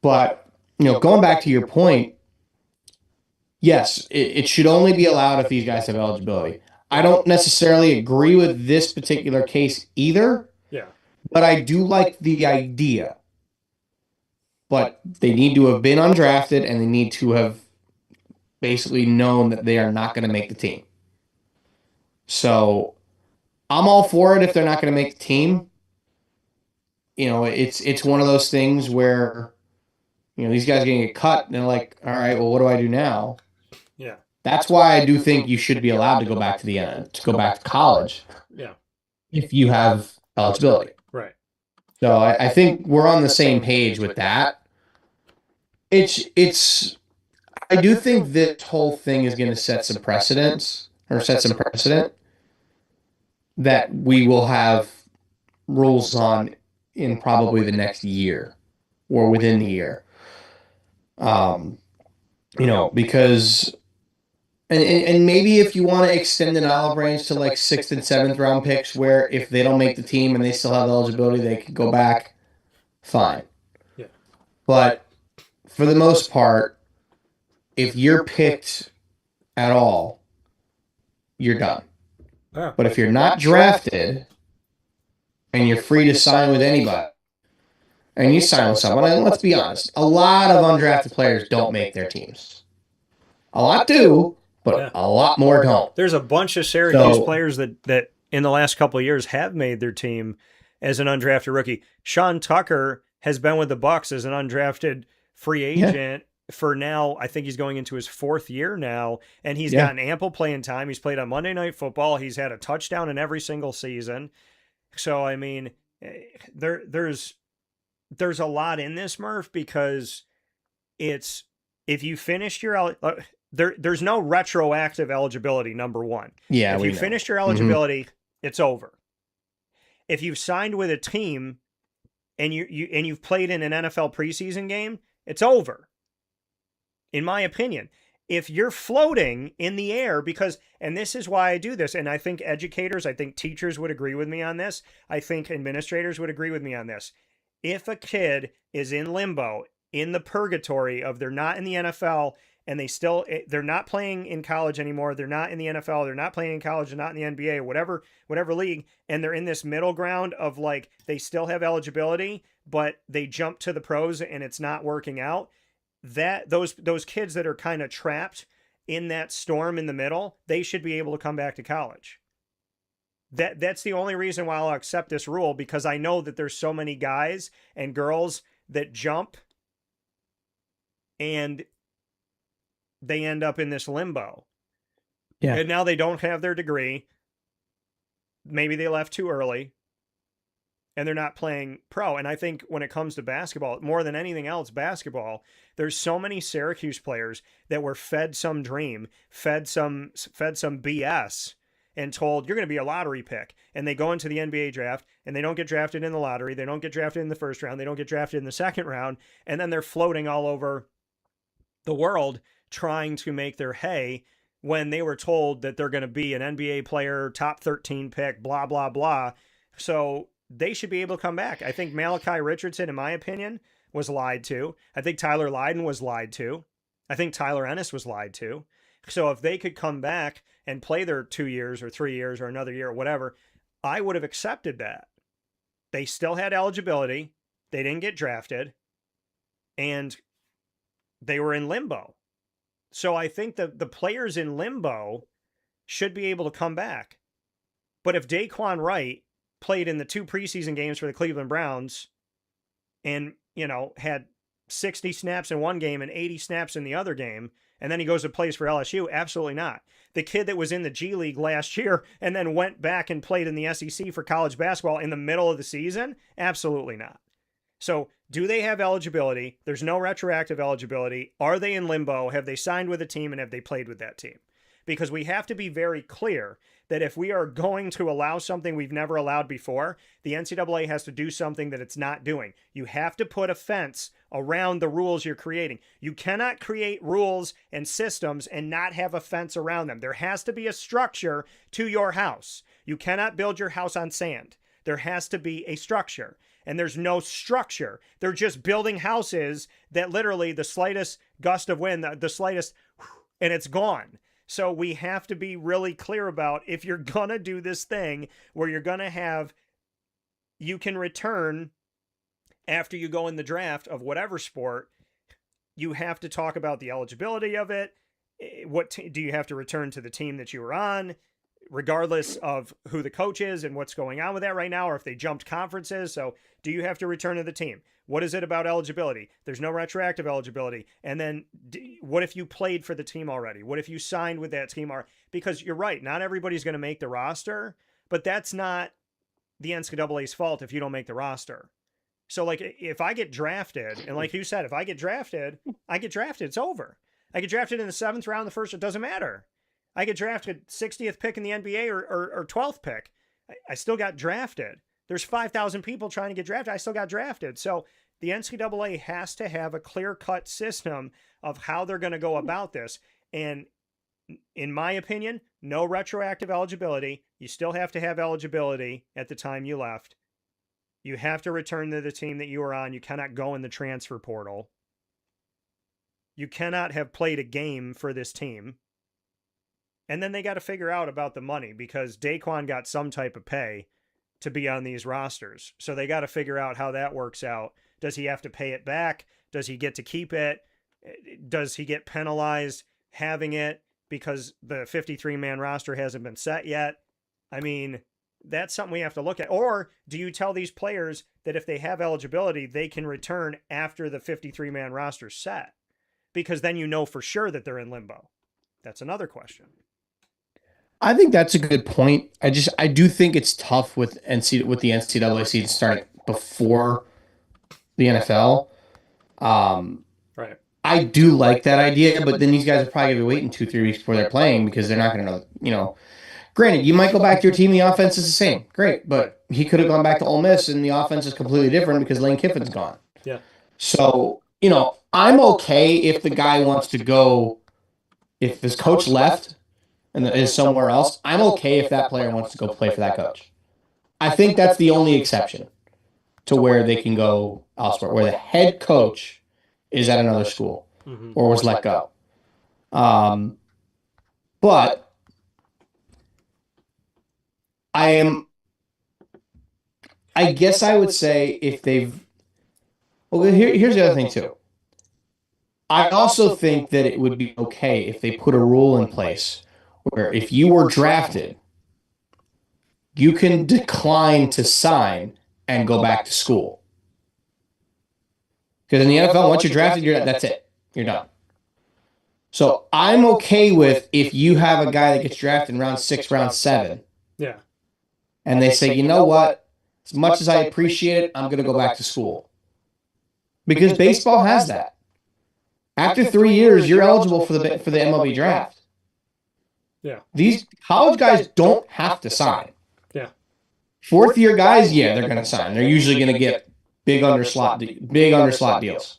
[SPEAKER 2] But, going back to your point, yes, it should only be allowed if these guys have eligibility. I don't necessarily agree with this particular case either,
[SPEAKER 1] Yeah.
[SPEAKER 2] but I do like the idea. But they need to have been undrafted and they need to have basically known that they are not going to make the team. So I'm all for it if they're not going to make the team. It's one of those things where, these guys are going to get cut and they're like, all right, well, what do I do now?
[SPEAKER 1] Yeah.
[SPEAKER 2] That's why I do think you should be allowed to go back to the end, to go back to college.
[SPEAKER 1] Yeah.
[SPEAKER 2] If you have eligibility.
[SPEAKER 1] Right.
[SPEAKER 2] So I think we're on the same page with that. I do think this whole thing is going to set some precedents or set some precedent that we will have rules on in probably the next year or within the year. Because and maybe if you want to extend an olive branch to like 6th and 7th round picks, where if they don't make the team and they still have eligibility, they could go back. Fine.
[SPEAKER 1] Yeah.
[SPEAKER 2] But for the most part, if you're picked at all, you're done.
[SPEAKER 1] Yeah.
[SPEAKER 2] But if you're not drafted and you're free to sign with anybody, and you sign with someone, and let's be honest, a lot of undrafted players don't make their teams. A lot do, but a lot more don't.
[SPEAKER 1] There's a bunch of Syracuse players that in the last couple of years have made their team as an undrafted rookie. Sean Tucker has been with the Bucks as an undrafted free agent for now. I think he's going into his 4th year now, and he's gotten ample playing time. He's played on Monday Night Football. He's had a touchdown in every single season. So, I mean, there's a lot in this, Murph, because it's, if you finished your there's no retroactive eligibility, number one.
[SPEAKER 2] Yeah,
[SPEAKER 1] if you finished your eligibility, it's over. If you've signed with a team and you've played in an NFL preseason game, it's over. In my opinion, if you're floating in the air, and this is why I do this, and I think educators, I think teachers would agree with me on this. I think administrators would agree with me on this. If a kid is in limbo, in the purgatory of they're not in the NFL and they're not playing in college anymore, they're not in the NFL, they're not playing in college, they're not in the NBA, whatever league, and they're in this middle ground of like they still have eligibility, but they jump to the pros and it's not working out, that those kids that are kind of trapped in that storm in the middle, they should be able to come back to college. That's the only reason why I'll accept this rule, because I know that there's so many guys and girls that jump and they end up in this limbo.
[SPEAKER 2] Yeah.
[SPEAKER 1] And now they don't have their degree. Maybe they left too early and they're not playing pro. And I think when it comes to basketball, more than anything else, basketball, there's so many Syracuse players that were fed some dream, fed some BS, and told you're going to be a lottery pick. And they go into the NBA draft and they don't get drafted in the lottery. They don't get drafted in the first round. They don't get drafted in the second round. And then they're floating all over the world trying to make their hay when they were told that they're going to be an NBA player, top 13 pick, blah, blah, blah. So they should be able to come back. I think Malachi Richardson, in my opinion, was lied to. I think Tyler Lydon was lied to. I think Tyler Ennis was lied to. So if they could come back and play their 2 years or 3 years or another year or whatever, I would have accepted that. They still had eligibility. They didn't get drafted. And they were in limbo. So I think that the players in limbo should be able to come back. But if Daquan Wright played in the 2 preseason games for the Cleveland Browns and, had 60 snaps in one game and 80 snaps in the other game, and then he goes and plays for LSU? Absolutely not. The kid that was in the G League last year and then went back and played in the SEC for college basketball in the middle of the season? Absolutely not. So do they have eligibility? There's no retroactive eligibility. Are they in limbo? Have they signed with a team, and have they played with that team? Because we have to be very clear that if we are going to allow something we've never allowed before, the NCAA has to do something that it's not doing. You have to put a fence around the rules you're creating. You cannot create rules and systems and not have a fence around them. There has to be a structure to your house. You cannot build your house on sand. There has to be a structure. And there's no structure. They're just building houses that literally the slightest gust of wind, the slightest, and it's gone. So we have to be really clear about, if you're going to do this thing where you're going to have, you can return after you go in the draft of whatever sport, you have to talk about the eligibility of it. What do you have to return to the team that you were on, regardless of who the coach is and what's going on with that right now, or if they jumped conferences? So do you have to return to the team? What is it about eligibility? There's no retroactive eligibility. And then what if you played for the team already? What if you signed with that team? Because you're right, not everybody's going to make the roster, but that's not the NCAA's fault if you don't make the roster. So like, if I get drafted, and like you said, if I get drafted, it's over. I get drafted in the 7th round, the first, it doesn't matter. I get drafted 60th pick in the NBA or 12th pick. I still got drafted. There's 5,000 people trying to get drafted. I still got drafted. So the NCAA has to have a clear-cut system of how they're going to go about this. And in my opinion, no retroactive eligibility. You still have to have eligibility at the time you left. You have to return to the team that you were on. You cannot go in the transfer portal. You cannot have played a game for this team. And then they got to figure out about the money, because Daquan got some type of pay to be on these rosters. So they got to figure out how that works out. Does he have to pay it back? Does he get to keep it? Does he get penalized having it because the 53-man roster hasn't been set yet? I mean, that's something we have to look at. Or do you tell these players that if they have eligibility, they can return after the 53-man roster's set? Because then you know for sure that they're in limbo. That's another question.
[SPEAKER 2] I think that's a good point. I do think it's tough with the NCAA season starting before the NFL.
[SPEAKER 1] Right.
[SPEAKER 2] I do like that idea, but then these guys are probably going to be waiting 2-3 weeks before they're playing, because they're not going to know, granted, you might go back to your team, the offense is the same. Great. But he could have gone back to Ole Miss and the offense is completely different because Lane Kiffin's gone.
[SPEAKER 1] Yeah.
[SPEAKER 2] So, I'm okay if the guy wants to go, if his coach left and is somewhere else, I'm okay if that player wants to go play for that coach. I think that's the only exception to where they can go elsewhere, where the head coach is at another school or was let go. But I guess I would say if they've, here's the other thing too. I also think that it would be okay if they put a rule in place where if you were drafted, you can decline to sign and go back to school. Because in the NFL, once you're drafted, that's it. You're done. So I'm okay with if you have a guy that gets drafted in round 6, round 7.
[SPEAKER 1] Yeah.
[SPEAKER 2] And they say, you know what? As much as I appreciate it, I'm going to go back to school. Because baseball has that. After 3 years, you're eligible for the MLB draft.
[SPEAKER 1] Yeah.
[SPEAKER 2] These college guys don't have to sign.
[SPEAKER 1] Yeah.
[SPEAKER 2] 4th-year guys, yeah, they're going to sign. They're usually going to get big underslot deals.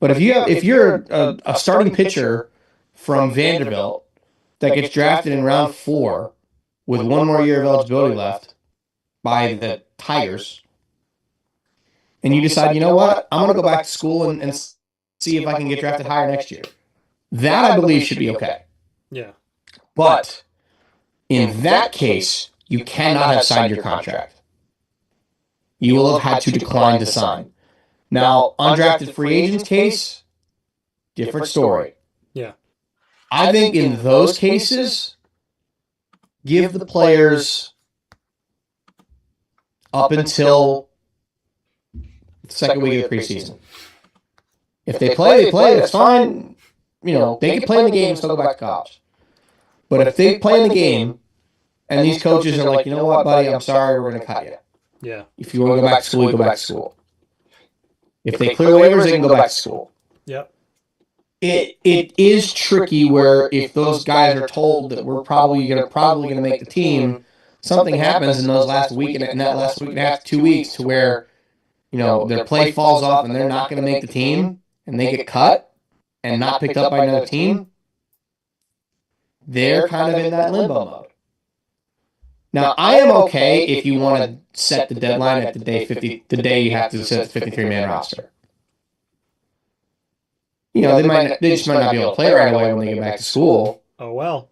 [SPEAKER 2] But if you're a starting pitcher from Vanderbilt that gets drafted in round 4 with one more year of eligibility left by the Tigers, and you decide, you know what, I'm going to go back to school and see if I can get drafted higher next year, that I believe should be okay.
[SPEAKER 1] Yeah.
[SPEAKER 2] But in that case, you cannot have signed your contract. You will have had to decline to sign. Now, undrafted free agents case, different story.
[SPEAKER 1] Yeah.
[SPEAKER 2] I think in those cases, give the players up until the second week of the preseason. If they play, they play. That's fine. They can play in the game and still go back to college. But if they play in the game and these coaches are like, you know what, buddy, I'm sorry, we're going to cut you.
[SPEAKER 6] Yeah.
[SPEAKER 2] If you want to go back to school, you go back to school. If they clear waivers, they can go back to school.
[SPEAKER 6] Yep.
[SPEAKER 2] It is tricky where if those guys are told that we're probably gonna make the team, something happens in those last week and that last week and a half, 2 weeks, to where their play falls off and they're not gonna make the team and they get cut and not picked up by another team. They're kind of in that limbo mode. Now, I am okay if you want to set the deadline at the day you have to set the 53-man roster. They just might not be able to play right away when they get back to school.
[SPEAKER 6] Oh well.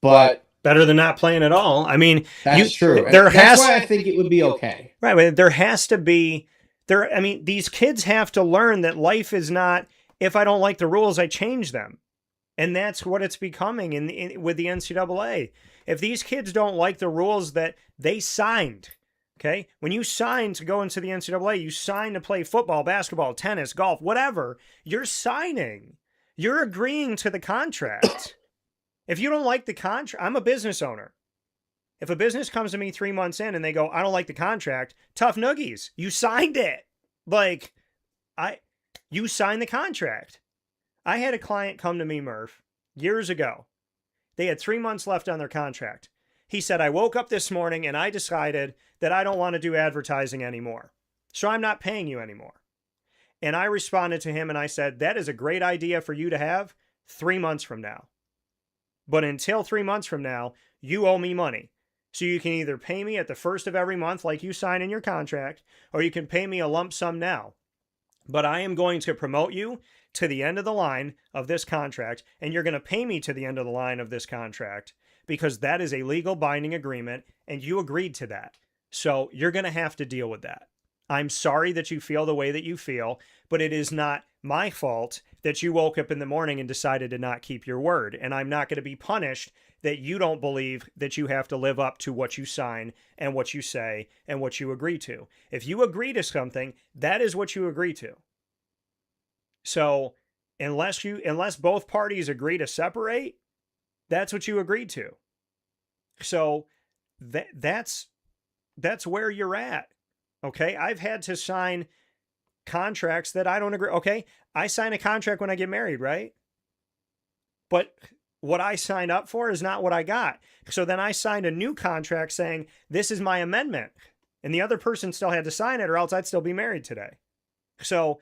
[SPEAKER 2] But
[SPEAKER 6] better than not playing at all. I mean,
[SPEAKER 2] that's true.
[SPEAKER 6] That's
[SPEAKER 2] why I think it would be okay.
[SPEAKER 6] Right, but there has to be I mean, these kids have to learn that life is not, if I don't like the rules, I change them. And that's what it's becoming with the NCAA. If these kids don't like the rules that they signed, okay? When you sign to go into the NCAA, you sign to play football, basketball, tennis, golf, whatever. You're signing. You're agreeing to the contract. If you don't like the contract, I'm a business owner. If a business comes to me 3 months in and they go, I don't like the contract, tough noogies. You signed it. You signed the contract. I had a client come to me, Murph, years ago. They had 3 months left on their contract. He said, I woke up this morning and I decided that I don't want to do advertising anymore. So I'm not paying you anymore. And I responded to him and I said, that is a great idea for you to have 3 months from now. But until 3 months from now, you owe me money. So you can either pay me at the first of every month like you sign in your contract, or you can pay me a lump sum now. But I am going to promote you to the end of the line of this contract, and you're going to pay me to the end of the line of this contract because that is a legal binding agreement, and you agreed to that. So you're going to have to deal with that. I'm sorry that you feel the way that you feel, but it is not my fault that you woke up in the morning and decided to not keep your word, and I'm not going to be punished that you don't believe that you have to live up to what you sign and what you say and what you agree to. If you agree to something, that is what you agree to. So unless both parties agree to separate, that's what you agreed to. So that's where you're at. Okay, I've had to sign contracts that I don't agree. Okay, I sign a contract when I get married, right? But what I signed up for is not what I got. So then I signed a new contract saying, this is my amendment. And the other person still had to sign it or else I'd still be married today. So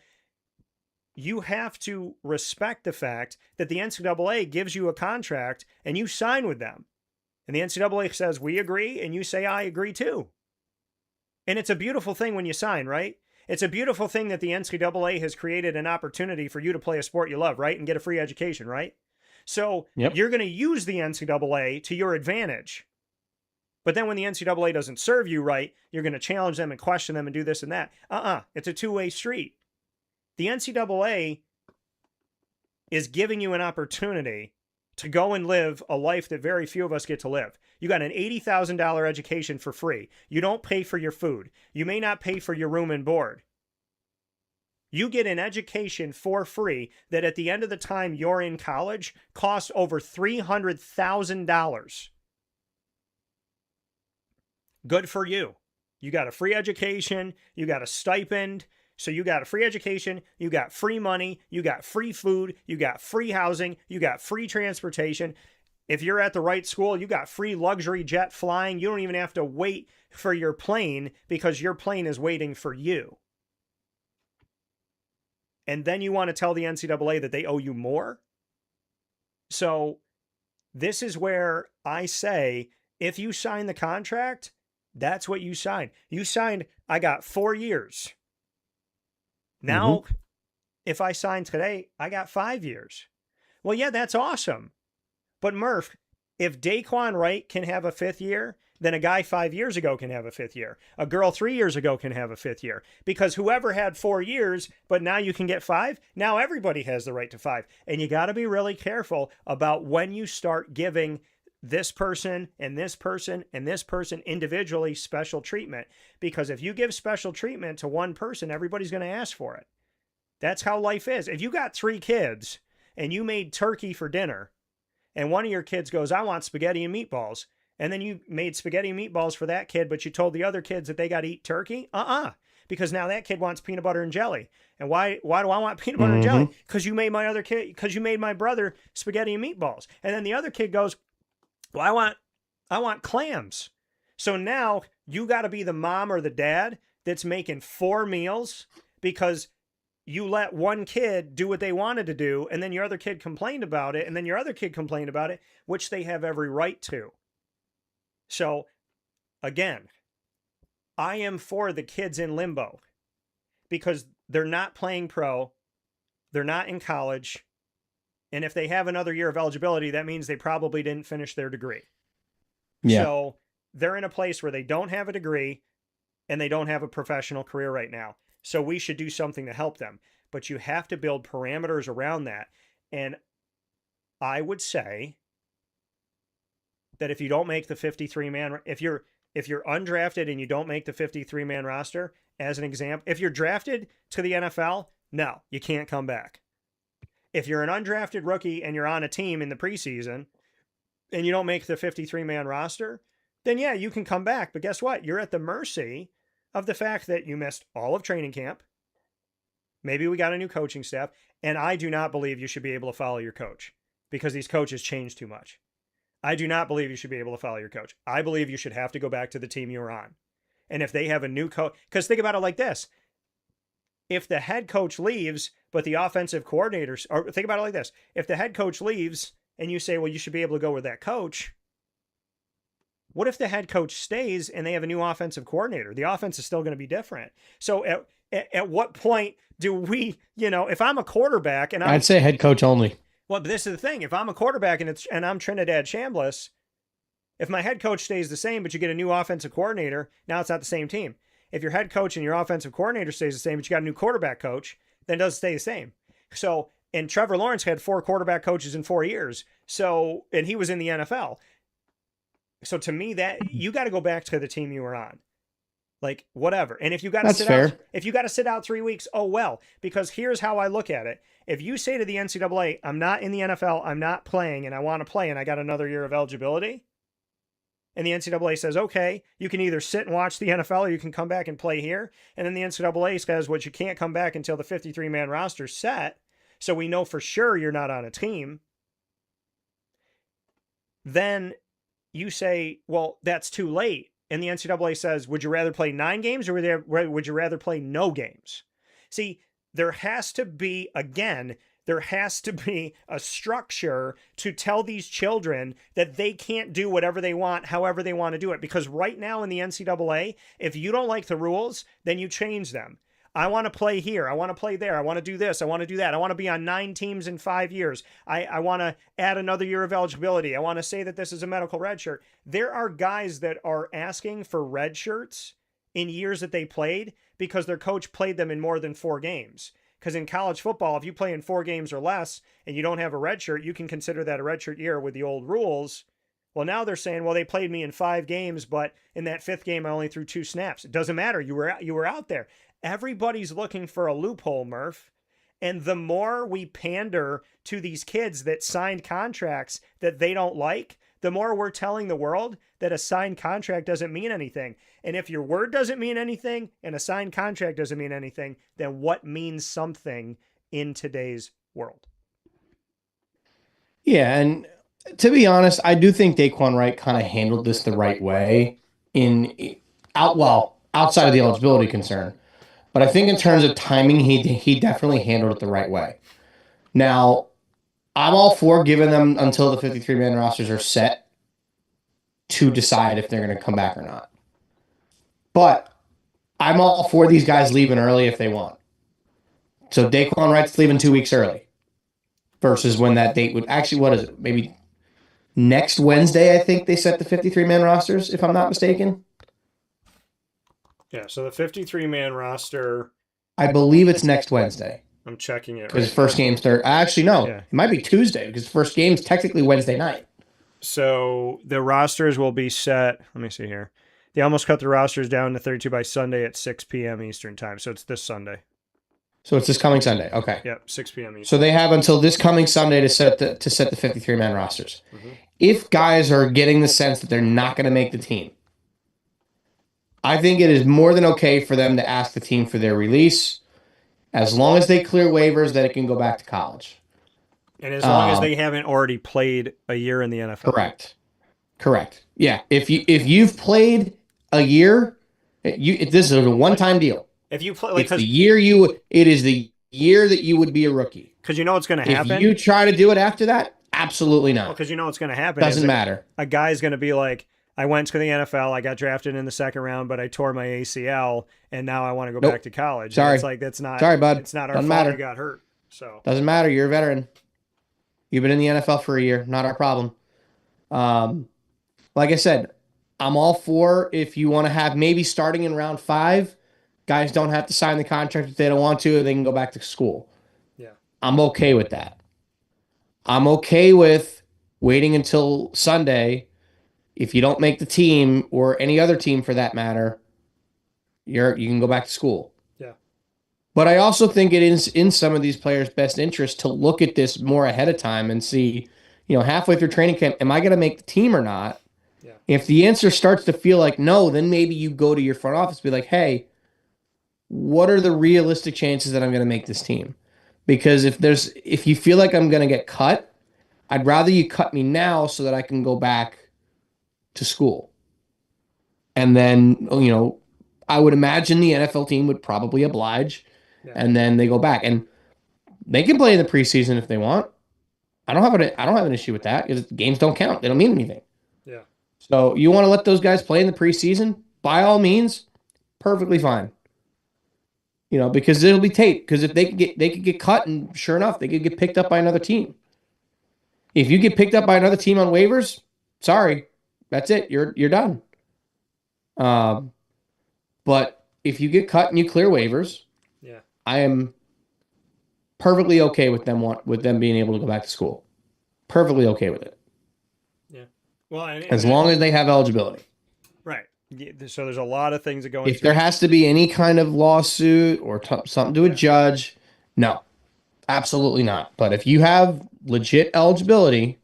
[SPEAKER 6] you have to respect the fact that the NCAA gives you a contract and you sign with them. And the NCAA says, we agree, and you say, I agree too. And it's a beautiful thing when you sign, right? It's a beautiful thing that the NCAA has created an opportunity for you to play a sport you love, right? And get a free education, right? So You're going to use the NCAA to your advantage. But then when the NCAA doesn't serve you right, you're going to challenge them and question them and do this and that. It's a two-way street. The NCAA is giving you an opportunity to go and live a life that very few of us get to live. You got an $80,000 education for free. You don't pay for your food. You may not pay for your room and board. You get an education for free that at the end of the time you're in college costs over $300,000. Good for you. You got a free education. You got a stipend. So you got a free education, you got free money, you got free food, you got free housing, you got free transportation. If you're at the right school, you got free luxury jet flying. You don't even have to wait for your plane because your plane is waiting for you. And then you want to tell the NCAA that they owe you more? So this is where I say, if you sign the contract, that's what you signed. You signed, I got 4 years. Now, if I sign today, I got 5 years. Well, yeah, that's awesome. But Murph, if Daquan Wright can have a 5th year, then a guy 5 years ago can have a 5th year. A girl 3 years ago can have a 5th year. Because whoever had 4 years, but now you can get 5, now everybody has the right to 5. And you got to be really careful about when you start giving
[SPEAKER 1] this person and this person and this person individually special treatment. Because if you give special treatment to one person, everybody's going to ask for it. That's how life is. If you got 3 kids and you made turkey for dinner and one of your kids goes, I want spaghetti and meatballs, and then you made spaghetti and meatballs for that kid, but you told the other kids that they got to eat turkey, because now that kid wants peanut butter and jelly. And why do I want peanut butter and jelly? Because you made my brother spaghetti and meatballs. And then the other kid goes, well, I want clams. So now you got to be the mom or the dad that's making 4 meals because you let one kid do what they wanted to do, and then your other kid complained about it, and then your other kid complained about it, which they have every right to. So, again, I am for the kids in limbo because they're not playing pro, they're not in college, and if they have another year of eligibility, that means they probably didn't finish their degree. Yeah. So they're in a place where they don't have a degree and they don't have a professional career right now. So we should do something to help them. But you have to build parameters around that. And I would say that if you don't make the 53-man, if you're undrafted and you don't make the 53-man roster, as an example, if you're drafted to the NFL, no, you can't come back. If you're an undrafted rookie and you're on a team in the preseason and you don't make the 53-man roster, then yeah, you can come back. But guess what? You're at the mercy of the fact that you missed all of training camp. Maybe we got a new coaching staff. And I do not believe you should be able to follow your coach because these coaches change too much. I do not believe you should be able to follow your coach. I believe you should have to go back to the team you were on. And if they have a new coach, because think about it like this. If the head coach leaves, but the offensive coordinators, or think about it like this. If the head coach leaves and you say, well, you should be able to go with that coach. What if the head coach stays and they have a new offensive coordinator? The offense is still going to be different. So at what point do we, if I'm a quarterback and
[SPEAKER 2] I'd say head coach only.
[SPEAKER 1] Well, but this is the thing. If I'm a quarterback and I'm Trinidad Chambliss, if my head coach stays the same, but you get a new offensive coordinator, now it's not the same team. If your head coach and your offensive coordinator stays the same, but you got a new quarterback coach, then it doesn't stay the same. So, and Trevor Lawrence had 4 quarterback coaches in 4 years. So, and he was in the NFL. So to me, that you got to go back to the team you were on. Like, whatever. And if you got to sit out 3 weeks, oh well, because here's how I look at it. If you say to the NCAA, I'm not in the NFL, I'm not playing, and I want to play, and I got another year of eligibility, and the NCAA says, okay, you can either sit and watch the NFL or you can come back and play here. And then the NCAA says, well, you can't come back until the 53-man roster's set, so we know for sure you're not on a team. Then you say, well, that's too late. And the NCAA says, would you rather play 9 games or would you rather play no games? See, there has to be a structure to tell these children that they can't do whatever they want, however they want to do it. Because right now in the NCAA, if you don't like the rules, then you change them. I want to play here. I want to play there. I want to do this. I want to do that. I want to be on 9 teams in 5 years. I want to add another year of eligibility. I want to say that this is a medical red shirt. There are guys that are asking for red shirts in years that they played because their coach played them in more than 4 games. Because in college football, if you play in 4 games or less and you don't have a red shirt, you can consider that a red shirt year with the old rules. Well, now they're saying, well, they played me in 5 games, but in that 5th game, I only threw 2 snaps. It doesn't matter. You were out there. Everybody's looking for a loophole, Murph. And the more we pander to these kids that signed contracts that they don't like, the more we're telling the world that a signed contract doesn't mean anything. And if your word doesn't mean anything and a signed contract doesn't mean anything, then what means something in today's world?
[SPEAKER 2] Yeah, and to be honest, I do think Daquan Wright kind of handled this the right way outside of the eligibility concern. But I think in terms of timing, he definitely handled it the right way. Now, I'm all for giving them until the 53-man rosters are set to decide if they're going to come back or not. But I'm all for these guys leaving early if they want. So Daquan Wright's leaving 2 weeks early versus when that date would actually, what is it? Maybe next Wednesday, I think they set the 53-man rosters, if I'm not mistaken.
[SPEAKER 1] Yeah, so the 53-man roster,
[SPEAKER 2] I believe it's next Wednesday.
[SPEAKER 1] I'm checking it.
[SPEAKER 2] Because first game's Thursday. Actually, no. Yeah. It might be Tuesday because first game's technically Wednesday night.
[SPEAKER 1] So the rosters will be set. Let me see here. They almost cut the rosters down to 32 by Sunday at 6 p.m. Eastern time. So it's this Sunday.
[SPEAKER 2] So it's this coming Sunday. Okay.
[SPEAKER 1] Yep, 6 p.m. Eastern.
[SPEAKER 2] So they have until this coming Sunday to set the 53-man rosters.
[SPEAKER 1] Mm-hmm.
[SPEAKER 2] If guys are getting the sense that they're not going to make the team, I think it is more than okay for them to ask the team for their release, as long as they clear waivers that it can go back to college.
[SPEAKER 1] And as long as they haven't already played a year in the NFL.
[SPEAKER 2] Correct. Yeah. If you've played a year, this is a one-time deal.
[SPEAKER 1] If you play, like,
[SPEAKER 2] it is the year that you would be a rookie.
[SPEAKER 1] Because you know what's going to happen.
[SPEAKER 2] If you try to do it after that, absolutely not.
[SPEAKER 1] Because you know what's going to happen.
[SPEAKER 2] Doesn't matter.
[SPEAKER 1] A guy's going to be like, I went to the NFL, I got drafted in the second round, but I tore my ACL, and now I want to go back to college.
[SPEAKER 2] Sorry.
[SPEAKER 1] It's like, that's not.
[SPEAKER 2] Sorry, bud.
[SPEAKER 1] It's not our
[SPEAKER 2] Doesn't
[SPEAKER 1] fault
[SPEAKER 2] matter.
[SPEAKER 1] you got hurt. So
[SPEAKER 2] doesn't matter. You're a veteran. You've been in the NFL for a year. Not our problem. Like I said, I'm all for if you want to have maybe starting in round 5, guys don't have to sign the contract if they don't want to. They can go back to school.
[SPEAKER 1] Yeah,
[SPEAKER 2] I'm okay with that. I'm okay with waiting until Sunday. If you don't make the team, or any other team for that matter, you can go back to school.
[SPEAKER 1] Yeah.
[SPEAKER 2] But I also think it is in some of these players' best interest to look at this more ahead of time and see, halfway through training camp, am I going to make the team or not?
[SPEAKER 1] Yeah.
[SPEAKER 2] If the answer starts to feel like no, then maybe you go to your front office and be like, hey, what are the realistic chances that I'm going to make this team? Because if you feel like I'm going to get cut, I'd rather you cut me now so that I can go back to school. And then, I would imagine the NFL team would probably oblige, and then they go back. And they can play in the preseason if they want. I don't have an issue with that, because games don't count. They don't mean anything.
[SPEAKER 1] Yeah.
[SPEAKER 2] So you want to let those guys play in the preseason? By all means, perfectly fine. Because it'll be tape. Because if they could get cut, and sure enough, they could get picked up by another team. If you get picked up by another team on waivers, sorry, that's it. You're done. But if you get cut and you clear waivers, I am perfectly okay with them being able to go back to school. Perfectly okay with it.
[SPEAKER 1] Yeah. Well,
[SPEAKER 2] as long as they have eligibility.
[SPEAKER 1] Right. So there's a lot of things that go into
[SPEAKER 2] If there has to be any kind of lawsuit or something to a judge, no, absolutely not. But if you have legit eligibility,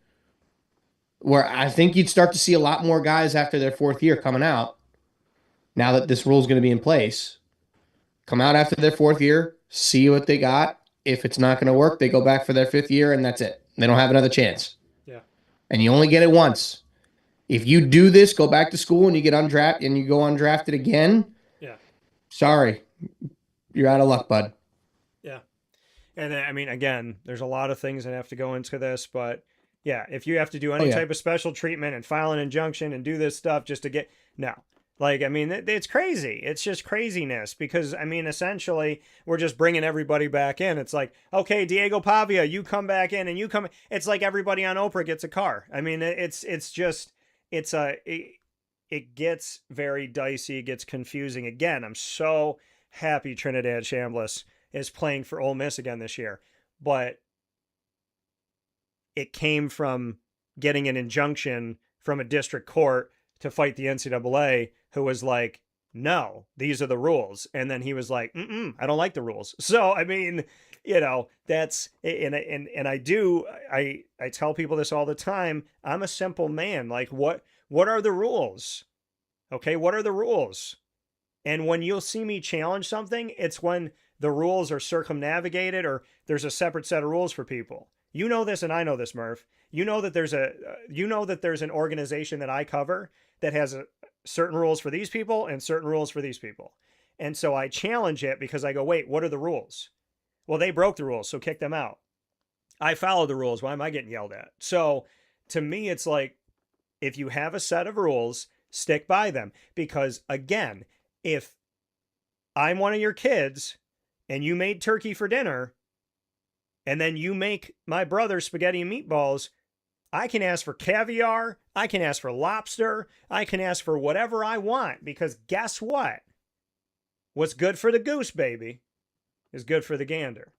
[SPEAKER 2] where I think you'd start to see a lot more guys after their 4th year coming out, now that this rule is going to be in place, come out after their 4th year, see what they got. If it's not going to work, they go back for their 5th year, and that's it. They don't have another chance.
[SPEAKER 1] Yeah.
[SPEAKER 2] And you only get it once. If you do this, go back to school, and you get undrafted, and you go undrafted again, sorry, you're out of luck, bud.
[SPEAKER 1] Yeah. And I mean, again, there's a lot of things that have to go into this, but yeah, if you have to do any type of special treatment and file an injunction and do this stuff just to get, no. Like, I mean, it's crazy. It's just craziness because, I mean, essentially, we're just bringing everybody back in. It's like, okay, Diego Pavia, you come back in and you come. It's like everybody on Oprah gets a car. I mean, it gets very dicey. It gets confusing. Again, I'm so happy Trinidad Chambliss is playing for Ole Miss again this year. But it came from getting an injunction from a district court to fight the NCAA, who was like, no, these are the rules. And then he was like, I don't like the rules. So, I mean, that's, and I tell people this all the time. I'm a simple man. Like, what are the rules? Okay. What are the rules? And when you'll see me challenge something, it's when the rules are circumnavigated or there's a separate set of rules for people. You know this, and I know this, Murph. You know that there's an organization that I cover that has certain rules for these people and certain rules for these people. And so I challenge it because I go, wait, what are the rules? Well, they broke the rules, so kick them out. I follow the rules. Why am I getting yelled at? So to me, it's like, if you have a set of rules, stick by them. Because again, if I'm one of your kids and you made turkey for dinner, and then you make my brother spaghetti and meatballs, I can ask for caviar, I can ask for lobster, I can ask for whatever I want, because guess what? What's good for the goose, baby, is good for the gander.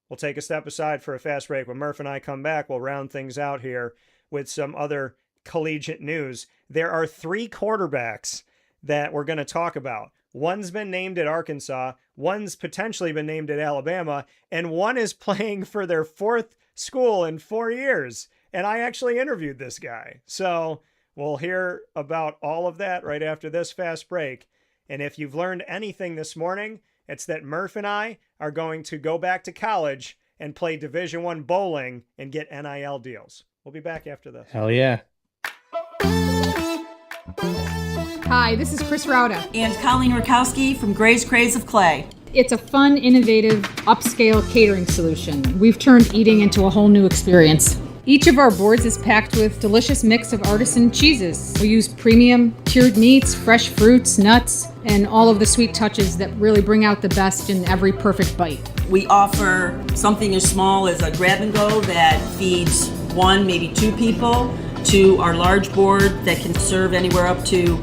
[SPEAKER 1] We'll take a step aside for a fast break. When Murph and I come back, we'll round things out here with some other collegiate news. There are 3 quarterbacks that we're going to talk about. One's been named at Arkansas, one's potentially been named at Alabama, and one is playing for their 4th school in 4 years. And I actually interviewed this guy. So we'll hear about all of that right after this fast break. And if you've learned anything this morning, it's that Murph and I are going to go back to college and play Division I bowling and get NIL deals. We'll be back after this.
[SPEAKER 2] Hell yeah.
[SPEAKER 7] Hi, this is Chris Rauda.
[SPEAKER 8] And Colleen Rakowski from Gray's Craze of Clay.
[SPEAKER 7] It's a fun, innovative, upscale catering solution. We've turned eating into a whole new experience. Each of our boards is packed with delicious mix of artisan cheeses. We use premium cured meats, fresh fruits, nuts, and all of the sweet touches that really bring out the best in every perfect bite.
[SPEAKER 8] We offer something as small as a grab and go that feeds 1, maybe 2 people, to our large board that can serve anywhere up to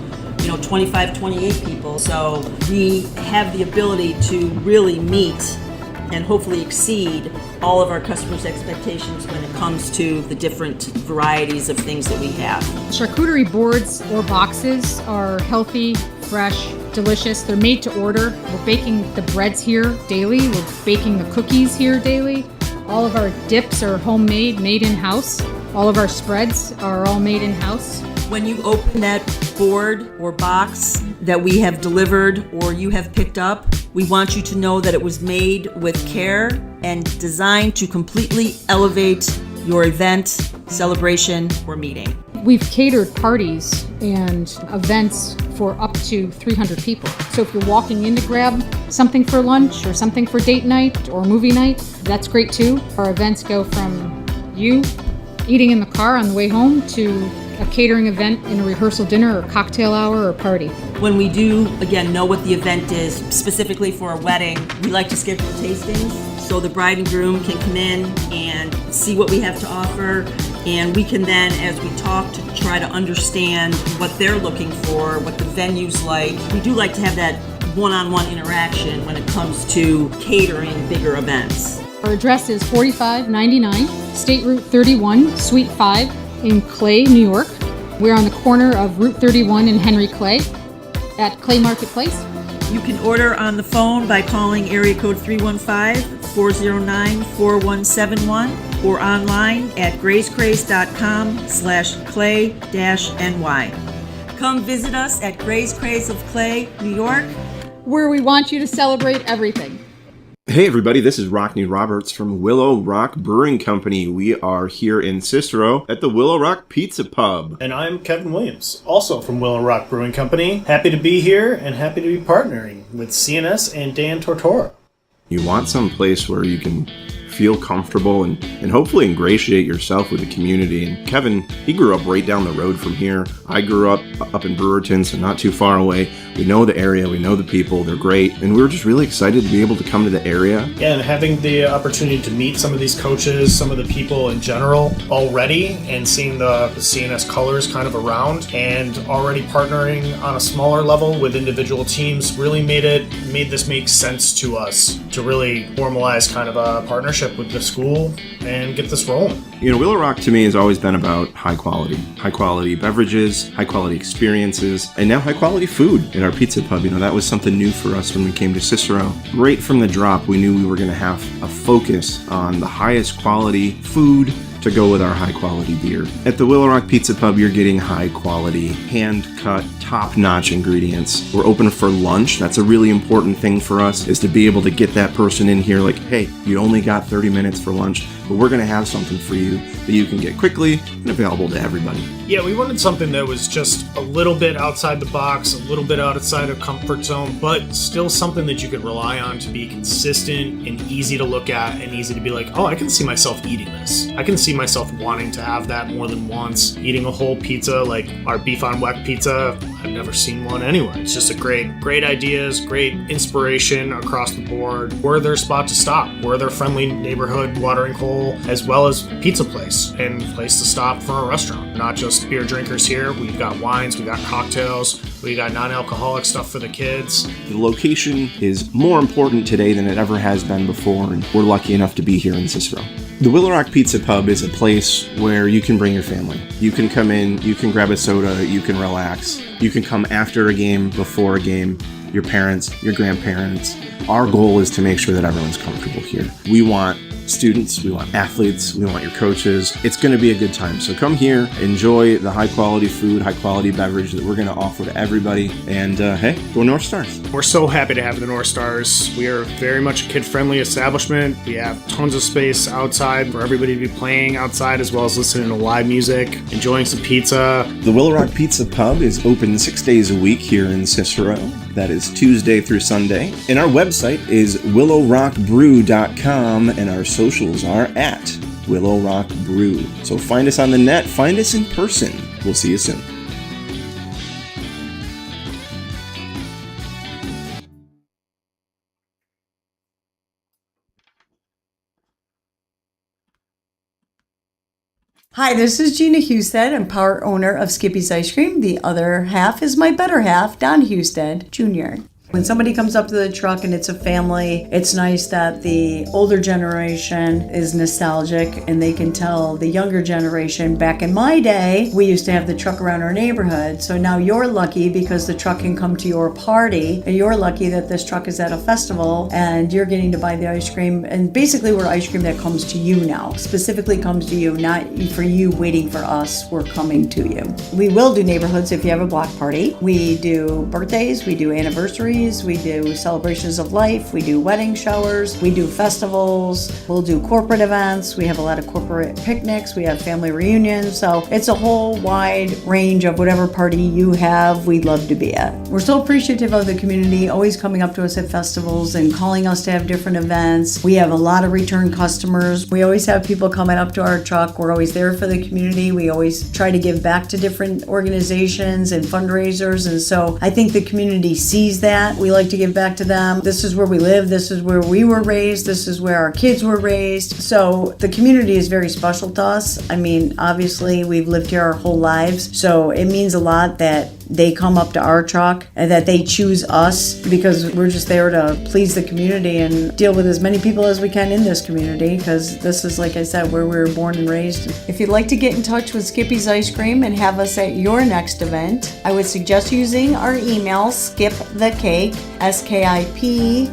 [SPEAKER 8] 25, 28 people. So we have the ability to really meet and hopefully exceed all of our customers' expectations when it comes to the different varieties of things that we have.
[SPEAKER 7] Charcuterie boards or boxes are healthy, fresh, delicious. They're made to order. We're baking the breads here daily. We're baking the cookies here daily. All of our dips are homemade, made in-house. All of our spreads are all made in-house.
[SPEAKER 8] When you open that board or box that we have delivered or you have picked up, we want you to know that it was made with care and designed to completely elevate your event, celebration, or meeting.
[SPEAKER 7] We've catered parties and events for up to 300 people. So if you're walking in to grab something for lunch or something for date night or movie night, that's great too. Our events go from you eating in the car on the way home to a catering event in a rehearsal dinner or cocktail hour or party.
[SPEAKER 8] When we do, again, know what the event is, specifically for a wedding, we like to schedule tastings so the bride and groom can come in and see what we have to offer, and we can then, as we talk, to try to understand what they're looking for, what the venue's like. We do like to have that one-on-one interaction when it comes to catering bigger events.
[SPEAKER 7] Our address is 4599 State Route 31, Suite 5 in Clay, New York. We're on the corner of Route 31 and Henry Clay at Clay Marketplace.
[SPEAKER 8] You can order on the phone by calling area code 315-409-4171 or online at grayscraze.com/clay-ny. Come visit us at Gray's Craze of Clay, New York,
[SPEAKER 7] where we want you to celebrate everything.
[SPEAKER 9] Hey everybody, this is Rockney Roberts from Willow Rock Brewing Company. We are here in Cicero at the Willow Rock Pizza Pub.
[SPEAKER 10] And I'm Kevin Williams, also from Willow Rock Brewing Company. Happy to be here and happy to be partnering with CNS and Dan Tortora.
[SPEAKER 9] You want some place where you can feel comfortable and hopefully ingratiate yourself with the community. And Kevin, he grew up right down the road from here. I grew up in Brewerton, so not too far away. We know the area, we know the people, they're great, and we were just really excited to be able to come to the area.
[SPEAKER 10] Yeah, and having the opportunity to meet some of these coaches, some of the people in general already, and seeing the CNS colors kind of around, and already partnering on a smaller level with individual teams really made this make sense to us to really formalize kind of a partnership with the school and get this rolling.
[SPEAKER 9] You know, Willow Rock to me has always been about high quality beverages, high quality experiences, and now high quality food in our pizza pub. You know, that was something new for us when we came to Cicero. Right from the drop, we knew we were going to have a focus on the highest quality food to go with our high quality beer. At the Willow Rock Pizza Pub, you're getting high quality, hand cut, top notch ingredients. We're open for lunch. That's a really important thing for us, is to be able to get that person in here like, hey, you only got 30 minutes for lunch, but we're going to have something for you that you can get quickly and available to everybody.
[SPEAKER 10] Yeah, we wanted something that was just a little bit outside the box, a little bit outside of comfort zone, but still something that you could rely on to be consistent and easy to look at and easy to be like, oh, I can see myself eating this. I can see myself wanting to have that more than once. Eating a whole pizza like our beef on weck pizza, I've never seen one anywhere. It's just a great ideas, great inspiration across the board. We're their spot to stop. We're their friendly neighborhood watering hole bowl, as well as pizza place and place to stop for a restaurant. Not just beer drinkers here. We've got wines, we've got cocktails, we got non-alcoholic stuff for the kids.
[SPEAKER 9] The location is more important today than it ever has been before, and we're lucky enough to be here in Cicero. The Willow Rock Pizza Pub is a place where you can bring your family. You can come in, you can grab a soda, you can relax. You can come after a game, before a game, your parents, your grandparents. Our goal is to make sure that everyone's comfortable here. We want students, we want athletes, we want your coaches. It's going to be a good time. So come here, enjoy the high quality food, high quality beverage that we're going to offer to everybody. And hey, go North Stars.
[SPEAKER 10] We're so happy to have the North Stars. We are very much a kid-friendly establishment. We have tons of space outside for everybody to be playing outside, as well as listening to live music, enjoying some pizza.
[SPEAKER 9] The Willow Rock Pizza Pub is open 6 days a week here in Cicero. That is Tuesday through Sunday. And our website is willowrockbrew.com, and our socials are at Willow Rock Brew. So find us on the net, find us in person. We'll see you soon.
[SPEAKER 11] Hi, this is Gina Husted. I'm part owner of Skippy's Ice Cream. The other half is my better half, Don Husted Jr. When somebody comes up to the truck and it's a family, it's nice that the older generation is nostalgic and they can tell the younger generation, back in my day, we used to have the truck around our neighborhood. So now you're lucky because the truck can come to your party, and you're lucky that this truck is at a festival and you're getting to buy the ice cream. And basically we're ice cream that comes to you now, specifically comes to you, not for you waiting for us, we're coming to you. We will do neighborhoods if you have a block party. We do birthdays, we do anniversaries, we do celebrations of life, we do wedding showers, we do festivals, we'll do corporate events, we have a lot of corporate picnics, we have family reunions, so it's a whole wide range of whatever party you have, we'd love to be at. We're so appreciative of the community, always coming up to us at festivals and calling us to have different events. We have a lot of return customers. We always have people coming up to our truck. We're always there for the community. We always try to give back to different organizations and fundraisers, and so I think the community sees that. We like to give back to them. This is where we live. This is where we were raised. This is where our kids were raised. So the community is very special to us. I mean, obviously we've lived here our whole lives, so it means a lot that they come up to our truck and that they choose us, because we're just there to please the community and deal with as many people as we can in this community, because this is, like I said, where we were born and raised. If you'd like to get in touch with Skippy's Ice Cream and have us at your next event, I would suggest using our email, skipthecake, SKIPTHECAKE,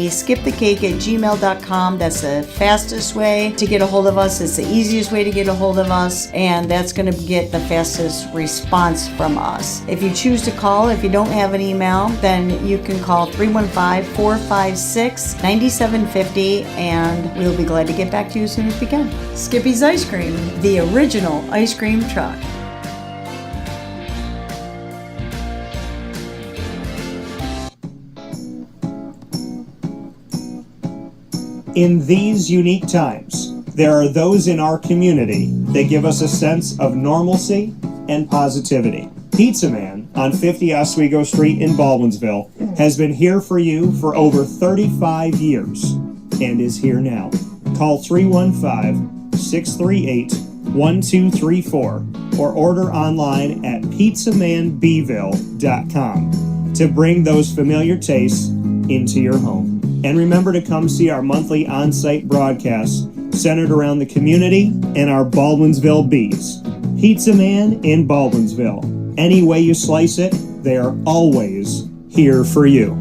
[SPEAKER 11] skipthecake@gmail.com. That's the fastest way to get a hold of us. It's the easiest way to get a hold of us, and that's going to get the fastest response from us. If you choose to call, if you don't have an email, then you can call 315-456-9750, and we'll be glad to get back to you as soon as we can. Skippy's Ice Cream, the original ice cream truck.
[SPEAKER 3] In these unique times, there are those in our community that give us a sense of normalcy and positivity. Pizza Man on 50 Oswego Street in Baldwinsville has been here for you for over 35 years and is here now. Call 315-638-1234 or order online at pizzamanbville.com to bring those familiar tastes into your home. And remember to come see our monthly on-site broadcasts centered around the community and our Baldwinsville Bees. Pizza Man in Baldwinsville. Any way you slice it, they are always here for you.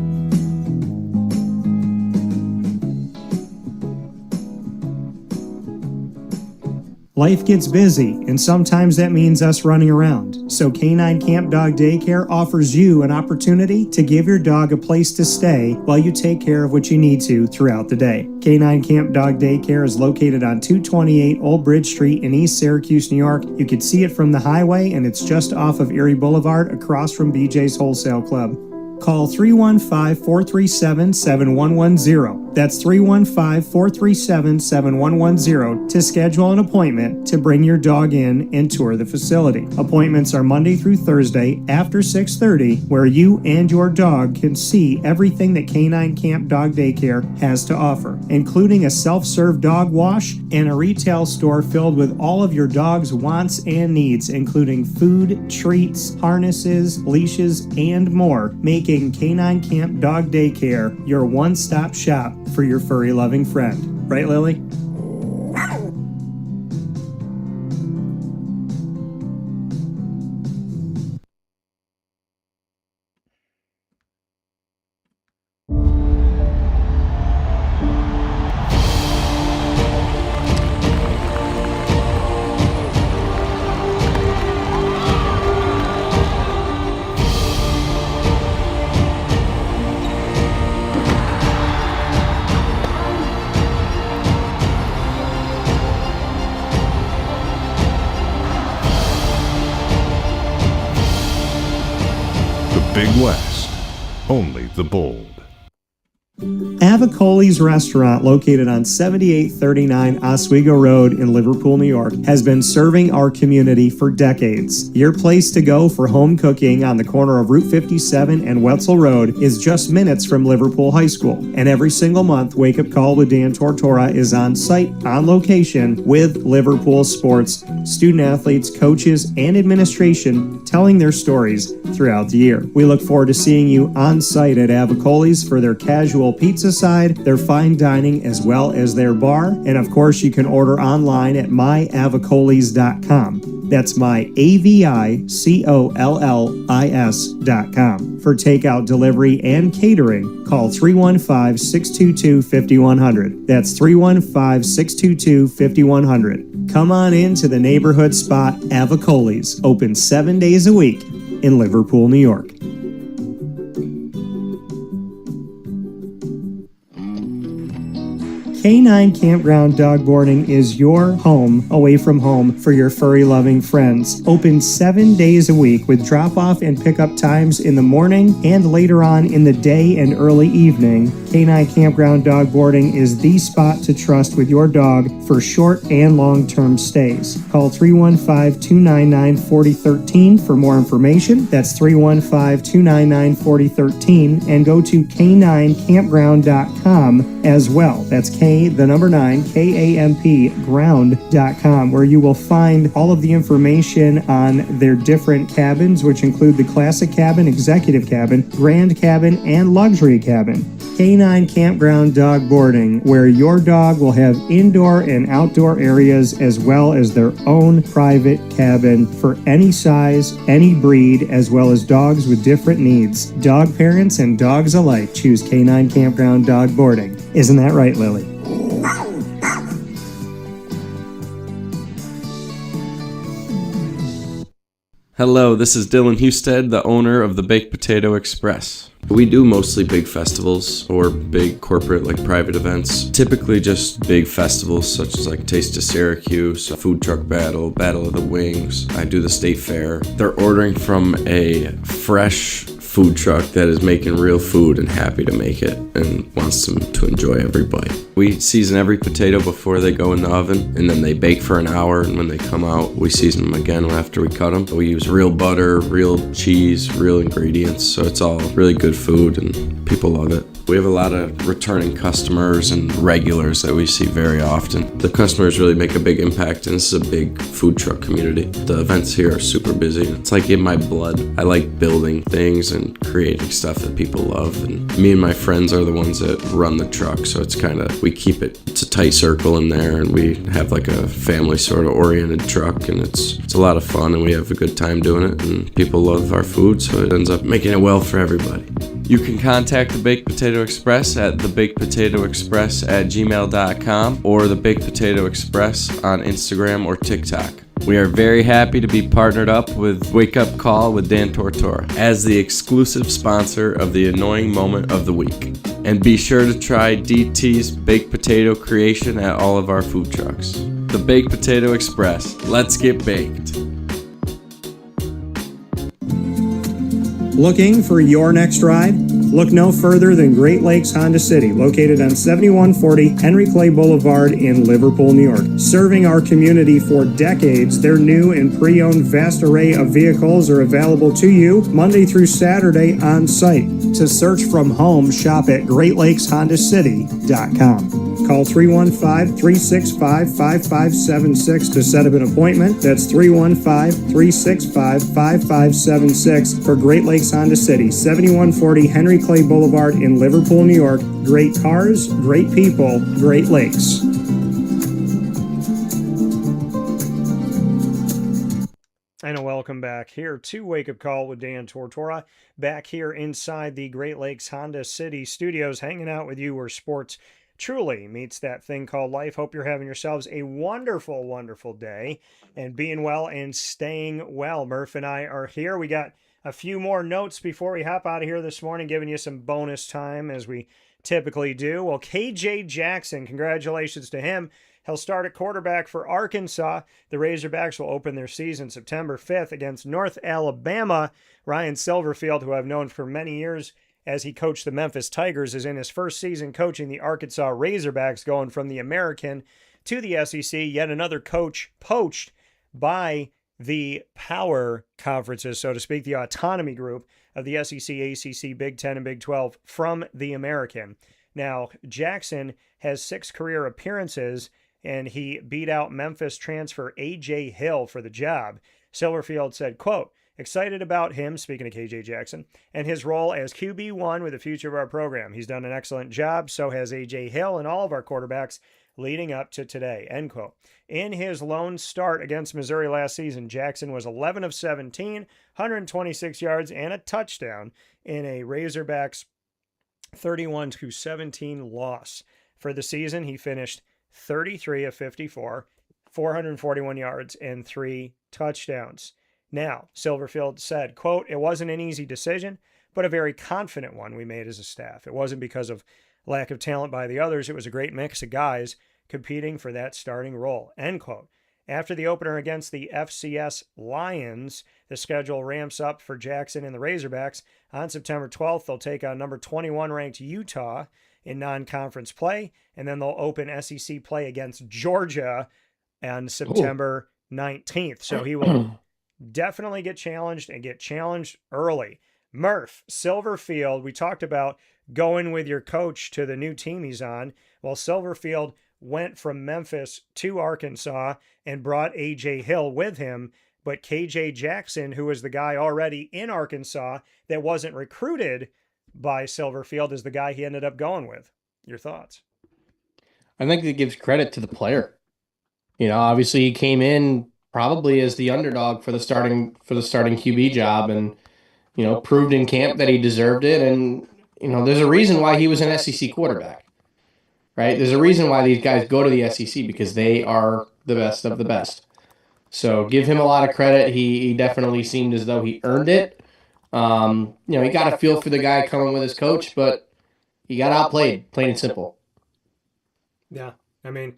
[SPEAKER 3] Life gets busy, and sometimes that means us running around. So Canine Camp Dog Daycare offers you an opportunity to give your dog a place to stay while you take care of what you need to throughout the day. Canine Camp Dog Daycare is located on 228 Old Bridge Street in East Syracuse, New York. You can see it from the highway, and it's just off of Erie Boulevard across from BJ's Wholesale Club. Call 315-437-7110 That's 315-437-7110 to schedule an appointment to bring your dog in and tour the facility. Appointments are Monday through Thursday after 6:30, where you and your dog can see everything that Canine Camp Dog Daycare has to offer, including a self-serve dog wash and a retail store filled with all of your dog's wants and needs, including food, treats, harnesses, leashes, and more, making Canine Camp Dog Daycare your one-stop shop for your furry loving friend. Right, Lily?
[SPEAKER 12] Big West, only the bold.
[SPEAKER 3] Avicoli's restaurant, located on 7839 Oswego Road in Liverpool, New York, has been serving our community for decades. Your place to go for home cooking on the corner of Route 57 and Wetzel Road is just minutes from Liverpool High School. And every single month, Wake Up Call with Dan Tortora is on site, on location, with Liverpool sports, student athletes, coaches, and administration telling their stories throughout the year. We look forward to seeing you on site at Avicoli's for their casual pizza side, their fine dining, as well as their bar. And of course, you can order online at myavicolis.com. That's myavicollis.com. For takeout, delivery, and catering, call 315-622-5100. That's 315-622-5100. Come on in to the neighborhood spot Avicoli's, open 7 days a week in Liverpool, New York. Canine Campground Dog Boarding is your home away from home for your furry loving friends. Open 7 days a week with drop-off and pickup times in the morning and later on in the day and early evening. Canine Campground Dog Boarding is the spot to trust with your dog for short and long-term stays. Call 315-299-4013 for more information. That's 315-299-4013, and go to caninecampground.com as well. That's KAMP ground.com, where you will find all of the information on their different cabins, which include the classic cabin, executive cabin, grand cabin, and luxury cabin. Canine Campground Dog Boarding, where your dog will have indoor and outdoor areas as well as their own private cabin for any size, any breed, as well as dogs with different needs. Dog parents and dogs alike choose Canine Campground Dog Boarding. Isn't that right, Lily?
[SPEAKER 13] Hello, this is Dylan Husted, the owner of the Baked Potato Express. We do mostly big festivals or big corporate like private events. Typically just big festivals such as like Taste of Syracuse, a food truck battle, Battle of the Wings. I do the state fair. They're ordering from a fresh food truck that is making real food and happy to make it and wants them to enjoy every bite. We season every potato before they go in the oven, and then they bake for an hour, and when they come out, we season them again after we cut them. We use real butter, real cheese, real ingredients, so it's all really good food and people love it. We have a lot of returning customers and regulars that we see very often. The customers really make a big impact, and this is a big food truck community. The events here are super busy. It's like in my blood. I like building things and creating stuff that people love, and me and my friends are the ones that run the truck, so it's kind of, we keep it's a tight circle in there, and we have like a family sort of oriented truck, and it's a lot of fun, and we have a good time doing it, and people love our food, so it ends up making it well for everybody. You can contact the Baked Potato Express at thebakedpotatoexpress@gmail.com or the Baked Potato Express on Instagram or TikTok. We are very happy to be partnered up with Wake Up Call with Dan Tortora as the exclusive sponsor of the Annoying Moment of the Week. And be sure to try DT's baked potato creation at all of our food trucks. The Baked Potato Express. Let's get baked.
[SPEAKER 3] Looking for your next ride? Look no further than Great Lakes Honda City, located on 7140 Henry Clay Boulevard in Liverpool, New York. Serving our community for decades, their new and pre-owned vast array of vehicles are available to you Monday through Saturday on site. To search from home, shop at GreatLakesHondaCity.com. Call 315-365-5576 to set up an appointment. That's 315-365-5576 for Great Lakes Honda City, 7140 Henry Clay Boulevard in Liverpool, New York. Great cars, great people, Great Lakes.
[SPEAKER 1] And welcome back here to Wake Up Call with Dan Tortora. Back here inside the Great Lakes Honda City studios, hanging out with you where sports truly meets that thing called life. Hope you're having yourselves a wonderful, wonderful day and being well and staying well. Murph and I are here. We got a few more notes before we hop out of here this morning, giving you some bonus time as we typically do. Well, KJ Jackson, congratulations to him. He'll start at quarterback for Arkansas. The Razorbacks will open their season September 5th against North Alabama. Ryan Silverfield, who I've known for many years as he coached the Memphis Tigers, is in his first season coaching the Arkansas Razorbacks, going from the American to the SEC. Yet another coach poached by the power conferences, so to speak, the autonomy group of the SEC, ACC, Big Ten, and Big 12 from the American. Now, Jackson has 6 career appearances, and he beat out Memphis transfer A.J. Hill for the job. Silverfield said, quote, "Excited about him," speaking of KJ Jackson, "and his role as QB1 with the future of our program. He's done an excellent job, so has A.J. Hill and all of our quarterbacks leading up to today," end quote. In his lone start against Missouri last season, Jackson was 11 of 17, 126 yards, and a touchdown in a Razorbacks 31-17 loss. For the season, he finished 33 of 54, 441 yards, and 3 touchdowns. Now, Silverfield said, quote, "It wasn't an easy decision, but a very confident one we made as a staff. It wasn't because of lack of talent by the others. It was a great mix of guys competing for that starting role," end quote. After the opener against the FCS Lions, the schedule ramps up for Jackson and the Razorbacks. On September 12th, they'll take on number 21 ranked Utah in non-conference play, and then they'll open SEC play against Georgia on September 19th. So he will definitely get challenged and get challenged early. Murph, Silverfield, we talked about going with your coach to the new team he's on. Well, Silverfield went from Memphis to Arkansas and brought A.J. Hill with him, but KJ Jackson, who was the guy already in Arkansas that wasn't recruited by Silverfield, is the guy he ended up going with. Your thoughts?
[SPEAKER 2] I think it gives credit to the player. You know, obviously he came in probably as the underdog for the starting QB job, and proved in camp that he deserved it. And there's a reason why he was an SEC quarterback, right? There's a reason why these guys go to the SEC, because they are the best of the best. So give him a lot of credit. He definitely seemed as though he earned it. He got a feel for the guy coming with his coach, but he got outplayed, plain and simple.
[SPEAKER 1] Yeah, I mean,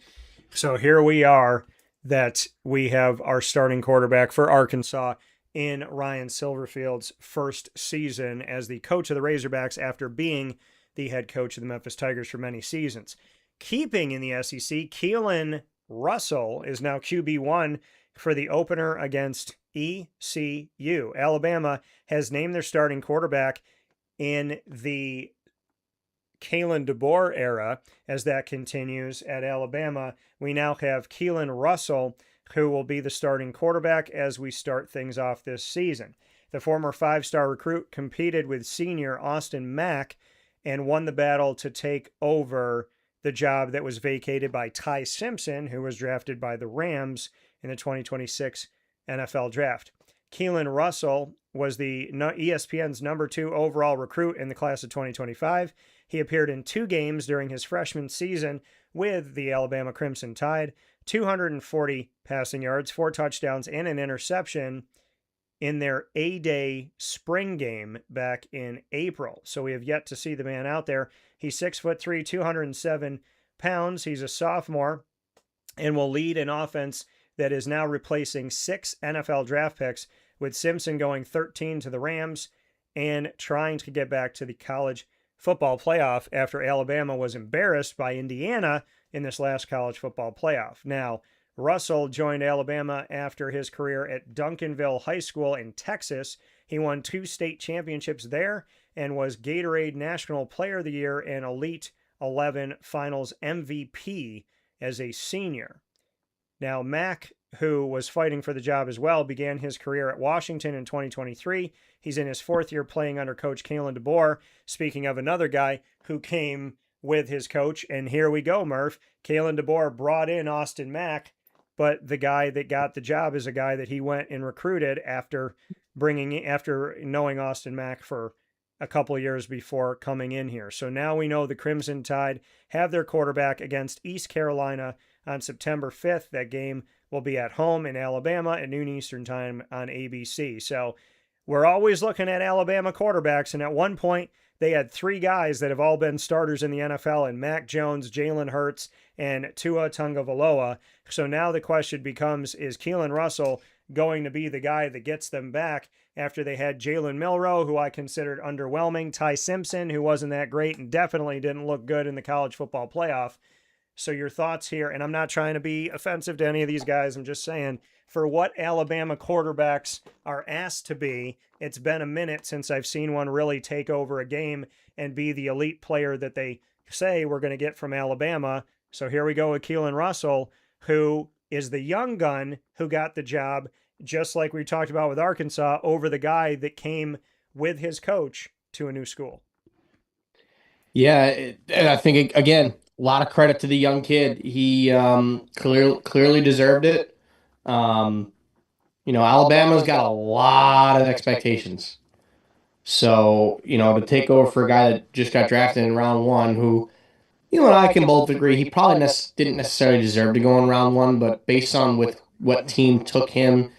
[SPEAKER 1] so here we are, that we have our starting quarterback for Arkansas in Ryan Silverfield's first season as the coach of the Razorbacks after being the head coach of the Memphis Tigers for many seasons. Keeping in the SEC, Keelan Russell is now QB1 for the opener against ECU. Alabama has named their starting quarterback in the Kalen DeBoer era. As that continues at Alabama, we now have Keelan Russell, who will be the starting quarterback as we start things off this season. The former 5-star recruit competed with senior Austin Mack and won the battle to take over the job that was vacated by Ty Simpson, who was drafted by the Rams in the 2026 NFL Draft. Keelan Russell was the ESPN's number 2 overall recruit in the class of 2025. He appeared in 2 games during his freshman season with the Alabama Crimson Tide, 240 passing yards, 4 touchdowns, and an interception in their A-Day spring game back in April. So we have yet to see the man out there. He's 6'3", 207 pounds. He's a sophomore and will lead an offense that is now replacing 6 NFL draft picks, with Simpson going 13 to the Rams and trying to get back to the college football playoff after Alabama was embarrassed by Indiana in this last college football playoff. Now, Russell joined Alabama after his career at Duncanville High School in Texas. He won 2 state championships there and was Gatorade National Player of the Year and Elite 11 Finals MVP as a senior. Now, Mack, who was fighting for the job as well, began his career at Washington in 2023. He's in his 4th year playing under Coach Kalen DeBoer. Speaking of another guy who came with his coach, and here we go, Murph. Kalen DeBoer brought in Austin Mack, but the guy that got the job is a guy that he went and recruited after knowing Austin Mack for a couple years before coming in here. So now we know the Crimson Tide have their quarterback against East Carolina on September 5th. That game will be at home in Alabama at noon Eastern time on ABC. So we're always looking at Alabama quarterbacks, and at one point they had 3 guys that have all been starters in the NFL, and Mac Jones, Jalen Hurts, and Tua Tagovailoa. So now the question becomes, is Keelan Russell going to be the guy that gets them back after they had Jalen Milroe, who I considered underwhelming, Ty Simpson, who wasn't that great and definitely didn't look good in the college football playoff. So your thoughts here, and I'm not trying to be offensive to any of these guys, I'm just saying, for what Alabama quarterbacks are asked to be, it's been a minute since I've seen one really take over a game and be the elite player that they say we're going to get from Alabama. So here we go with Keelan Russell, who is the young gun who got the job, just like we talked about with Arkansas, over the guy that came with his coach to a new school.
[SPEAKER 2] Yeah, and I think, again, a lot of credit to the young kid. He clearly deserved it. Alabama's got a lot of expectations. So, to take over for a guy that just got drafted in round 1, who, you and I can both agree he probably didn't necessarily deserve to go in round 1, but based on with what team took him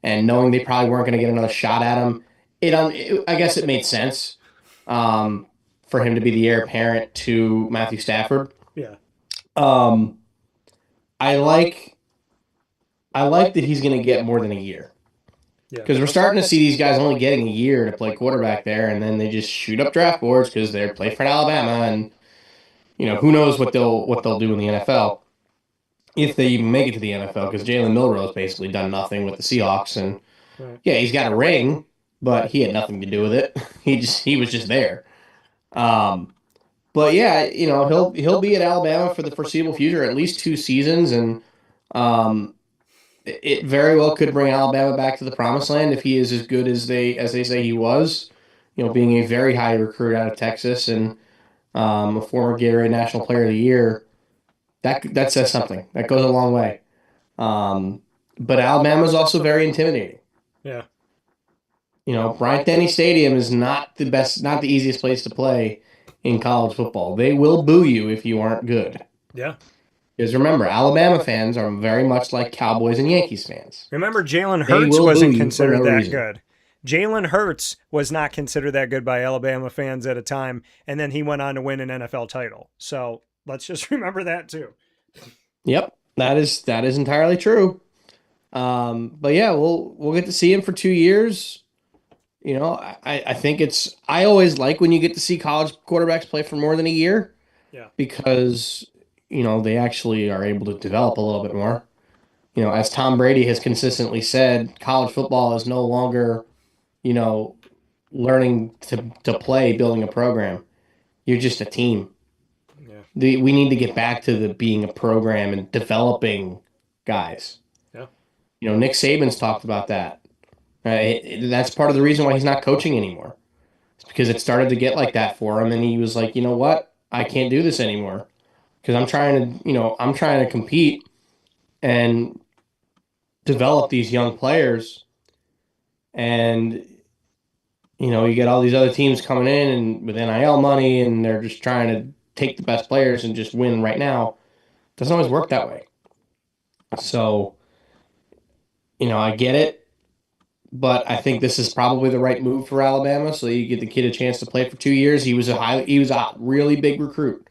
[SPEAKER 2] and knowing they probably weren't going to get another shot at him, I guess it made sense for him to be the heir apparent to Matthew Stafford.
[SPEAKER 1] Yeah.
[SPEAKER 2] I like that he's going to get more than a year. Because we're starting to see these guys only getting a year to play quarterback there, and then they just shoot up draft boards because they're play for Alabama, and who knows what they'll do in the NFL if they even make it to the NFL. Because Jalen Milroe's basically done nothing with the Seahawks, and yeah, he's got a ring, but he had nothing to do with it. He was just there. But yeah, he'll be at Alabama for the foreseeable future, at least 2 seasons, and it very well could bring Alabama back to the promised land if he is as good as they say he was. Being a very high recruit out of Texas and a former Gatorade National Player of the Year, that says something. That goes a long way. But Alabama's also very intimidating.
[SPEAKER 1] Yeah.
[SPEAKER 2] Bryant-Denny Stadium is not the easiest place to play in college football. They will boo you if you aren't good.
[SPEAKER 1] Yeah.
[SPEAKER 2] Because remember, Alabama fans are very much like Cowboys and Yankees fans.
[SPEAKER 1] Remember, Jalen Hurts wasn't considered that good. Jalen Hurts was not considered that good by Alabama fans at a time, and then he went on to win an NFL title. So let's just remember that too. Yep,
[SPEAKER 2] that is entirely true. But yeah, we'll get to see him for 2 years. I think I always like when you get to see college quarterbacks play for more than a year.
[SPEAKER 1] Yeah.
[SPEAKER 2] Because they actually are able to develop a little bit more. As Tom Brady has consistently said, college football is no longer, learning to play, building a program. You're just a team. Yeah. We need to get back to being a program and developing guys.
[SPEAKER 1] Yeah.
[SPEAKER 2] Nick Saban's talked about that. That's part of the reason why he's not coaching anymore. It's because it started to get like that for him, and he was like, you know what? I can't do this anymore. Because I'm trying to compete and develop these young players, and you get all these other teams coming in and with NIL money, and they're just trying to take the best players and just win right now. It doesn't always work that way. So, I get it, but I think this is probably the right move for Alabama. So you get the kid a chance to play for 2 years. He was a really big recruit.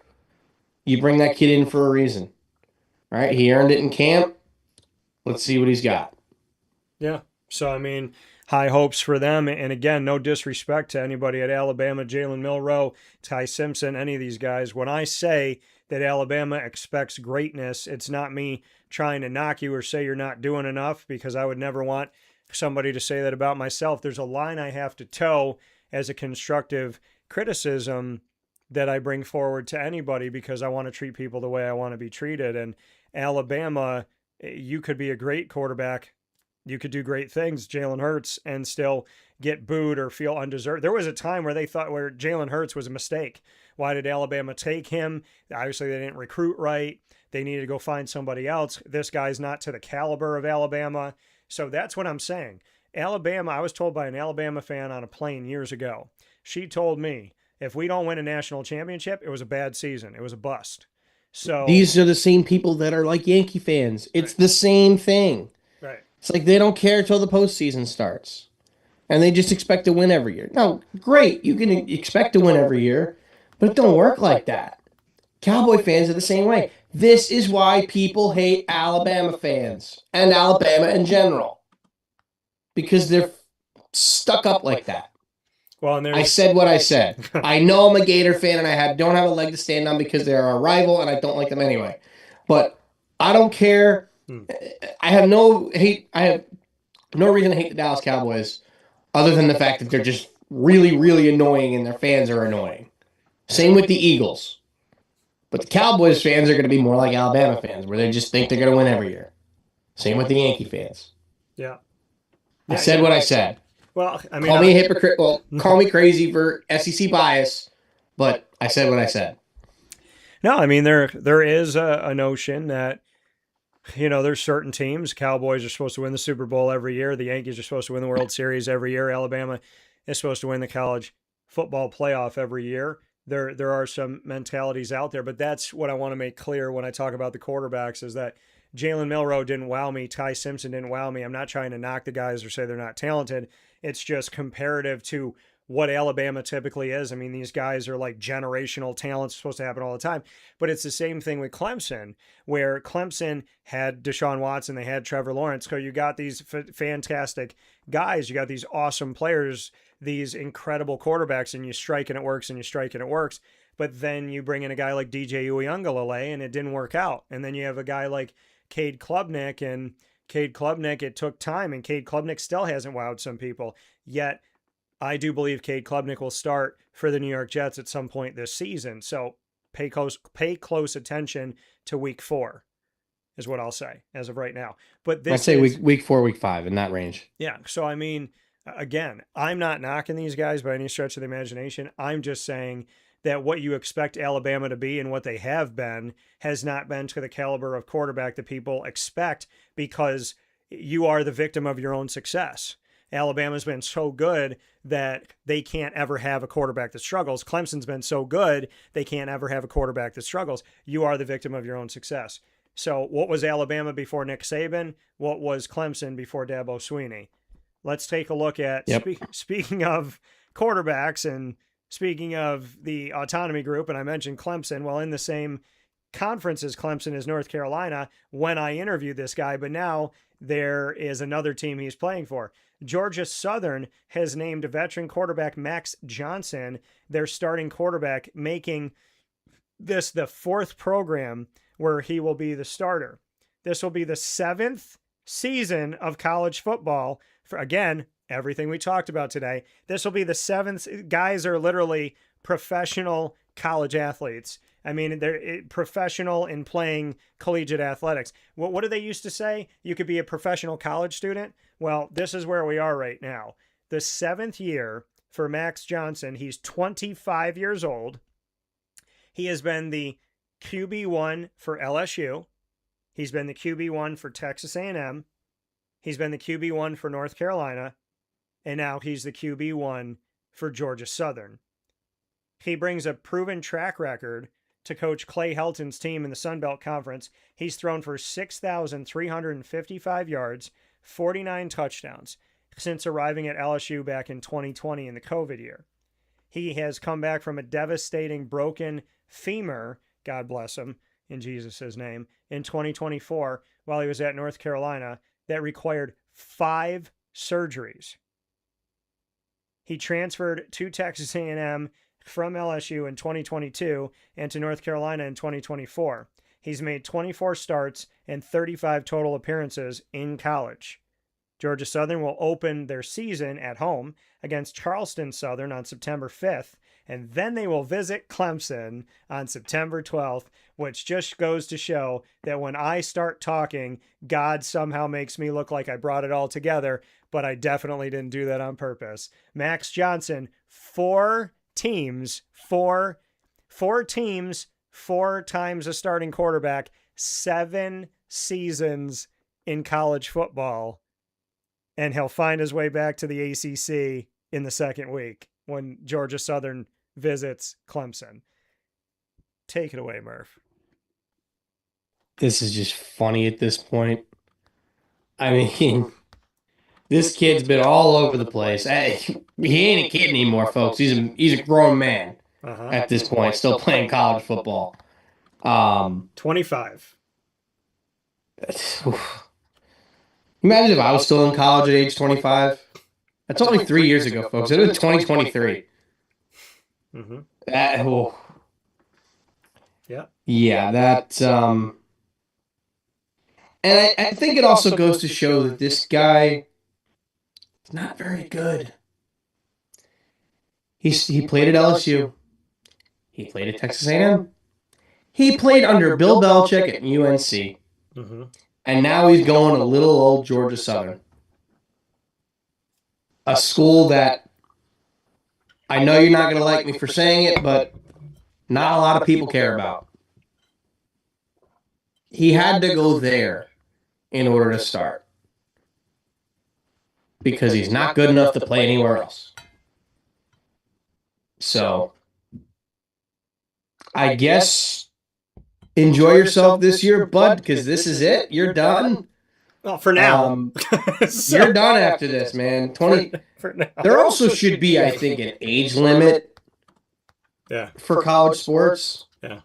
[SPEAKER 2] You bring that kid in for a reason. All right, he earned it in camp. Let's see what he's got.
[SPEAKER 1] Yeah. So, high hopes for them. And again, no disrespect to anybody at Alabama, Jalen Milroe, Ty Simpson, any of these guys. When I say that Alabama expects greatness, it's not me trying to knock you or say you're not doing enough, because I would never want somebody to say that about myself. There's a line I have to toe as a constructive criticism that I bring forward to anybody, because I want to treat people the way I want to be treated. And Alabama, you could be a great quarterback. You could do great things, Jalen Hurts, and still get booed or feel undeserved. There was a time where they thought where Jalen Hurts was a mistake. Why did Alabama take him? Obviously, they didn't recruit right. They needed to go find somebody else. This guy's not to the caliber of Alabama. So that's what I'm saying. Alabama, I was told by an Alabama fan on a plane years ago. She told me, if we don't win a national championship, it was a bad season. It was a bust. So
[SPEAKER 2] These are the same people that are like Yankee fans. It's the same thing.
[SPEAKER 1] right.
[SPEAKER 2] It's like they don't care till the postseason starts. And they just expect to win every year. No, great. You can expect to win every year, but it don't work like that. Cowboy fans are the same way. This is why people hate Alabama fans and Alabama in general. Because they're stuck up like that.
[SPEAKER 1] Well, and
[SPEAKER 2] I said what I said. I know I'm a Gator fan and I don't have a leg to stand on because they're our rival and I don't like them anyway. But I don't care. I have no hate. I have no reason to hate the Dallas Cowboys other than the fact that they're just really, really annoying and their fans are annoying. Same with the Eagles. But the Cowboys fans are going to be more like Alabama fans, where they just think they're going to win every year. Same with the Yankee fans.
[SPEAKER 1] Yeah.
[SPEAKER 2] I said what I said.
[SPEAKER 1] Well, I mean,
[SPEAKER 2] Call me a hypocrite. Well, call me crazy for SEC bias, but I said what I said.
[SPEAKER 1] No, I mean, there is a notion that, you know, there's certain teams. Cowboys are supposed to win the Super Bowl every year. The Yankees are supposed to win the World Series every year. Alabama is supposed to win the college football playoff every year. There are some mentalities out there, but that's what I want to make clear when I talk about the quarterbacks, is that Jalen Milroe didn't wow me. Ty Simpson didn't wow me. I'm not trying to knock the guys or say they're not talented. It's just comparative to what Alabama typically is. I mean, these guys are like generational talents, supposed to happen all the time. But it's the same thing with Clemson, where Clemson had Deshaun Watson, they had Trevor Lawrence. So you got these fantastic guys, you got these awesome players, these incredible quarterbacks, and you strike and it works, and you strike and it works. But then you bring in a guy like DJ Uiagalelei and it didn't work out. And then you have a guy like Cade Klubnik, and Cade Klubnik, it took time, and Cade Klubnik still hasn't wowed some people. Yet I do believe Cade Klubnik will start for the New York Jets at some point this season. So pay close attention to week 4 is what I'll say as of right now. But this
[SPEAKER 2] I'd say week 4, week 5 in that range.
[SPEAKER 1] Yeah. So, I mean, again, I'm not knocking these guys by any stretch of the imagination. I'm just saying that what you expect Alabama to be and what they have been has not been to the caliber of quarterback that people expect, because you are the victim of your own success. Alabama's been so good that they can't ever have a quarterback that struggles. Clemson's been so good, they can't ever have a quarterback that struggles. You are the victim of your own success. So what was Alabama before Nick Saban? What was Clemson before Dabo Swinney? Let's take a look at, speaking of quarterbacks and speaking of the autonomy group, and I mentioned Clemson, well, in the same conference as Clemson is North Carolina when I interviewed this guy, but now there is another team he's playing for. Georgia Southern has named veteran quarterback Max Johnson their starting quarterback, making this the 4th program where he will be the starter. This will be the 7th season of college football for, again, everything we talked about today. This will be the 7th. Guys are literally professional college athletes. I mean, they're professional in playing collegiate athletics. What do they used to say? You could be a professional college student. Well, this is where we are right now. The 7th year for Max Johnson. He's 25 years old. He has been the QB1 for LSU. He's been the QB1 for Texas A&M. He's been the QB1 for North Carolina. And now he's the QB1 for Georgia Southern. He brings a proven track record to coach Clay Helton's team in the Sun Belt Conference. He's thrown for 6,355 yards, 49 touchdowns since arriving at LSU back in 2020 in the COVID year. He has come back from a devastating broken femur, God bless him, in Jesus' name, in 2024 while he was at North Carolina that required 5 surgeries. He transferred to Texas A&M from LSU in 2022 and to North Carolina in 2024. He's made 24 starts and 35 total appearances in college. Georgia Southern will open their season at home against Charleston Southern on September 5th, and then they will visit Clemson on September 12th, which just goes to show that when I start talking, God somehow makes me look like I brought it all together, but I definitely didn't do that on purpose. Max Johnson, 4 teams, 4 teams, 4 times a starting quarterback, 7 seasons in college football, and he'll find his way back to the ACC in the second week when Georgia Southern visits Clemson. Take it away, Murph.
[SPEAKER 2] This is just funny at this point. I mean, this kid's been all over the place. He ain't a kid anymore, folks. He's a grown man at this point, still playing college football.
[SPEAKER 1] 25.
[SPEAKER 2] Imagine if I was still in college at age 25. That's only 3 years ago, folks. It was 2023. Yeah, that. And I think it also goes to show that this guy is not very good. He played at LSU. He played at Texas A&M. He played under Bill Belichick at UNC. And now he's going to little old Georgia Southern. A school that, I know you're not going to like me for saying it, but not a lot of people care about. He had to go there in order to start. Because he's not good enough to play anywhere else. So, I guess enjoy yourself this year, bud, because this is it. You're done.
[SPEAKER 1] Well, for now.
[SPEAKER 2] You're done after this, man. 20.
[SPEAKER 1] For now.
[SPEAKER 2] There also should be, I think, an age limit for college sports.
[SPEAKER 1] Yeah.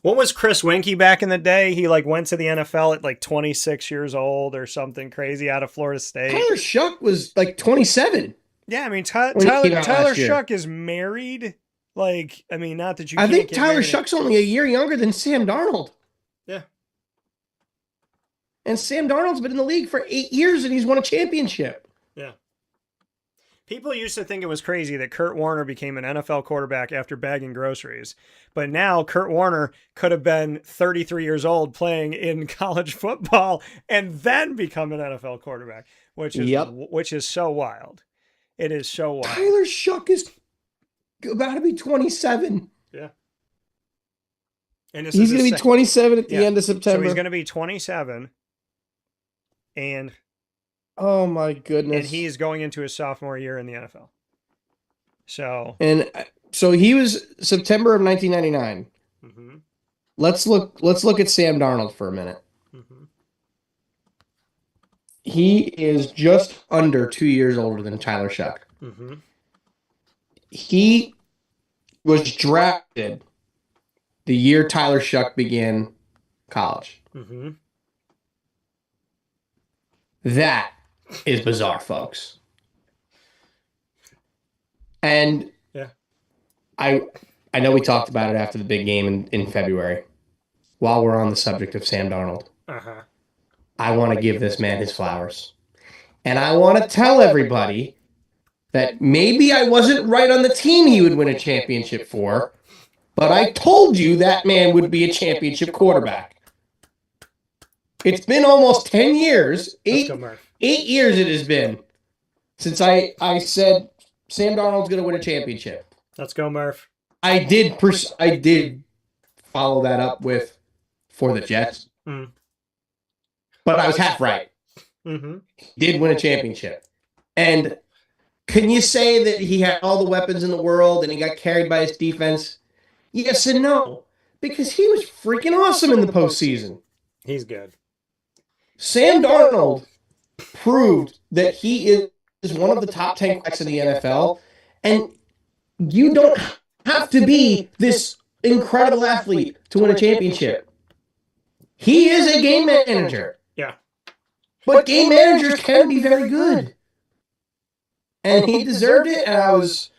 [SPEAKER 1] What was Chris Winkie back in the day? He went to the NFL at 26 years old or something crazy out of Florida State.
[SPEAKER 2] Tyler Shuck was 27.
[SPEAKER 1] Yeah, I mean, Tyler Shuck is married. Not that you can't
[SPEAKER 2] I think
[SPEAKER 1] get
[SPEAKER 2] Tyler
[SPEAKER 1] married.
[SPEAKER 2] Shuck's only a year younger than Sam Darnold.
[SPEAKER 1] Yeah.
[SPEAKER 2] And Sam Darnold's been in the league for 8 years and he's won a championship.
[SPEAKER 1] Yeah. People used to think it was crazy that Kurt Warner became an NFL quarterback after bagging groceries. But now Kurt Warner could have been 33 years old playing in college football and then become an NFL quarterback, which is so wild. It is so wild.
[SPEAKER 2] Tyler Shuck is about to be 27.
[SPEAKER 1] Yeah. And
[SPEAKER 2] he's going to be 27 at the end of September.
[SPEAKER 1] So he's going to be 27. And
[SPEAKER 2] oh my goodness.
[SPEAKER 1] And he's going into his sophomore year in the NFL.
[SPEAKER 2] So he was September of 1999. Let's look at Sam Darnold for a minute. He is just under 2 years older than Tyler Shuck. He was drafted the year Tyler Shuck began college. That is bizarre, folks. And I know we talked about it after the big game in February. While we're on the subject of Sam Darnold, I want to give this man his flowers. And I want to tell everybody that maybe I wasn't right on the team he would win a championship for, but I told you that man would be a championship quarterback. It's been almost 10 years, 8 years it has been, since I said Sam Darnold's going to win a championship.
[SPEAKER 1] Let's go, Murph.
[SPEAKER 2] I did follow that up with for the Jets, but I was half right. He did win a championship. And can you say that he had all the weapons in the world and he got carried by his defense? Yes and no, because he was freaking awesome in the postseason.
[SPEAKER 1] He's good.
[SPEAKER 2] Sam Darnold proved that he is one of the top 10 quarterbacks in the NFL, and you don't have to be this incredible athlete to win a championship. He is a game manager.
[SPEAKER 1] Yeah.
[SPEAKER 2] But game managers can be very good. and he deserved it. And I was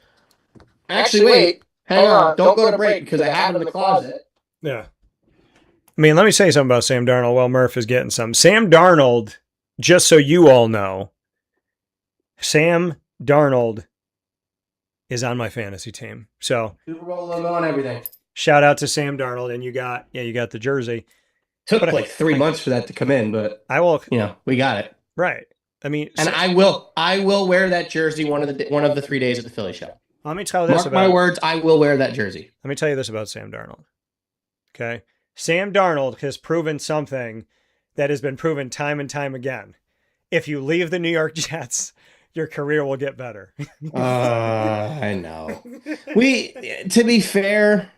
[SPEAKER 2] actually wait, hang on, don't go to break because I have it in the closet.
[SPEAKER 1] Yeah. I mean, let me say something about Sam Darnold while Murph is getting some. Sam Darnold, just so you all know, Sam Darnold is on my fantasy team. So
[SPEAKER 2] Super Bowl logo and everything.
[SPEAKER 1] Shout out to Sam Darnold, and you got the jersey.
[SPEAKER 2] Took like 3 months for that to come in, but
[SPEAKER 1] I will.
[SPEAKER 2] We got it
[SPEAKER 1] right. I mean,
[SPEAKER 2] and I will wear that jersey one of the 3 days at the Philly show.
[SPEAKER 1] Let me tell you this
[SPEAKER 2] Mark my words, I will wear that jersey.
[SPEAKER 1] Let me tell you this about Sam Darnold. Okay, Sam Darnold has proven something that has been proven time and time again. If you leave the New York Jets, your career will get better.
[SPEAKER 2] I know. To be fair,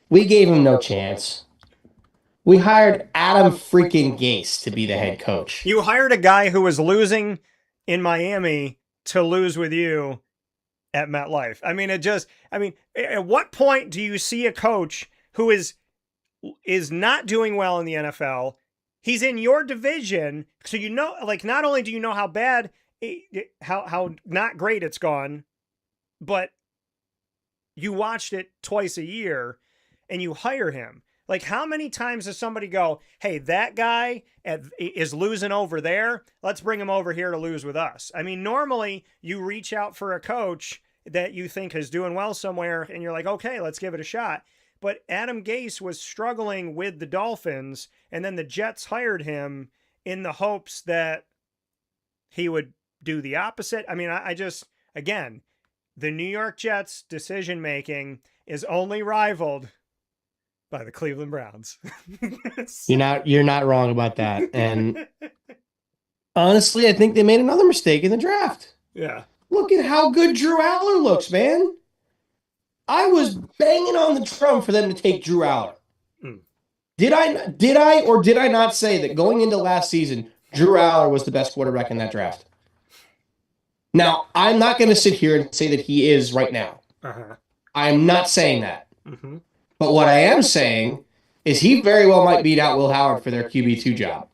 [SPEAKER 2] we gave him no chance. We hired Adam freaking Gase to be the head coach.
[SPEAKER 1] You hired a guy who was losing in Miami to lose with you at MetLife. I mean, at what point do you see a coach who is not doing well in the NFL? He's in your division, so not only do you know how bad, how not great it's gone, but you watched it twice a year, and you hire him. Like, how many times does somebody go, hey, that guy is losing over there. Let's bring him over here to lose with us. I mean, normally you reach out for a coach that you think is doing well somewhere, and you're like, okay, let's give it a shot. But Adam Gase was struggling with the Dolphins, and then the Jets hired him in the hopes that he would do the opposite. I mean, again, the New York Jets' decision-making is only rivaled by the Cleveland Browns.
[SPEAKER 2] You're not wrong about that. And honestly, I think they made another mistake in the draft.
[SPEAKER 1] Yeah.
[SPEAKER 2] Look at how good Drew Aller looks, man. I was banging on the drum for them to take Drew Aller. Did I or did I not say that going into last season, Drew Aller was the best quarterback in that draft? Now, I'm not going to sit here and say that he is right now. I'm not saying that. But what I am saying is he very well might beat out Will Howard for their QB2 job.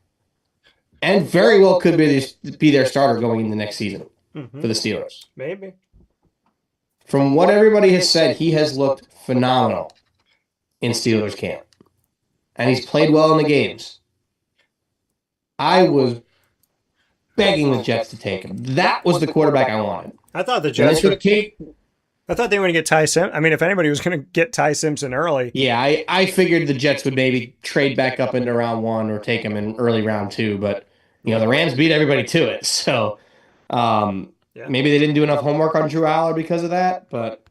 [SPEAKER 2] And very well could be their starter going into the next season for the Steelers.
[SPEAKER 1] Maybe.
[SPEAKER 2] From what everybody has said, he has looked phenomenal in Steelers camp. And he's played well in the games. I was begging the Jets to take him. That was the quarterback I wanted.
[SPEAKER 1] I thought the Jets would take. I thought they were going to get Ty Simpson. I mean, if anybody was going to get Ty Simpson early.
[SPEAKER 2] Yeah, I figured the Jets would maybe trade back up into round 1 or take him in early round 2. But, the Rams beat everybody to it. So maybe they didn't do enough homework on Drew Aller because of that. But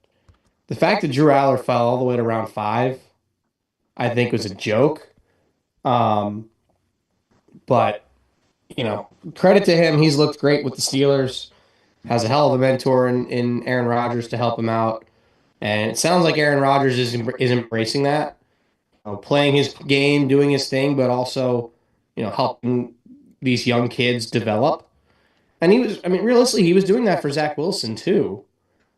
[SPEAKER 2] the fact that Drew Aller fell all the way to round 5, I think was a joke. But, credit to him. He's looked great with the Steelers. Has a hell of a mentor in Aaron Rodgers to help him out. And it sounds like Aaron Rodgers is embracing that. Playing his game, doing his thing, but also, helping these young kids develop. And realistically, he was doing that for Zach Wilson, too,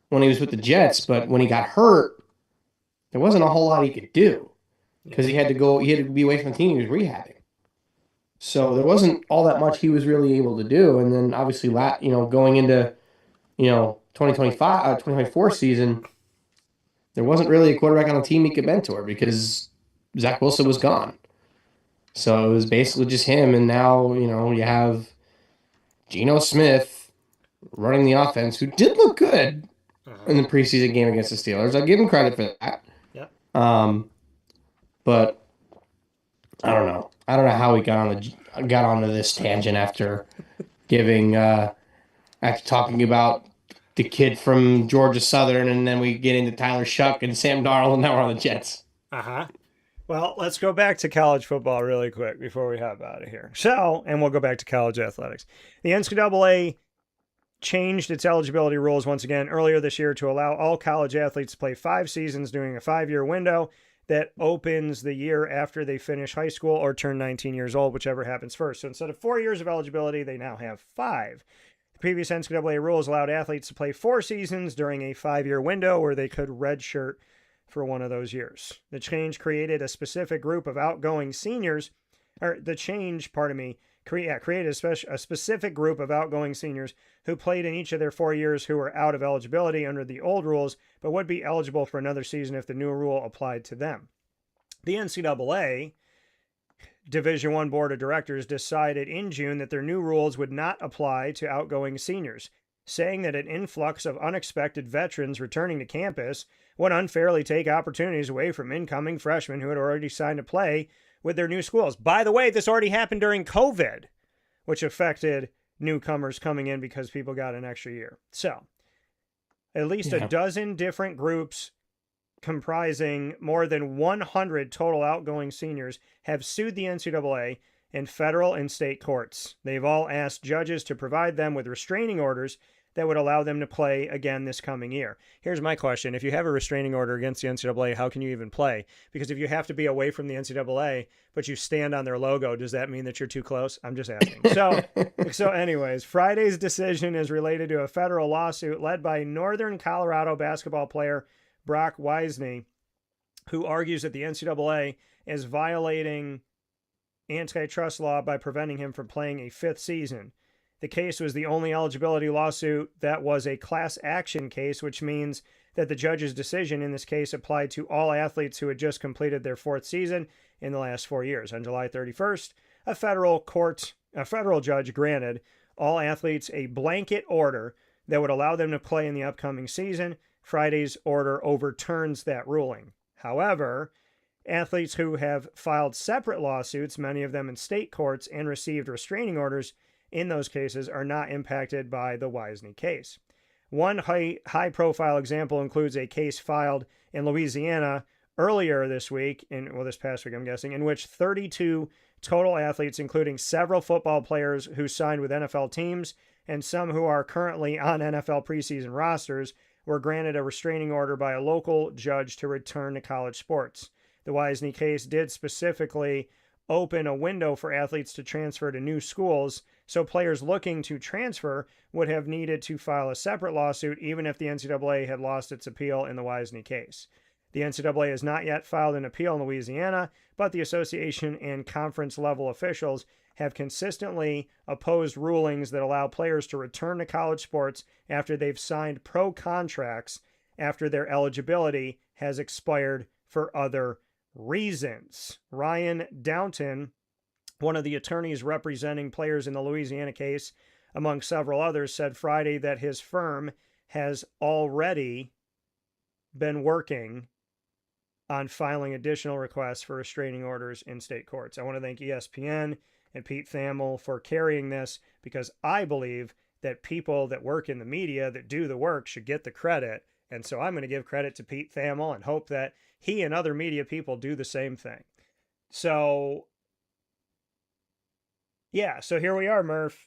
[SPEAKER 2] when he was with the Jets. But when he got hurt, there wasn't a whole lot he could do because he had to be away from the team. He was rehabbing. So there wasn't all that much he was really able to do. And then obviously, going into, 2024 season, there wasn't really a quarterback on the team he could mentor because Zach Wilson was gone. So it was basically just him. And now, you have Geno Smith running the offense, who did look good in the preseason game against the Steelers. I give him credit for that.
[SPEAKER 1] Yeah.
[SPEAKER 2] But I don't know. I don't know how we got onto this tangent after talking about the kid from Georgia Southern, and then we get into Tyler Shuck and Sam Darnold, and now we're on the Jets.
[SPEAKER 1] Well, let's go back to college football really quick before we hop out of here. And we'll go back to college athletics. The NCAA changed its eligibility rules once again earlier this year to allow all college athletes to play 5 seasons during a 5-year window that opens the year after they finish high school or turn 19 years old, whichever happens first. So instead of 4 years of eligibility, they now have 5. The previous NCAA rules allowed athletes to play 4 seasons during a 5-year window where they could redshirt for one of those years. The change created a specific group of outgoing seniors or the change, pardon me, created a specific group of outgoing seniors who played in each of their 4 years who were out of eligibility under the old rules, but would be eligible for another season if the new rule applied to them. The NCAA Division I Board of Directors decided in June that their new rules would not apply to outgoing seniors, saying that an influx of unexpected veterans returning to campus would unfairly take opportunities away from incoming freshmen who had already signed to play with their new schools. By the way, this already happened during COVID, which affected newcomers coming in because people got an extra year. So, at least a dozen different groups comprising more than 100 total outgoing seniors have sued the NCAA in federal and state courts. They've all asked judges to provide them with restraining orders that would allow them to play again this coming year. Here's my question. If you have a restraining order against the NCAA, how can you even play? Because if you have to be away from the NCAA, but you stand on their logo, does that mean that you're too close? I'm just asking. So anyways, Friday's decision is related to a federal lawsuit led by Northern Colorado basketball player Brock Wisney, who argues that the NCAA is violating antitrust law by preventing him from playing a fifth season. The case was the only eligibility lawsuit that was a class action case, which means that the judge's decision in this case applied to all athletes who had just completed their fourth season in the last 4 years. On July 31st, a federal judge granted all athletes a blanket order that would allow them to play in the upcoming season. Friday's order overturns that ruling. However, athletes who have filed separate lawsuits, many of them in state courts, and received restraining orders in those cases are not impacted by the Wisney case. One high-profile example includes a case filed in Louisiana earlier this week, this past week I'm guessing, in which 32 total athletes, including several football players who signed with NFL teams and some who are currently on NFL preseason rosters, were granted a restraining order by a local judge to return to college sports. The Wisney case did specifically open a window for athletes to transfer to new schools, so players looking to transfer would have needed to file a separate lawsuit even if the NCAA had lost its appeal in the Wisney case. The NCAA has not yet filed an appeal in Louisiana, but the association and conference level officials have consistently opposed rulings that allow players to return to college sports after they've signed pro contracts after their eligibility has expired for other reasons. Ryan Downton, one of the attorneys representing players in the Louisiana case, among several others, said Friday that his firm has already been working on filing additional requests for restraining orders in state courts. I want to thank ESPN and Pete Thamel for carrying this, because I believe that people that work in the media that do the work should get the credit. And so I'm going to give credit to Pete Thamel and hope that he and other media people do the same thing. So, yeah, so here we are, Murph.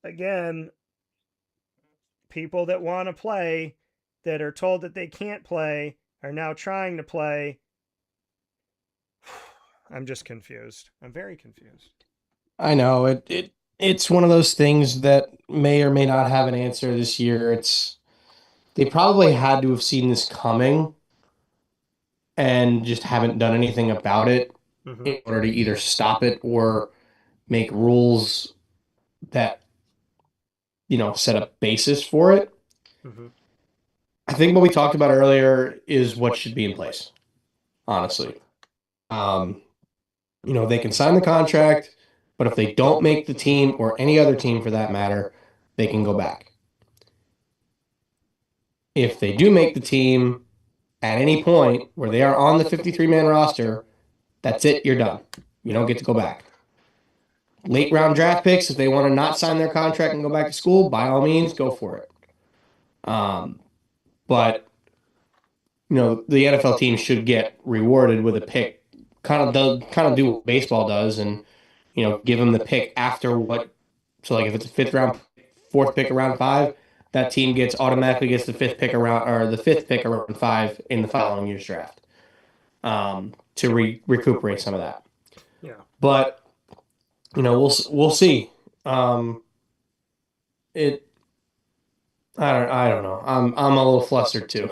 [SPEAKER 1] Again, people that want to play, that are told that they can't play, are now trying to play. I'm just confused. I'm very confused.
[SPEAKER 2] I know it's one of those things that may or may not have an answer this year. They probably had to have seen this coming and just haven't done anything about it in order to either stop it or make rules that, set a basis for it. I think what we talked about earlier is what should be in place, honestly. They can sign the contract, but if they don't make the team, or any other team for that matter, they can go back. If they do make the team at any point where they are on the 53-man roster, that's it, you're done. You don't get to go back. Late round draft picks, if they want to not sign their contract and go back to school, by all means, go for it. But the NFL team should get rewarded with a pick. Kind of do what baseball does, and give them the pick after what. So like if it's a fifth round, fourth pick around 5, that team automatically gets the fifth pick around 5 in the following year's draft. To recuperate some of that.
[SPEAKER 1] Yeah.
[SPEAKER 2] But we'll see. I don't know. I'm a little flustered too.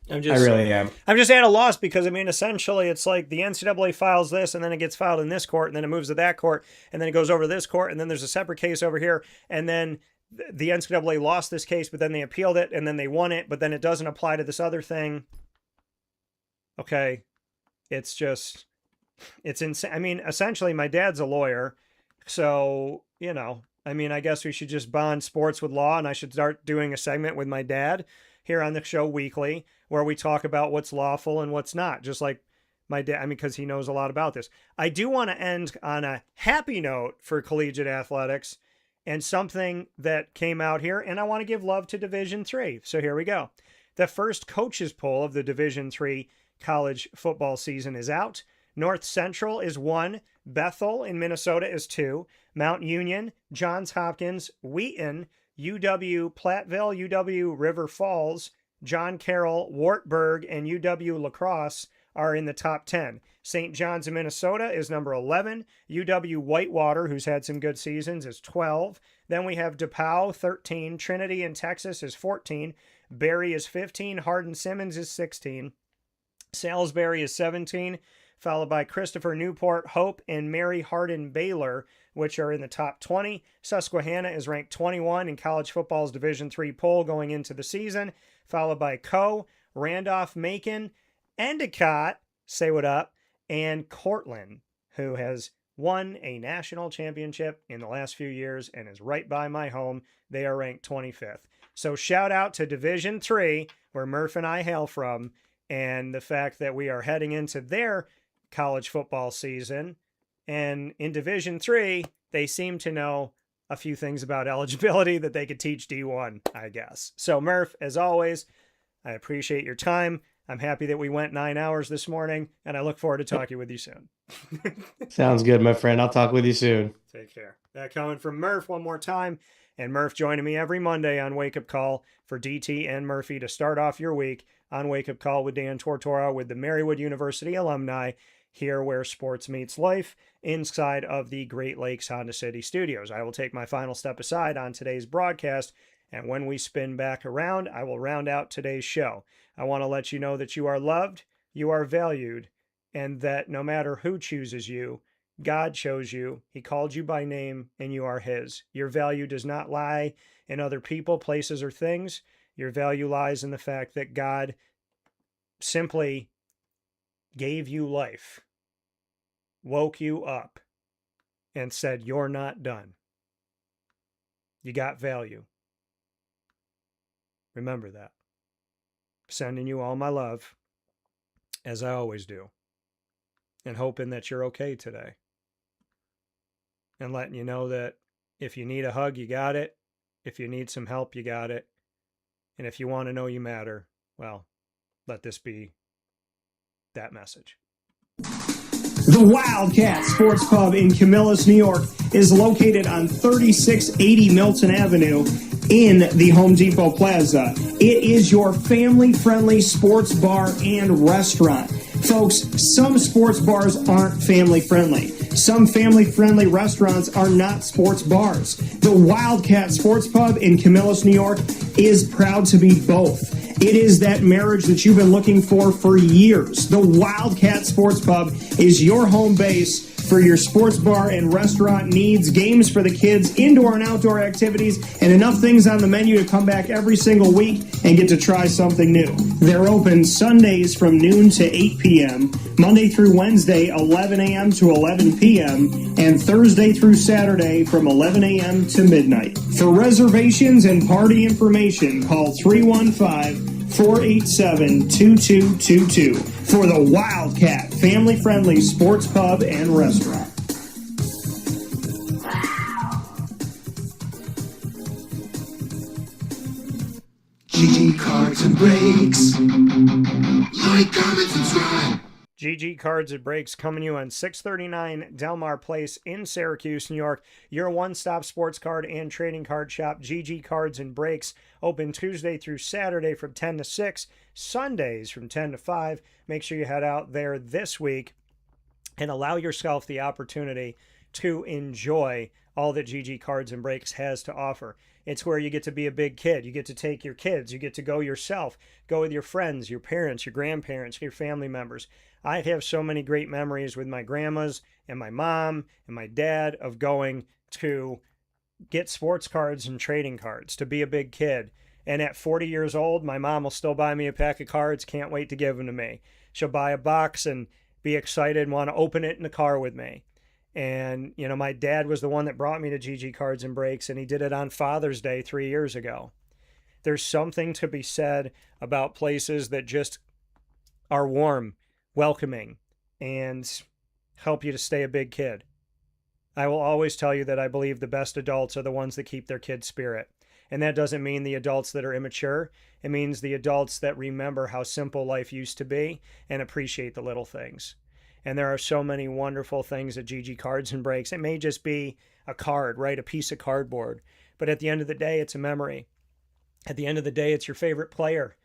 [SPEAKER 1] I
[SPEAKER 2] really am.
[SPEAKER 1] I'm just at a loss because, I mean, essentially it's like the NCAA files this and then it gets filed in this court and then it moves to that court and then it goes over to this court and then there's a separate case over here and then the NCAA lost this case, but then they appealed it and then they won it, but then it doesn't apply to this other thing. Okay. It's just, it's insane. I mean, essentially my dad's a lawyer. So, you know, I mean, I guess we should just bond sports with law and I should start doing a segment with my dad here on the show weekly where we talk about what's lawful and what's not, just like my dad, I mean, because he knows a lot about this. I do want to end on a happy note for collegiate athletics and something that came out here, and I want to give love to Division III. So here we go. The first coaches poll of the Division III college football season is out. North Central is 1, Bethel in Minnesota is 2, Mount Union, Johns Hopkins, Wheaton, UW Platteville, UW River Falls, John Carroll, Wartburg, and UW La Crosse are in the top 10. St. John's in Minnesota is number 11. UW Whitewater, who's had some good seasons, is 12. Then we have DePauw, 13. Trinity in Texas is 14. Berry is 15. Hardin-Simmons is 16. Salisbury is 17, followed by Christopher Newport, Hope, and Mary Hardin Baylor, which are in the top 20. Susquehanna is ranked 21 in college football's Division III poll going into the season, followed by Coe, Randolph, Macon, Endicott, say what up, and Cortland, who has won a national championship in the last few years and is right by my home. They are ranked 25th. So shout out to Division III, where Murph and I hail from, and the fact that we are heading into their college football season. And in Division III, they seem to know a few things about eligibility that they could teach D1, I guess. So Murph, as always, I appreciate your time. I'm happy that we went 9 hours this morning, and I look forward to talking with you soon.
[SPEAKER 2] Sounds good, my friend. I'll talk with you soon.
[SPEAKER 1] Take care. That coming from Murph one more time. And Murph joining me every Monday on Wake Up Call for DT and Murphy to start off your week on Wake Up Call with Dan Tortora with the Marywood University alumni, here where sports meets life inside of the Great Lakes Honda City studios. I will take my final step aside on today's broadcast, and when we spin back around, I will round out today's show. I want to let you know that you are loved, you are valued, and that no matter who chooses you, God chose you, He called you by name, and you are His. Your value does not lie in other people, places, or things. Your value lies in the fact that God simply gave you life, woke you up, and said, "You're not done. You got value." Remember that. Sending you all my love, as I always do, and hoping that you're okay today. And letting you know that if you need a hug, you got it. If you need some help, you got it. And if you want to know you matter, well, let this be that message.
[SPEAKER 3] The Wildcat Sports Pub in Camillus, New York is located on 3680 Milton Avenue in the Home Depot Plaza. It is your family-friendly sports bar and restaurant. Folks, some sports bars aren't family-friendly. Some family-friendly restaurants are not sports bars. The Wildcat Sports Pub in Camillus, New York is proud to be both. It is that marriage that you've been looking for years. The Wildcat Sports Pub is your home base for your sports bar and restaurant needs, games for the kids, indoor and outdoor activities, and enough things on the menu to come back every single week and get to try something new. They're open Sundays from noon to 8 p.m., Monday through Wednesday, 11 a.m. to 11 p.m., and Thursday through Saturday from 11 a.m. to midnight. For reservations and party information, call 315-487-2222 for the Wildcat family-friendly sports pub and restaurant.
[SPEAKER 14] GG Cards and Breaks. Like, comment, subscribe.
[SPEAKER 1] GG Cards and Breaks coming to you on 639 Delmar Place in Syracuse, New York. Your one-stop sports card and trading card shop. GG Cards and Breaks open Tuesday through Saturday from 10 to 6, Sundays from 10 to 5. Make sure you head out there this week and allow yourself the opportunity to enjoy all that GG Cards and Breaks has to offer. It's where you get to be a big kid. You get to take your kids. You get to go yourself, go with your friends, your parents, your grandparents, your family members. I have so many great memories with my grandmas and my mom and my dad of going to get sports cards and trading cards, to be a big kid. And at 40 years old, my mom will still buy me a pack of cards. Can't wait to give them to me. She'll buy a box and be excited and want to open it in the car with me. And, you know, my dad was the one that brought me to GG Cards and Breaks, and he did it on Father's Day 3 years ago. There's something to be said about places that just are warm, welcoming, and help you to stay a big kid. I will always tell you that I believe the best adults are the ones that keep their kid's spirit. And that doesn't mean the adults that are immature. It means the adults that remember how simple life used to be and appreciate the little things. And there are so many wonderful things at GG Cards and Breaks. It may just be a card, right? A piece of cardboard. But at the end of the day, it's a memory. At the end of the day, it's your favorite player.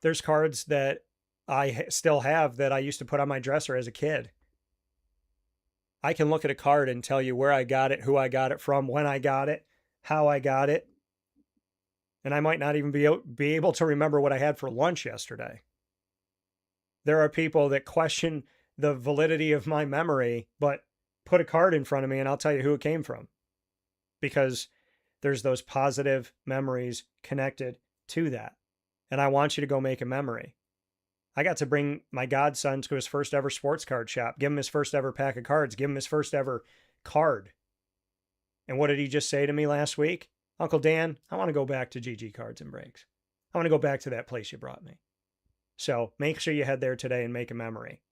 [SPEAKER 1] There's cards that I still have that I used to put on my dresser as a kid. I can look at a card and tell you where I got it, who I got it from, when I got it, how I got it. And I might not even be able to remember what I had for lunch yesterday. There are people that question the validity of my memory, but put a card in front of me and I'll tell you who it came from. Because there's those positive memories connected to that. And I want you to go make a memory. I got to bring my godson to his first ever sports card shop, give him his first ever pack of cards, give him his first ever card. And what did he just say to me last week? Uncle Dan, I want to go back to GG Cards and Breaks. I want to go back to that place you brought me. So make sure you head there today and make a memory.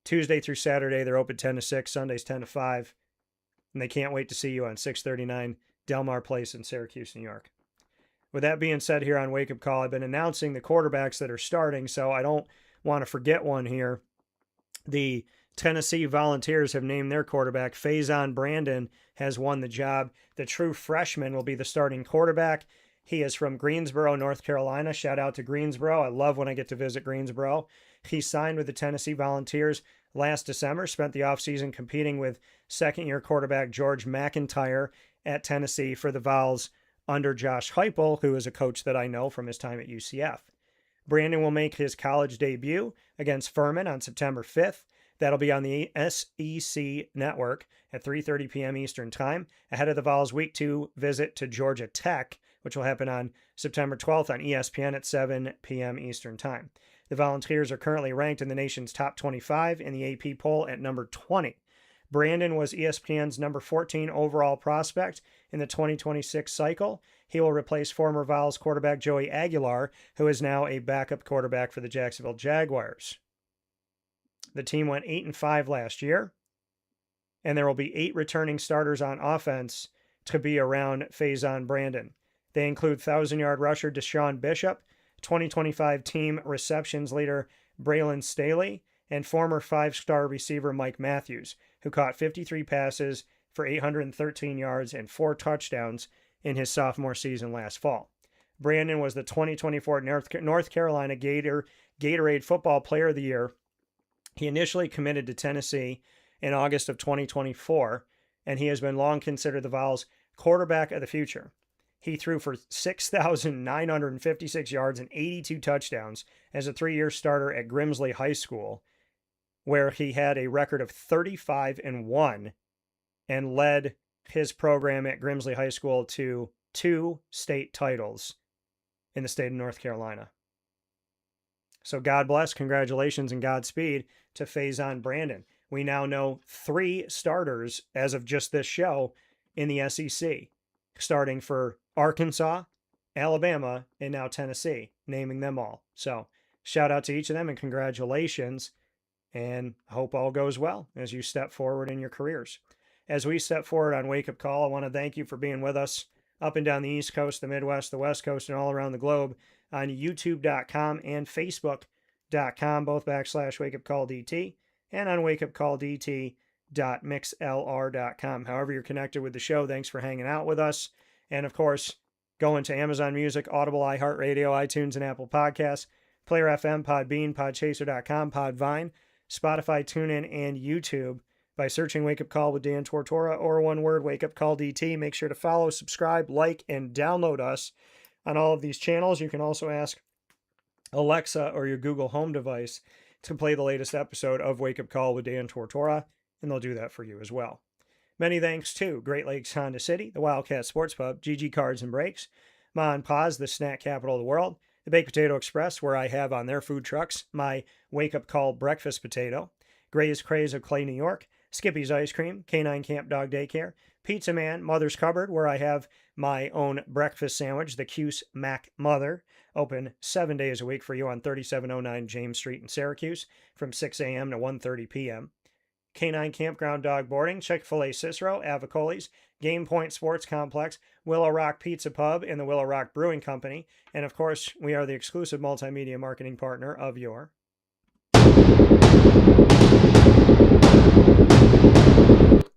[SPEAKER 1] Tuesday through Saturday, they're open 10 to 6, Sundays 10 to 5. And they can't wait to see you on 639 Delmar Place in Syracuse, New York. With that being said, here on Wake Up Call, I've been announcing the quarterbacks that are starting, so I don't want to forget one here. The Tennessee Volunteers have named their quarterback. Faison Brandon has won the job. The true freshman will be the starting quarterback. He is from Greensboro, North Carolina. Shout out to Greensboro. I love when I get to visit Greensboro. He signed with the Tennessee Volunteers last December, spent the offseason competing with second-year quarterback George McIntyre at Tennessee for the Vols under Josh Heupel, who is a coach that I know from his time at UCF. Brandon will make his college debut against Furman on September 5th. That'll be on the SEC network at 3:30 p.m. Eastern Time, ahead of the Vols' Week 2 visit to Georgia Tech, which will happen on September 12th on ESPN at 7 p.m. Eastern Time. The Volunteers are currently ranked in the nation's top 25 in the AP poll at number 20. Brandon was ESPN's number 14 overall prospect in the 2026 cycle. He will replace former Vols quarterback Joey Aguilar, who is now a backup quarterback for the Jacksonville Jaguars. The team went 8-5 last year, and there will be 8 returning starters on offense to be around Faison Brandon. They include 1,000-yard rusher Deshaun Bishop, 2025 team receptions leader Braylon Staley, and former 5-star receiver Mike Matthews, who caught 53 passes for 813 yards and 4 touchdowns in his sophomore season last fall. Brandon was the 2024 North Carolina Gatorade Football Player of the Year. He initially committed to Tennessee in August of 2024, and he has been long considered the Vols' quarterback of the future. He threw for 6,956 yards and 82 touchdowns as a 3-year starter at Grimsley High School, where he had a record of 35-1 and led his program at Grimsley High School to 2 state titles in the state of North Carolina. So God bless, congratulations, and Godspeed to Faison Brandon. We now know 3 starters as of just this show in the SEC, starting for Arkansas, Alabama, and now Tennessee, naming them all. So shout out to each of them and congratulations, and hope all goes well as you step forward in your careers. As we step forward on Wake Up Call, I want to thank you for being with us up and down the East Coast, the Midwest, the West Coast, and all around the globe on YouTube.com and Facebook.com, both /WakeUpCallDT, and on WakeUpCallDT.mixlr.com. However you're connected with the show, thanks for hanging out with us. And of course, going to Amazon Music, Audible, iHeartRadio, iTunes, and Apple Podcasts, Player FM, Podbean, Podchaser.com, Podvine, Spotify, TuneIn, and YouTube. by searching Wake Up Call with Dan Tortora, or one word, Wake Up Call DT. Make sure to follow, subscribe, like, and download us on all of these channels. You can also ask Alexa or your Google Home device to play the latest episode of Wake Up Call with Dan Tortora, and they'll do that for you as well. Many thanks to Great Lakes Honda City, the Wildcat Sports Pub, GG Cards and Brakes, Ma and Pa's, the snack capital of the world, the Baked Potato Express, where I have on their food trucks my Wake Up Call breakfast potato, Gray's Craze of Clay, New York, Skippy's Ice Cream, Canine Camp Dog Daycare, Pizza Man, Mother's Cupboard, where I have my own breakfast sandwich, the Cuse Mac Mother, open 7 days a week for you on 3709 James Street in Syracuse from 6 a.m. to 1:30 p.m. Canine Campground Dog Boarding, Chick-fil-A Cicero, Avicoli's, Game Point Sports Complex, Willow Rock Pizza Pub, and the Willow Rock Brewing Company. And of course, we are the exclusive multimedia marketing partner of your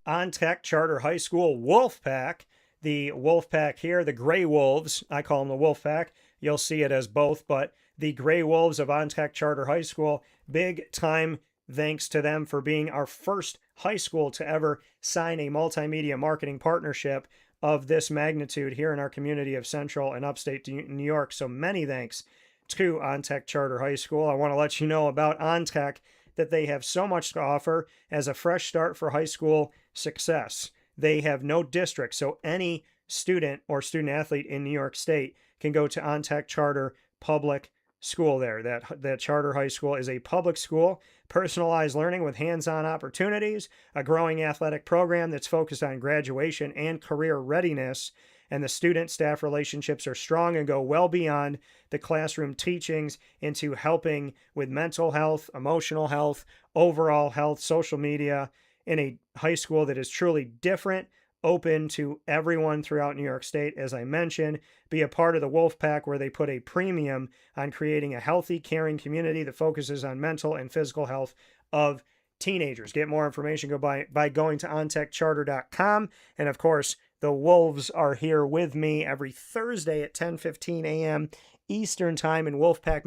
[SPEAKER 1] OnTech Charter High School Wolfpack. The Wolfpack here, the Gray Wolves, I call them the Wolfpack. You'll see it as both, but the Gray Wolves of OnTech Charter High School, big time thanks to them for being our first high school to ever sign a multimedia marketing partnership of this magnitude here in our community of Central and Upstate New York. So many thanks to OnTech Charter High School. I want to let you know about OnTech, that they have so much to offer as a fresh start for high school success. They have no district, so any student or student athlete in New York State can go to OnTech Charter Public School there. That charter high school is a public school, personalized learning with hands-on opportunities, a growing athletic program that's focused on graduation and career readiness, and the student-staff relationships are strong and go well beyond the classroom teachings into helping with mental health, emotional health, overall health, social media, in a high school that is truly different, open to everyone throughout New York State. As I mentioned, be a part of the Wolfpack, where they put a premium on creating a healthy, caring community that focuses on mental and physical health of teenagers. Get more information by going to ontechcharter.com. And of course, the Wolves are here with me every Thursday at 10:15 a.m. Eastern Time in Wolfpack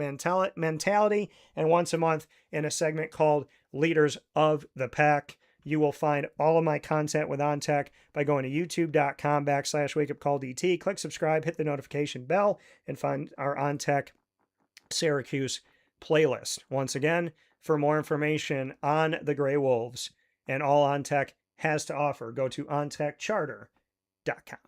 [SPEAKER 1] Mentality, and once a month in a segment called Leaders of the Pack. You will find all of my content with OnTech by going to youtube.com/wakeupcalldt. Click subscribe, hit the notification bell, and find our OnTech Syracuse playlist. Once again, for more information on the Gray Wolves and all OnTech has to offer, go to ontechcharter.com.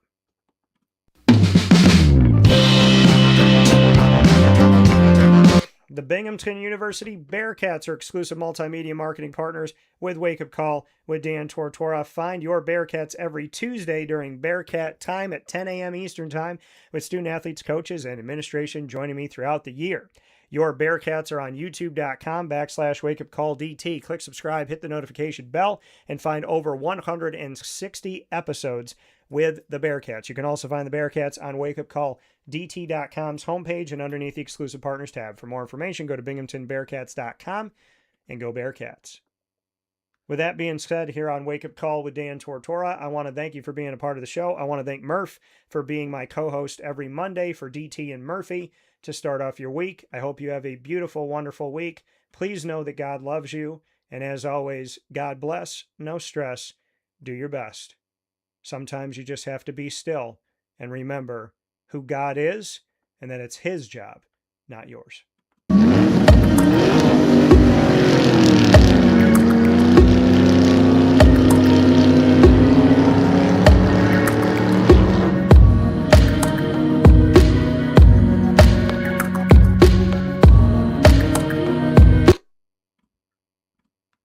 [SPEAKER 1] The Binghamton University Bearcats are exclusive multimedia marketing partners with Wake Up Call with Dan Tortora. Find your Bearcats every Tuesday during Bearcat time at 10 a.m. Eastern Time, with student athletes, coaches, and administration joining me throughout the year. Your Bearcats are on youtube.com/wakeupcalldt. Click subscribe, hit the notification bell, and find over 160 episodes with the Bearcats. You can also find the Bearcats on wakeupcalldt.com's homepage and underneath the exclusive partners tab. For more information, go to binghamtonbearcats.com and go Bearcats. With that being said, here on Wake Up Call with Dan Tortora, I want to thank you for being a part of the show. I want to thank Murph for being my co-host every Monday for DT and Murphy to start off your week. I hope you have a beautiful, wonderful week. Please know that God loves you. And as always, God bless, no stress, do your best. Sometimes you just have to be still and remember who God is and that it's His job, not yours.